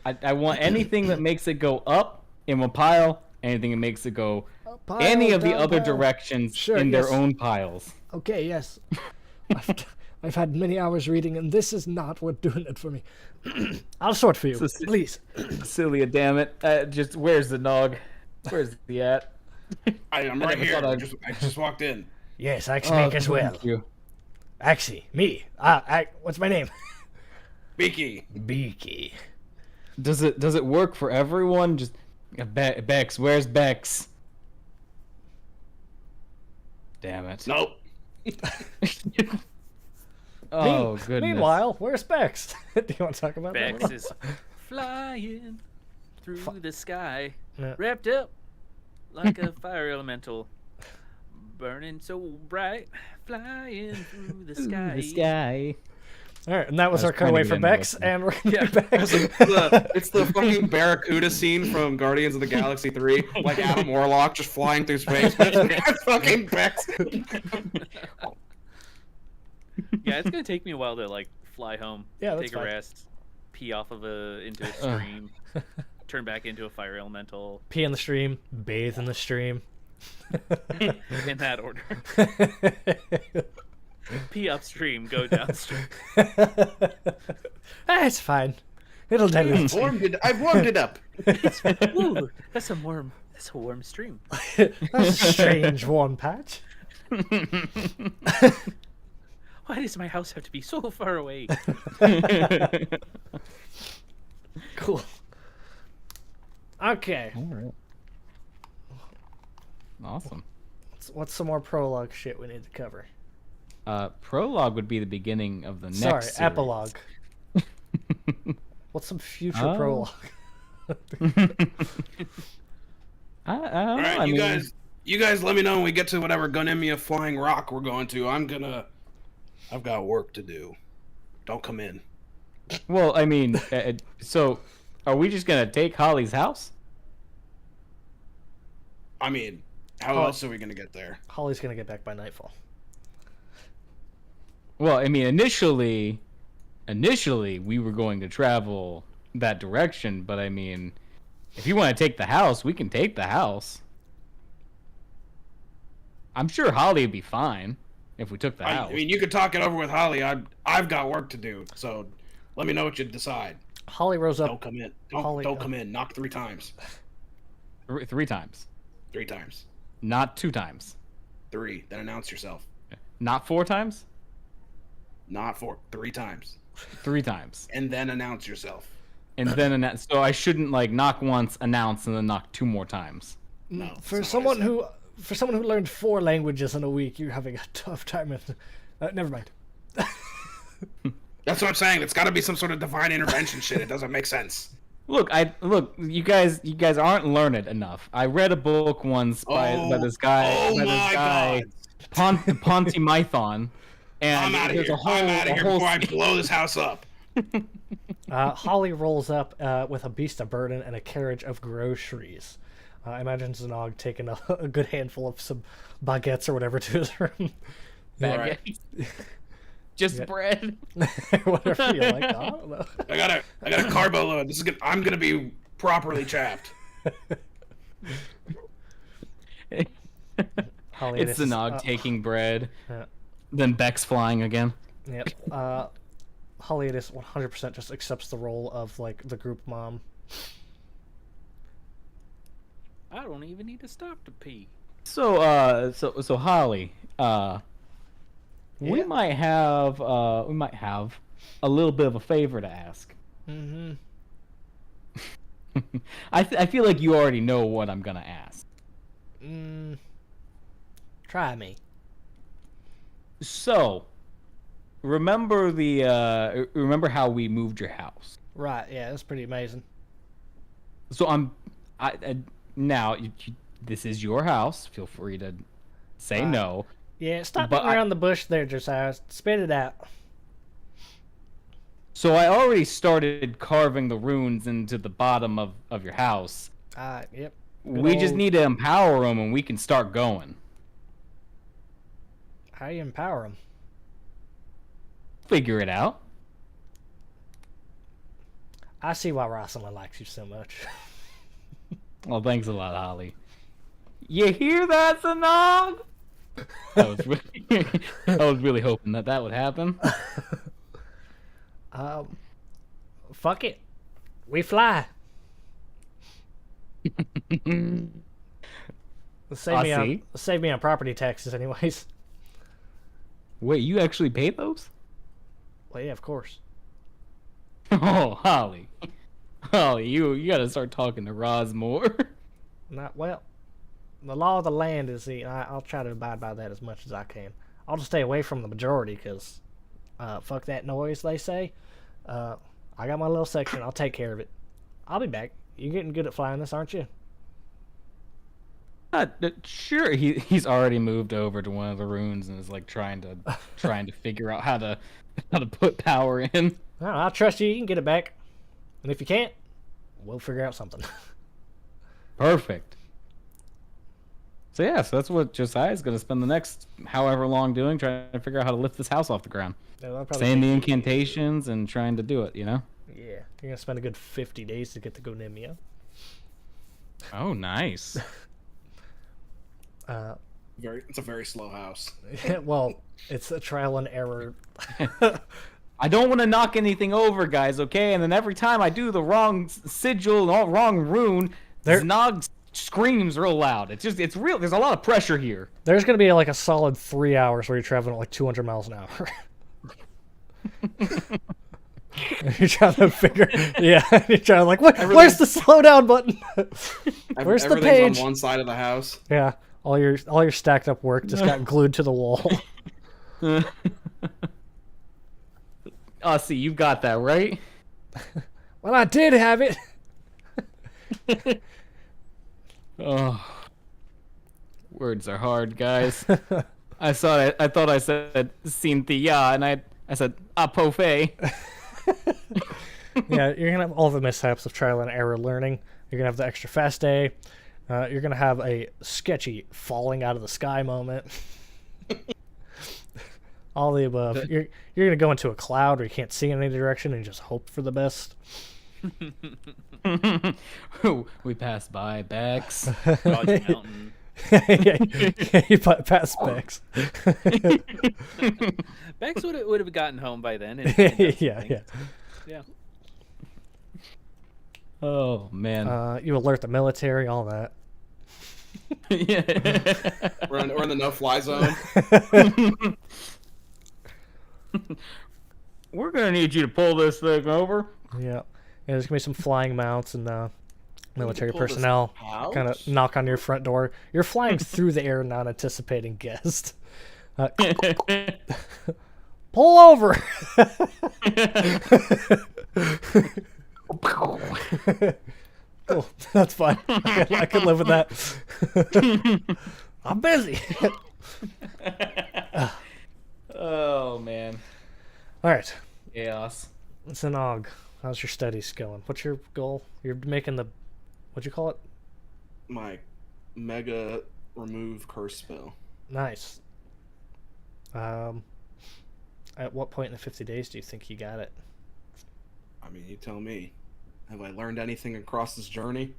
I want anything that makes it go up in one pile. Anything that makes it go Pile, any of the down, other pile. directions Sure, in yes. their own piles. Okay, yes. I've had many hours reading, and this is not what doing it for me. I'll sort for you, please. Celia, damn it. Just where's the nog? Where's the at? I'm I right never here. thought I'd- I just walked in. Yes, I speak as well. Thank you. Actually, me. What's my name? Beaky. Beaky. Does it work for everyone? Just Bex, where's Bex? Damn it. Nope. Oh goodness. Meanwhile, where's Bex? Do you want to talk about that? Bex is flying through the sky, Yeah. wrapped up like a fire elemental, burning so bright, flying through the sky. The sky. All right, and that was I our was trying cutaway to for get Bex, into it. and we're gonna be back. It's the fucking Barracuda scene from Guardians of the Galaxy 3, like Adam Warlock just flying through space. But it's fucking Bex. Yeah, it's gonna take me a while to like fly home, Yeah, that's take a fine. rest, pee off of into a stream, turn back into a fire elemental, Pee in the stream, bathe in the stream. in that order. Pee upstream, go downstream. It's fine. It'll dilute. I've warmed it up. Ooh, that's a warm stream. That's a strange warm patch. Why does my house have to be so far away? Cool. Okay. All right. Awesome. What's some more prologue shit we need to cover? Prologue would be the beginning of the next. Sorry, series. epilogue. What's some future Oh. prologue? I don't know. All right, I mean, you guys, let me know when we get to whatever Gunimia flying rock we're going to. I've got work to do. Don't come in. well, I mean, so are we just gonna take Holly's house? I mean, how else are we gonna get there? Holly's gonna get back by nightfall. Well, I mean, initially we were going to travel that direction, but I mean, if you want to take the house, we can take the house. I'm sure Holly would be fine if we took the house. I mean, you could talk it over with Holly. I've got work to do, so let me know what you decide. Holly rose up. Don't come in. Holly, Don't come in. Knock 3 times. 3 times. 3 times. Not 2 times. 3. Then announce yourself. Not 4 times? Not 4. 3 times. 3 times. And then announce yourself. And then so I shouldn't like knock once, announce, and then knock 2 more times. No. For someone who learned 4 languages in a week, you're having a tough time. Never mind. That's what I'm saying. It's got to be some sort of divine intervention shit. It doesn't make sense. Look, you guys aren't learned enough. I read a book once by this guy, Ponty Mython, and I'm out of here. I'm out of here before I blow this house up. Holly rolls up with a beast of burden and a carriage of groceries. I imagine Zanog taking a good handful of some baguettes or whatever to his room. Baguettes. Just bread. Whatever you like. I don't know. I got a carbo load. I'm gonna be properly chapped. Holly, It's the Nog taking bread. Yeah. Then Beck's flying again. Yep. Holly, it is 100% just accepts the role of like the group mom. I don't even need to stop to pee. So Holly, we might have a little bit of a favor to ask. Mm-hmm. I feel like you already know what I'm gonna ask. Try me. So, remember how we moved your house? Right. Yeah, that's pretty amazing. So now this is your house. Feel free to say no. Yeah, stop beating around the bush there, Josiah. Spit it out. So I already started carving the runes into the bottom of your house. Yep. We just need to empower them, and we can start going. How do you empower them? Figure it out. I see why Rosalind likes you so much. Well, thanks a lot, Holly. You hear that, Zanog? I was really hoping that would happen. Fuck it. We fly. Save me on property taxes anyways. Wait, you actually pay those? Well, yeah, of course. Oh, Holly, you gotta start talking to Roz more. Well, the law of the land is I'll try to abide by that as much as I can. I'll just stay away from the majority because fuck that noise, they say. I got my little section. I'll take care of it. I'll be back. You're getting good at flying this, aren't you? Sure. He's already moved over to one of the runes and is like trying to figure out how to put power in. I'll trust you. You can get it back. And if you can't, we'll figure out something. Perfect. So that's what Josiah's going to spend the next however long doing, trying to figure out how to lift this house off the ground. Saying the incantations and trying to do it, you know? Yeah. You're going to spend a good 50 days to get to Gonimia. Oh, nice. It's a very slow house. Well, it's a trial and error. I don't want to knock anything over, guys, okay? And then every time I do the wrong sigil and wrong rune, Nog screams real loud. It's real. There's a lot of pressure here. There's going to be like a solid 3 hours where you're traveling at like 200 miles an hour. You're trying to figure, you're trying to like, where's the slow down button? Where's the page? Everything's on one side of the house. Yeah, all your stacked up work just got glued to the wall. Oh, see, you've got that, right? Well, I did have it. Oh, words are hard, guys. I thought I said Cynthia, and I said Apofe. Yeah, you're gonna have all the mishaps of trial and error learning. You're gonna have the extra fast day. You're gonna have a sketchy falling out of the sky moment. All the above. You're gonna go into a cloud where you can't see in any direction and just hope for the best. We passed by Bex. Dodge Mountain. Yeah, you pass Bex. Bex would have gotten home by then. Yeah. Oh man. You alert the military, all that. Yeah. We're in the no-fly zone. We're gonna need you to pull this thing over. Yeah. There's gonna be some flying mounts and military pull this personnel out? kind of knock on your front door. You're flying through the air, not anticipating guests. Pull over. Cool. That's fine. I can live with that. I'm busy. Oh man. All right. Chaos. It's an Og. How's your studies going? What's your goal? You're making the, what'd you call it? My mega remove curse spell. Nice. At what point in the 50 days do you think you got it? I mean, you tell me. Have I learned anything across this journey?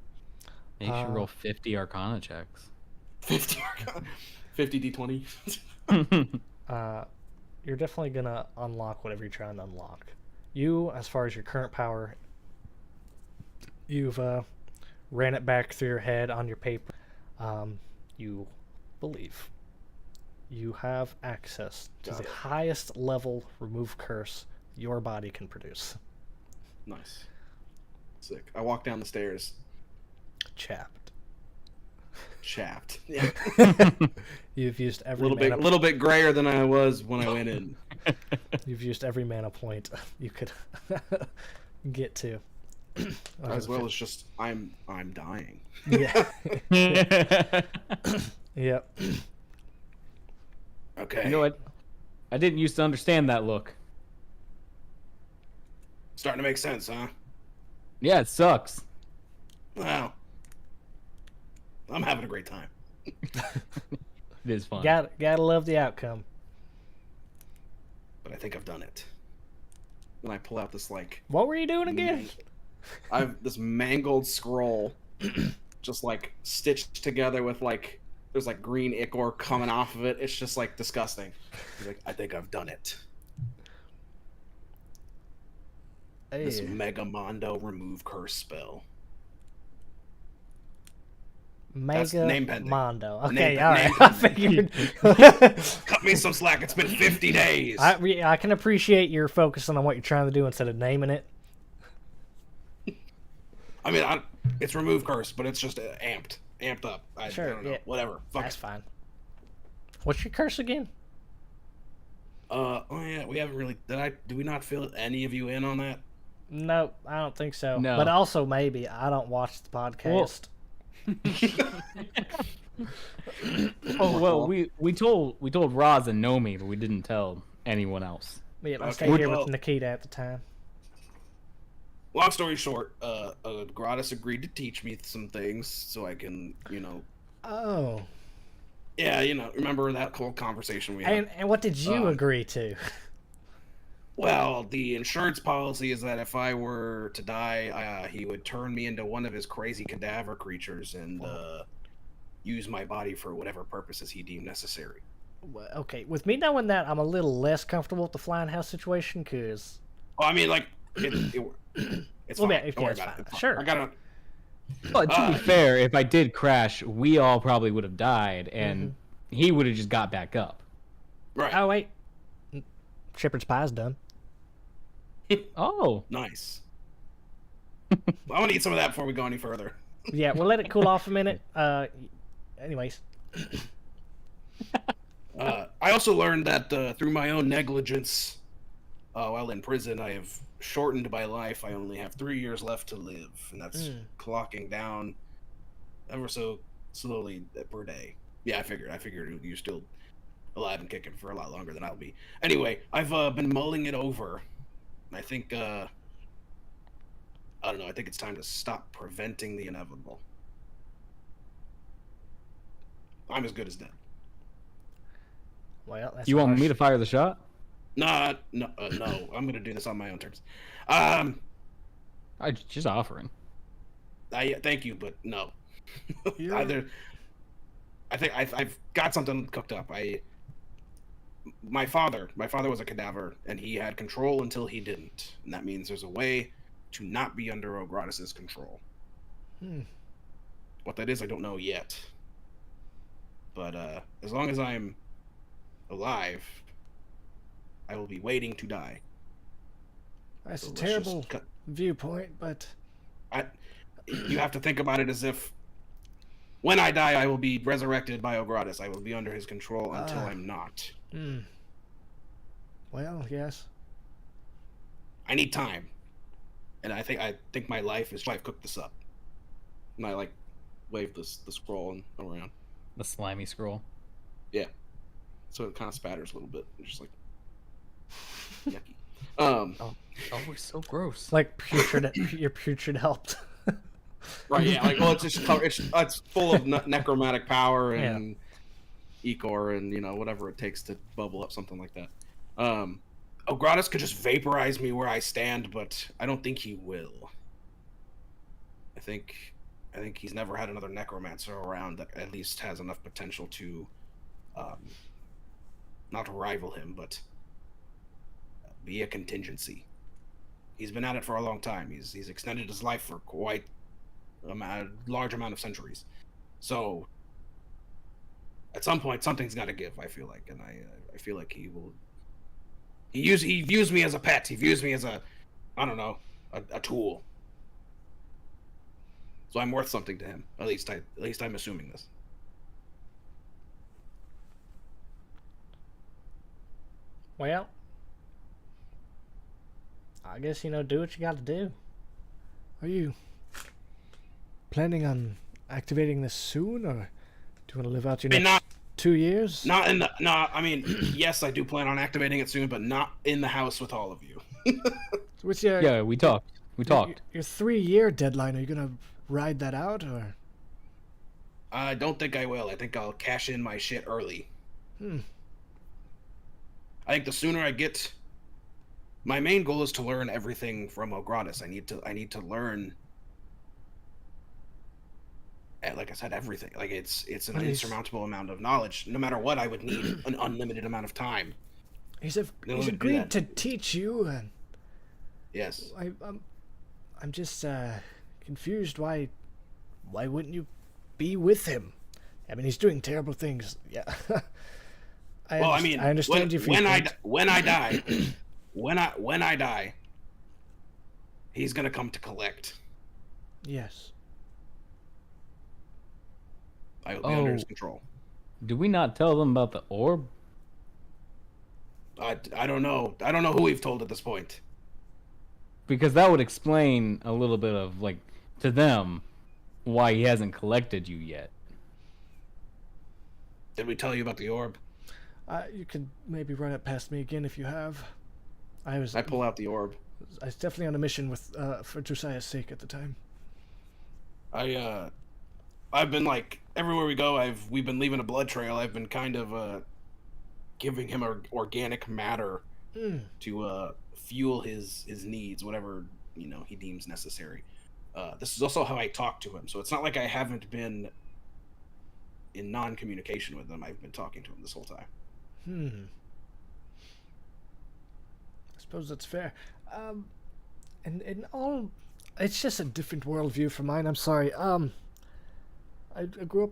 Make sure you roll 50 Arcana checks. 50 d20. You're definitely gonna unlock whatever you're trying to unlock. You, as far as your current power, you've ran it back through your head on your paper. You believe you have access to the highest level remove curse your body can produce. Nice. Sick. I walk down the stairs. Chapped. Yeah. You've used every little bit grayer than I was when I went in. You've used every mana point you could get to. As well as just I'm dying. Yeah. Yep. Okay. You know what? I didn't used to understand that look. Starting to make sense, huh? Yeah, it sucks. Wow. I'm having a great time. It is fun. Gotta love the outcome. But I think I've done it. When I pull out this What were you doing again? I've this mangled scroll just stitched together with there's green ichor coming off of it. It's just disgusting. He's I think I've done it. Hey. This Mega Mondo remove curse spell. That's name Mega pending. Mondo. Okay, Name- all name right. I pending. figured. Cut me some slack. It's been 50 days. I can appreciate you're focusing on what you're trying to do instead of naming it. I mean, it's remove curse, but it's just amped up. I don't know. Yeah. Whatever. Fuck That's it. fine. What's your curse again? Oh yeah, we haven't really. Do we not fill any of you in on that? Nope, I don't think so. No. But also maybe I don't watch the podcast. Oh well, we told Roz and Nomi, but we didn't tell anyone else. Yeah, I Okay, stayed here well- with Nikita at the time. Long story short, Gratis agreed to teach me some things so I can, Oh. Yeah, remember that whole conversation we had? And what did you agree to? Well, the insurance policy is that if I were to die, he would turn me into one of his crazy cadaver creatures and use my body for whatever purposes he deemed necessary. Well, okay, with me knowing that, I'm a little less comfortable with the flying house situation, because... Well, I mean, it's fine. Well, yeah, Don't worry it's about fine. it. It's fine. Sure. I gotta... But to be fair, if I did crash, we all probably would have died, and he would have just got back up. Right. Oh, wait. Shepherd's pie's done. Oh, Nice. I want to eat some of that before we go any further. Yeah, we'll let it cool off a minute. Anyways. I also learned that through my own negligence, while in prison, I have shortened my life. I only have 3 years left to live, and that's clocking down ever so slowly per day. Yeah, I figured you're still alive and kicking for a lot longer than I'll be. Anyway, I've been mulling it over. I think I don't know. I think it's time to stop preventing the inevitable. I'm as good as dead. Well, that's You want harsh. me to fire the shot? No. I'm gonna do this on my own terms. I just offering. Thank you, but no. You're- I think I've got something cooked up. My father was a cadaver, and he had control until he didn't, and that means there's a way to not be under Ogratis's control. What that is, I don't know yet. But as long as I'm alive, I will be waiting to die. That's So a let's terrible just cut- viewpoint, but You have to think about it as if when I die, I will be resurrected by Ogratis. I will be under his control until I'm not. well, yes. I need time, and I think my life is. I've cooked this up, and I like wave the scroll around. The slimy scroll. Yeah, so it kind of spatters a little bit. It's just like yucky. Oh, we're so gross. Like putrid, your putrid helped. Right, yeah, like, well, it's just it's full of necromantic power and Ecor and, you know, whatever it takes to bubble up something like that. Ogratis could just vaporize me where I stand, but I don't think he will. I think he's never had another necromancer around that at least has enough potential to, not to rival him, but be a contingency. He's been at it for a long time. He's extended his life for quite a large amount of centuries. So at some point something's got to give, I feel like, and I feel like he will. He views me as a pet. He views me as a tool. So I'm worth something to him. At least I'm assuming this. Well, I guess, do what you got to do. Are you planning on activating this soon, or do you want to live out your next 2 years? Yes, I do plan on activating it soon, but not in the house with all of you. What's your Yeah, we talked. your 3-year deadline? Are you gonna ride that out, or? I don't think I will. I think I'll cash in my shit early. I think the sooner I get. My main goal is to learn everything from Ogratis. I need to learn. Like I said, everything. Like it's an insurmountable amount of knowledge. No matter what, I would need an unlimited amount of time. He's agreed to teach you, and Yes. I'm just confused. Why wouldn't you be with him? I mean, he's doing terrible things. Yeah. I understand you. When I die, when I die, he's gonna come to collect. Yes. I will be under his control. Do we not tell them about the orb? I don't know. I don't know who we've told at this point. Because that would explain a little bit of, like, to them, why he hasn't collected you yet. Did we tell you about the orb? You could maybe run it past me again if you have. I pull out the orb. I was definitely on a mission with for Josiah's sake at the time. I've been, like, everywhere we go, we've been leaving a blood trail. I've been kind of giving him organic matter to fuel his needs, whatever he deems necessary. This is also how I talk to him, so it's not like I haven't been in non-communication with him. I've been talking to him this whole time. I suppose that's fair. And in all, it's just a different worldview from mine. I'm sorry. I grew up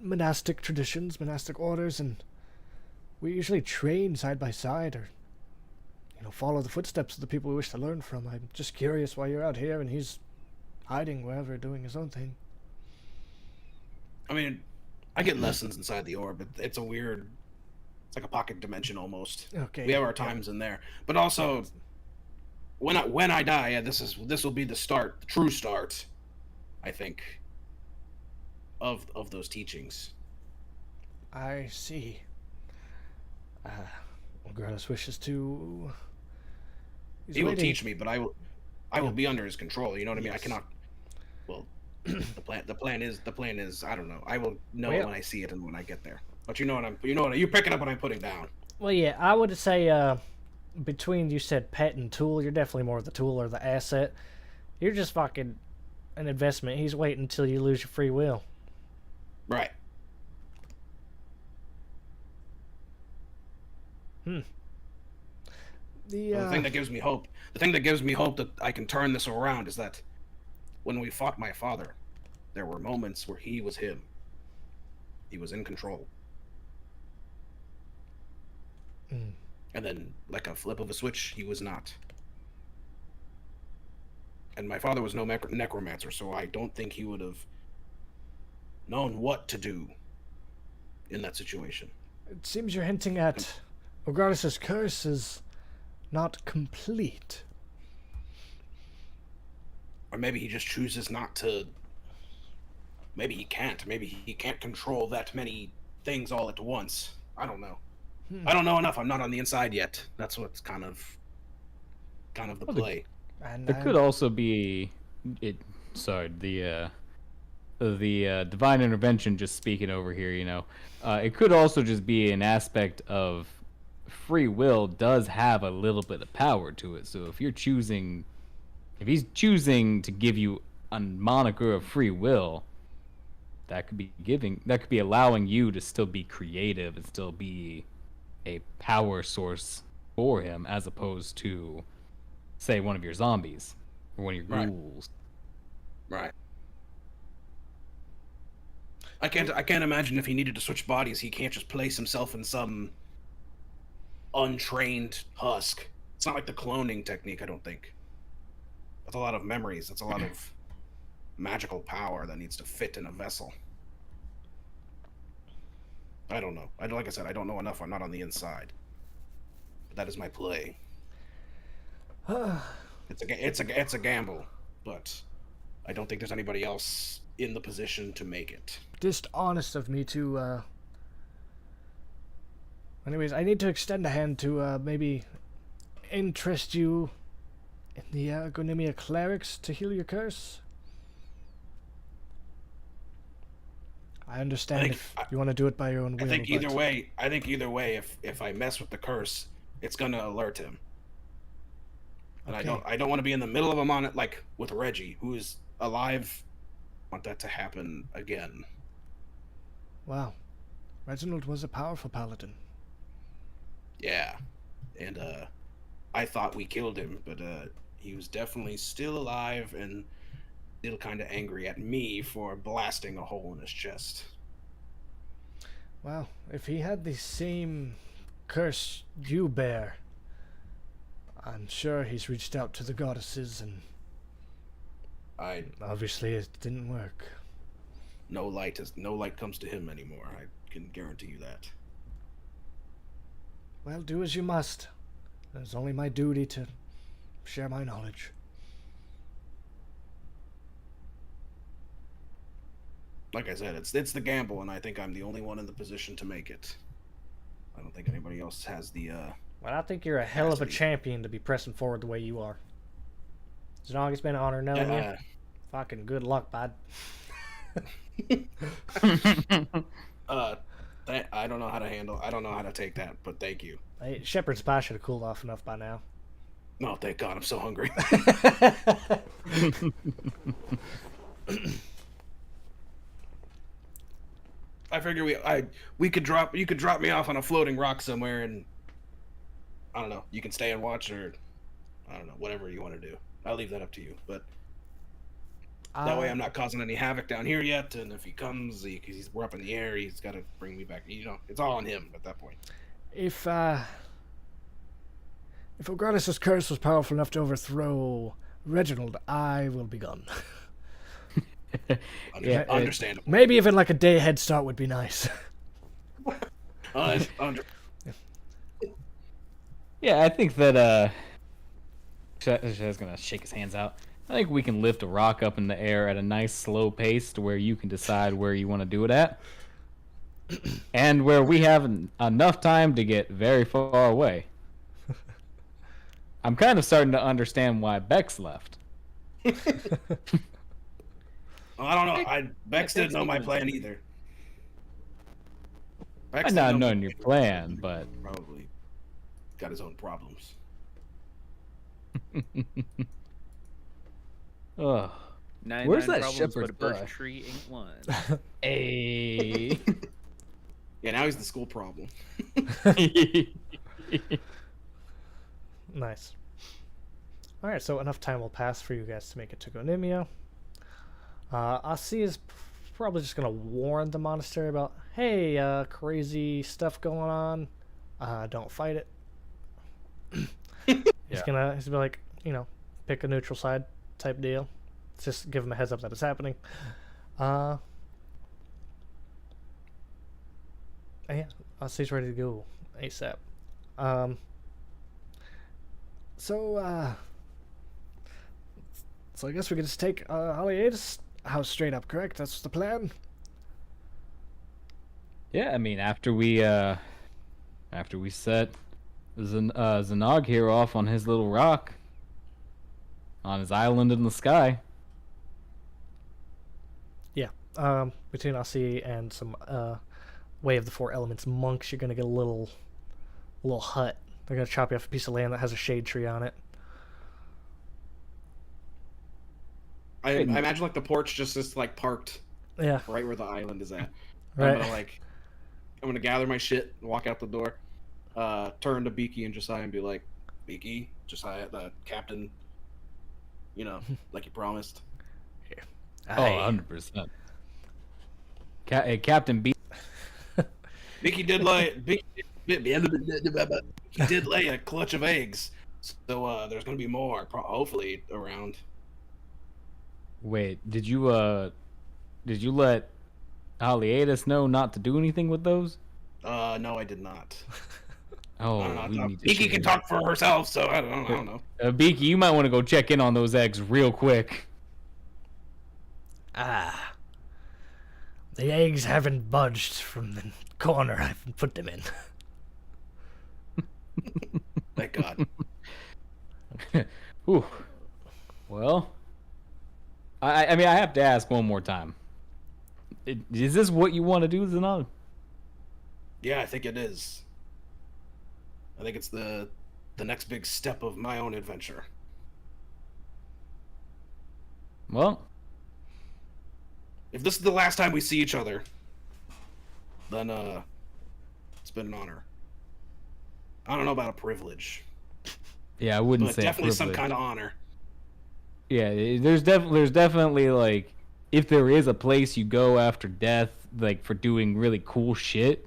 monastic traditions, monastic orders, and we usually train side by side, or follow the footsteps of the people we wish to learn from. I'm just curious why you're out here and he's hiding wherever, doing his own thing. I mean, I get lessons inside the orb. It's a weird. It's like a pocket dimension almost. Okay. We have our times in there, but also when I die, this will be the start, the true start, I think, of those teachings. I see. Ogratis wishes to. He will teach me, but I will be under his control. You know what I mean? I cannot. Well, The plan is I don't know. I will know Well- when I see it and when I get there. But you're picking up what I'm putting down. Well, yeah, I would say between you said pet and tool, you're definitely more the tool or the asset. You're just fucking an investment. He's waiting until you lose your free will. Right. The thing that gives me hope. The thing that gives me hope that I can turn this around is that when we fought my father, there were moments where he was him. He was in control. And then, like a flip of a switch, he was not. And my father was no necromancer, so I don't think he would have known what to do in that situation. It seems you're hinting at Ogradus' curse is not complete. Or maybe he just chooses not to. Maybe he can't. Maybe he can't control that many things all at once. I don't know. I don't know enough. I'm not on the inside yet. That's what's kind of the play. And There could also be the divine intervention just speaking over here, it could also just be an aspect of free will does have a little bit of power to it. So if he's choosing to give you a moniker of free will, that could be allowing you to still be creative and still be a power source for him, as opposed to, say, one of your zombies or one of your ghouls. Right. I can't imagine if he needed to switch bodies, he can't just place himself in some untrained husk. It's not like the cloning technique, I don't think. That's a lot of memories. That's a lot of magical power that needs to fit in a vessel. I don't know. Like I said, I don't know enough. I'm not on the inside. But that is my play. It's a gamble, but I don't think there's anybody else in the position to make it. Dishonest of me to, Anyways, I need to extend a hand to, maybe interest you in the, Gonimia clerics to heal your curse. I understand if you want to do it by your own will. I think either way, if I mess with the curse, it's gonna alert him. And Okay. I don't want to be in the middle of him on it, like with Reggie, who is alive. I want that to happen again. Wow. Reginald was a powerful paladin. Yeah. And I thought we killed him, but he was definitely still alive and still kind of angry at me for blasting a hole in his chest. Wow, if he had the same curse you bear, I'm sure he's reached out to the goddesses and obviously it didn't work. No light comes to him anymore. I can guarantee you that. Well, do as you must. It's only my duty to share my knowledge. Like I said, it's the gamble, and I think I'm the only one in the position to make it. I don't think anybody else has the. Well, I think you're a hell of a capacity. champion to be pressing forward the way you are. Znog, it's been an honor knowing you. Fucking good luck, bud. I don't know how to handle. I don't know how to take that, but thank you. Hey, Shepherd's pie should have cooled off enough by now. No, thank God, I'm so hungry. I figure you could drop me off on a floating rock somewhere, and I don't know. You can stay and watch, or I don't know, whatever you want to do. I'll leave that up to you. But that way, I'm not causing any havoc down here yet. And if he comes, we're up in the air, he's got to bring me back. It's all on him at that point. If Ogradus' curse was powerful enough to overthrow Reginald, I will be gone. Understandable. Maybe even like a day head start would be nice. Yeah, I think that Shaz's gonna shake his hands out. I think we can lift a rock up in the air at a nice slow pace to where you can decide where you want to do it at. And where we have enough time to get very far away. I'm kind of starting to understand why Bex left. I don't know. Bex didn't know my plan either. Bex I didn't not know knowing your plan, but probably got his own problems. ugh. 99 Where's that problems, shepherd's but a birch bush? tree ain't one. Hey. Yeah, now he's the school problem. Nice. Alright, so enough time will pass for you guys to make it to Gonimia. Asi is probably just gonna warn the monastery about, hey, crazy stuff going on. Don't fight it. He's gonna be like, pick a neutral side type deal. Just give him a heads up that it's happening. And yeah, Asi's ready to go ASAP. So I guess we could just take Holly's house straight up, correct? That's the plan? Yeah, I mean, after we set Zanog here off on his little rock, on his island in the sky. Yeah. Between Asi and some Way of the Four Elements monks, you're gonna get a little hut. They're gonna chop you off a piece of land that has a shade tree on it. I imagine like the porch just is like parked Yeah. right where the island is at. Right. I'm gonna gather my shit, walk out the door, turn to Beaky and Josiah and be like, Beaky, Josiah, the captain, like you promised. Oh, 100%. Captain B. Beaky did lay a clutch of eggs, so there's gonna be more, hopefully, around. Wait, did you let Aliatus know not to do anything with those? No, I did not. Oh, I don't know, we need to Beaky can talk for herself, so I don't know. Beaky, you might want to go check in on those eggs real quick. The eggs haven't budged from the corner I've put them in. Thank God. Whew. Well, I mean, I have to ask one more time. Is this what you want to do, Zanog? Yeah, I think it is. I think it's the next big step of my own adventure. Well, if this is the last time we see each other, then it's been an honor. I don't know about a privilege, yeah, I wouldn't but say definitely some privilege. kind of honor. Yeah, there's definitely like, if there is a place you go after death, like for doing really cool shit,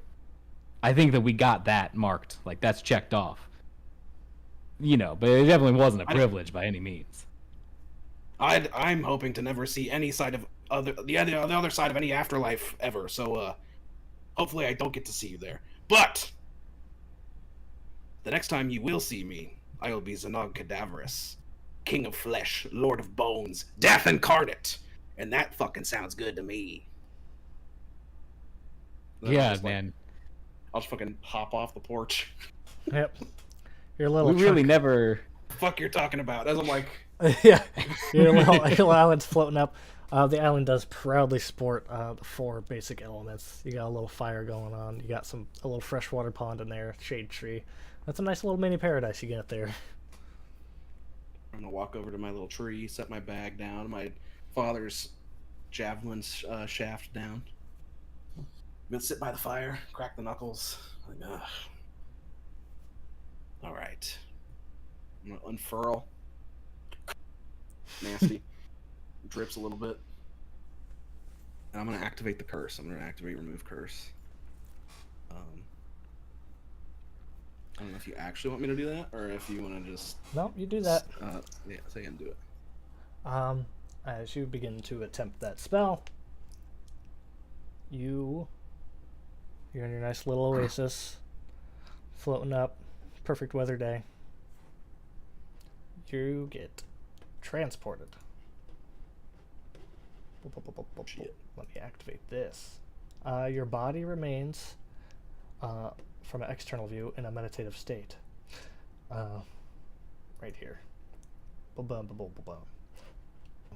I think that we got that marked. Like that's checked off. But it definitely wasn't a privilege by any means. I'm hoping to never see any side of the other side of any afterlife ever. So hopefully I don't get to see you there. But the next time you will see me, I will be Zanog Cadaverous, King of Flesh, Lord of Bones, Death Incarnate, and that fucking sounds good to me. Then Yeah, man. I'll just fucking hop off the porch. Yep. Your little We really chunk- never. The fuck you're talking about? As I'm like, Yeah, your little island's floating up. The island does proudly sport the four basic elements. You got a little fire going on. You got a little freshwater pond in there, shade tree. That's a nice little mini paradise you got there. I'm gonna walk over to my little tree, set my bag down, my father's javelin shaft down. I'm gonna sit by the fire, crack the knuckles. Like, all right. I'm gonna unfurl. Nasty. Drips a little bit. And I'm gonna activate the curse. I'm gonna activate remove curse. I don't know if you actually want me to do that, or if you want to just. No, you do that. Yeah, say and do it. As you begin to attempt that spell, you're in your nice little oasis, floating up, perfect weather day. You get transported. Let me activate this. Your body remains, from an external view, in a meditative state. Right here.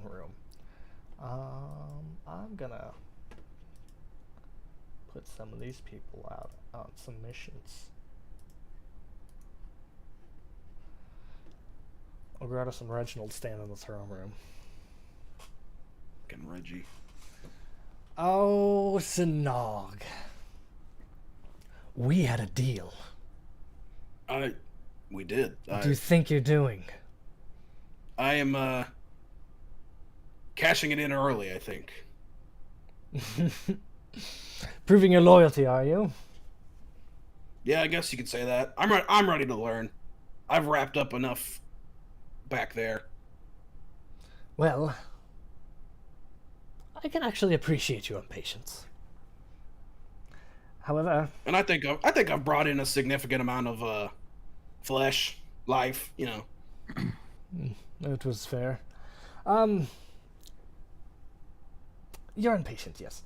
Room. I'm gonna put some of these people out on some missions. Ogratus and Reginald stand in the throne room. Fucking Reggie. Oh, Sinog. We had a deal. We did. What do you think you're doing? I am, cashing it in early, I think. Proving your loyalty, are you? Yeah, I guess you could say that. I'm ready to learn. I've wrapped up enough back there. Well, I can actually appreciate your impatience. However, And I think I've brought in a significant amount of flesh, life, you know. it was fair. You're impatient, yes.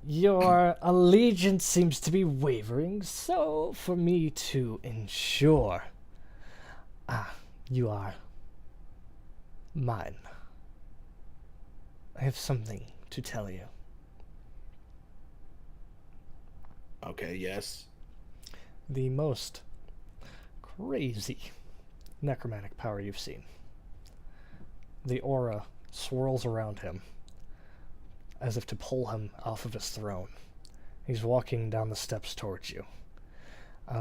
Your allegiance seems to be wavering, so for me to ensure you are mine, I have something to tell you. Okay, yes. The most crazy necromantic power you've seen. The aura swirls around him as if to pull him off of his throne. He's walking down the steps towards you.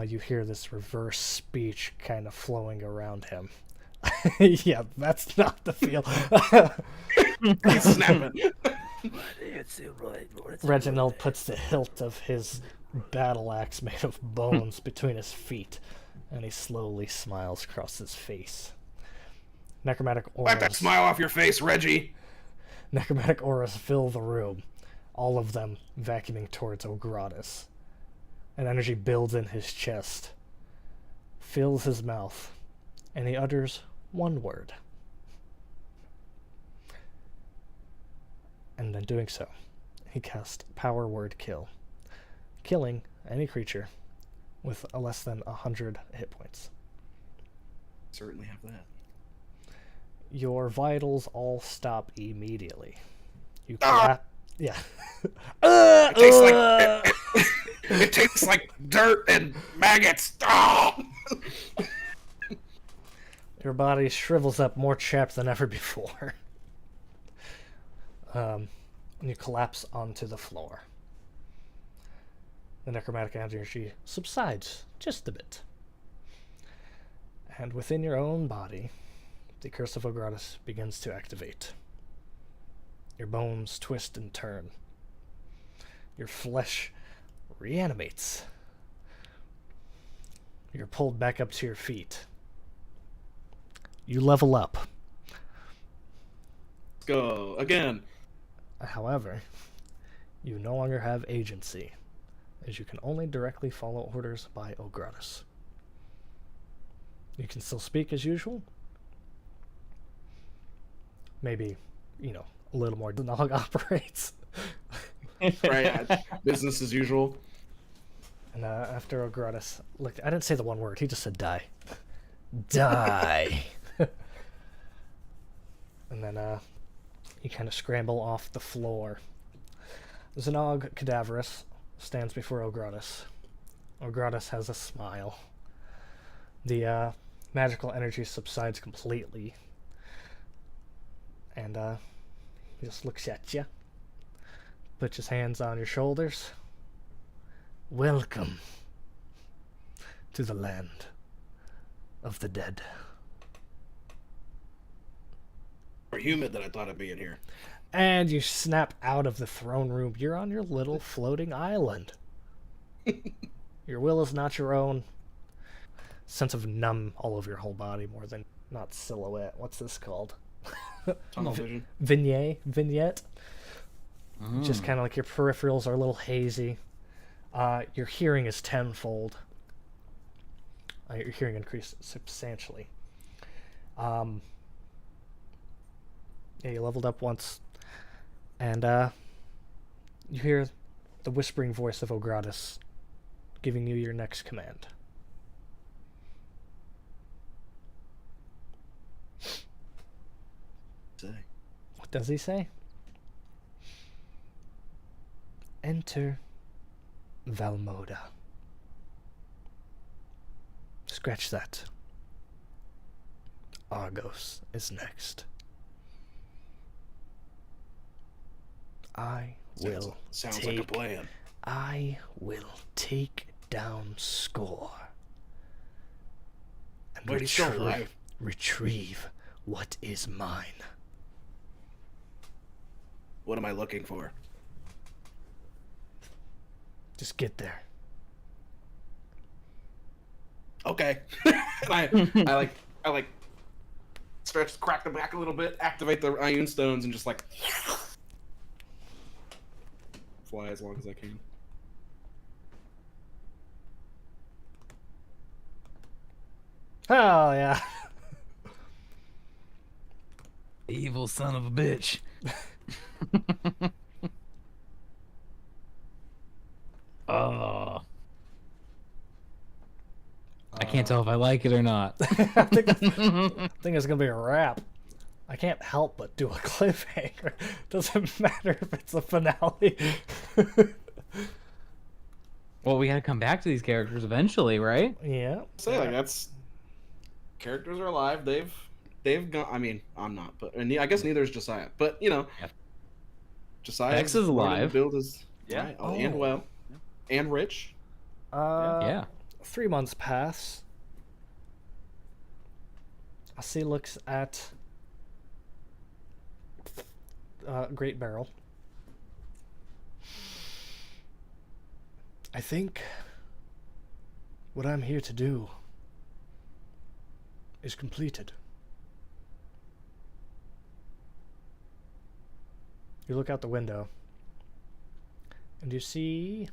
You hear this reverse speech kind of flowing around him. Yeah, that's not the feel. He's snapping. Reginald puts the hilt of his battle axe made of bones between his feet, and he slowly smiles across his face. Necromantic Wipe that auras. smile off your face, Reggie. Necromantic auras fill the room, all of them vacuuming towards Ogratus. An energy builds in his chest, fills his mouth, and he utters one word. And in doing so, he casts Power Word Kill, killing any creature with less than 100 hit points. Certainly have that. Your vitals all stop immediately. You collapse. Yeah. It tastes like it tastes like dirt and maggots. Oh! Your body shrivels up more chapped than ever before. And you collapse onto the floor. The necromantic energy subsides just a bit. And within your own body, the Curse of Ogratus begins to activate. Your bones twist and turn. Your flesh reanimates. You're pulled back up to your feet. You level up. Let's go again. However, you no longer have agency, as you can only directly follow orders by Ogratus. You can still speak as usual. Maybe, a little more than Nog operates. Right, business as usual. And after Ogratus, look, I didn't say the one word, he just said die. Die! And then you kind of scramble off the floor. Zanog Cadaverous stands before Ogratus. Ogratus has a smile. The magical energy subsides completely. And he just looks at you. Puts his hands on your shoulders. Welcome to the land of the dead. More humid than I thought it'd be in here. And you snap out of the throne room. You're on your little floating island. Your will is not your own. Sense of numb all over your whole body more than not silhouette. What's this called? Tunnel vision. Vignette. Just kind of like your peripherals are a little hazy. Your hearing is tenfold. Your hearing increased substantially. Yeah, you leveled up once. And you hear the whispering voice of Ogratus giving you your next command. Say. What does he say? enter Valmoda. Scratch that. Argos is next. I will Sounds like a plan. I will take down Score and Wait, he's still alive. retrieve what is mine. What am I looking for? Just get there. Okay. I like stretch, crack the back a little bit, activate the ion stones, and just like fly as long as I can. Oh yeah. Evil son of a bitch. Oh. I can't tell if I like it or not. I think it's gonna be a wrap. I can't help but do a cliffhanger. Doesn't matter if it's a finale. Well, we gotta come back to these characters eventually, right? Yeah. Say like that's characters are alive. They've gone. I mean, I'm not, but and I guess neither is Josiah. But you know, Yeah. Josiah Dex is alive. Build his Yeah. and well, and rich. Yeah. 3 months pass. Asi looks at Great Barrel. I think what I'm here to do is completed. You look out the window and you see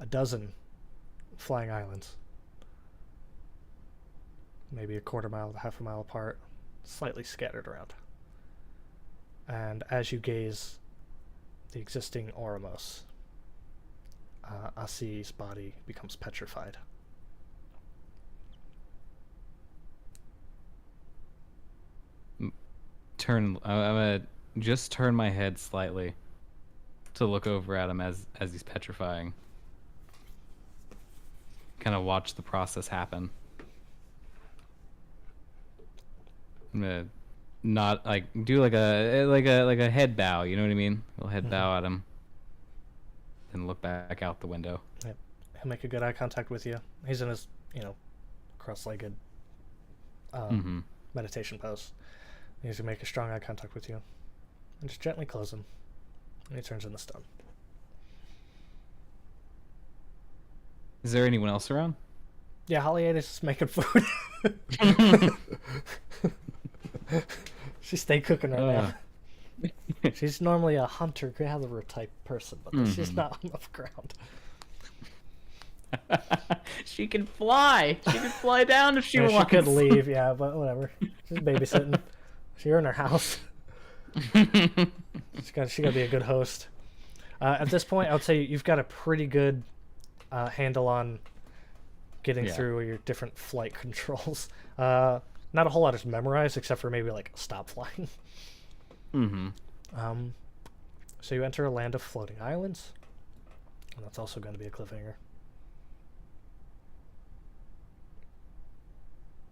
a dozen flying islands. Maybe a quarter mile to half a mile apart, slightly scattered around. And as you gaze, the existing Oramos, Asi's body becomes petrified. I'm gonna just turn my head slightly to look over at him as he's petrifying. Kind of watch the process happen. I'm gonna not like do like a head bow, you know what I mean? A little head bow at him, and look back out the window. Yep. He'll make a good eye contact with you. He's in his, cross-legged meditation pose. He's gonna make a strong eye contact with you, and just gently close him. And he turns into stone. Is there anyone else around? Yeah, Holly is making food. She's stay cooking right now. She's normally a hunter-gatherer type person, but she's not on the ground. She can fly. She can fly down if she Yeah, wants. she could leave, yeah, but whatever. She's babysitting. She's in her house. She gotta be a good host. At this point, I would say you've got a pretty good handle on getting through your different flight controls. Not a whole lot is memorized, except for maybe like stop flying. So you enter a land of floating islands, and that's also going to be a cliffhanger.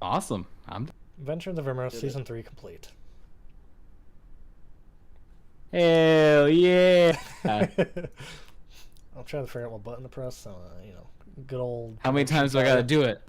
Awesome. Adventure in the Vimuros, Season 3 complete. Hell yeah. I'm trying to figure out what button to press, so, good old... How many times do I gotta do it?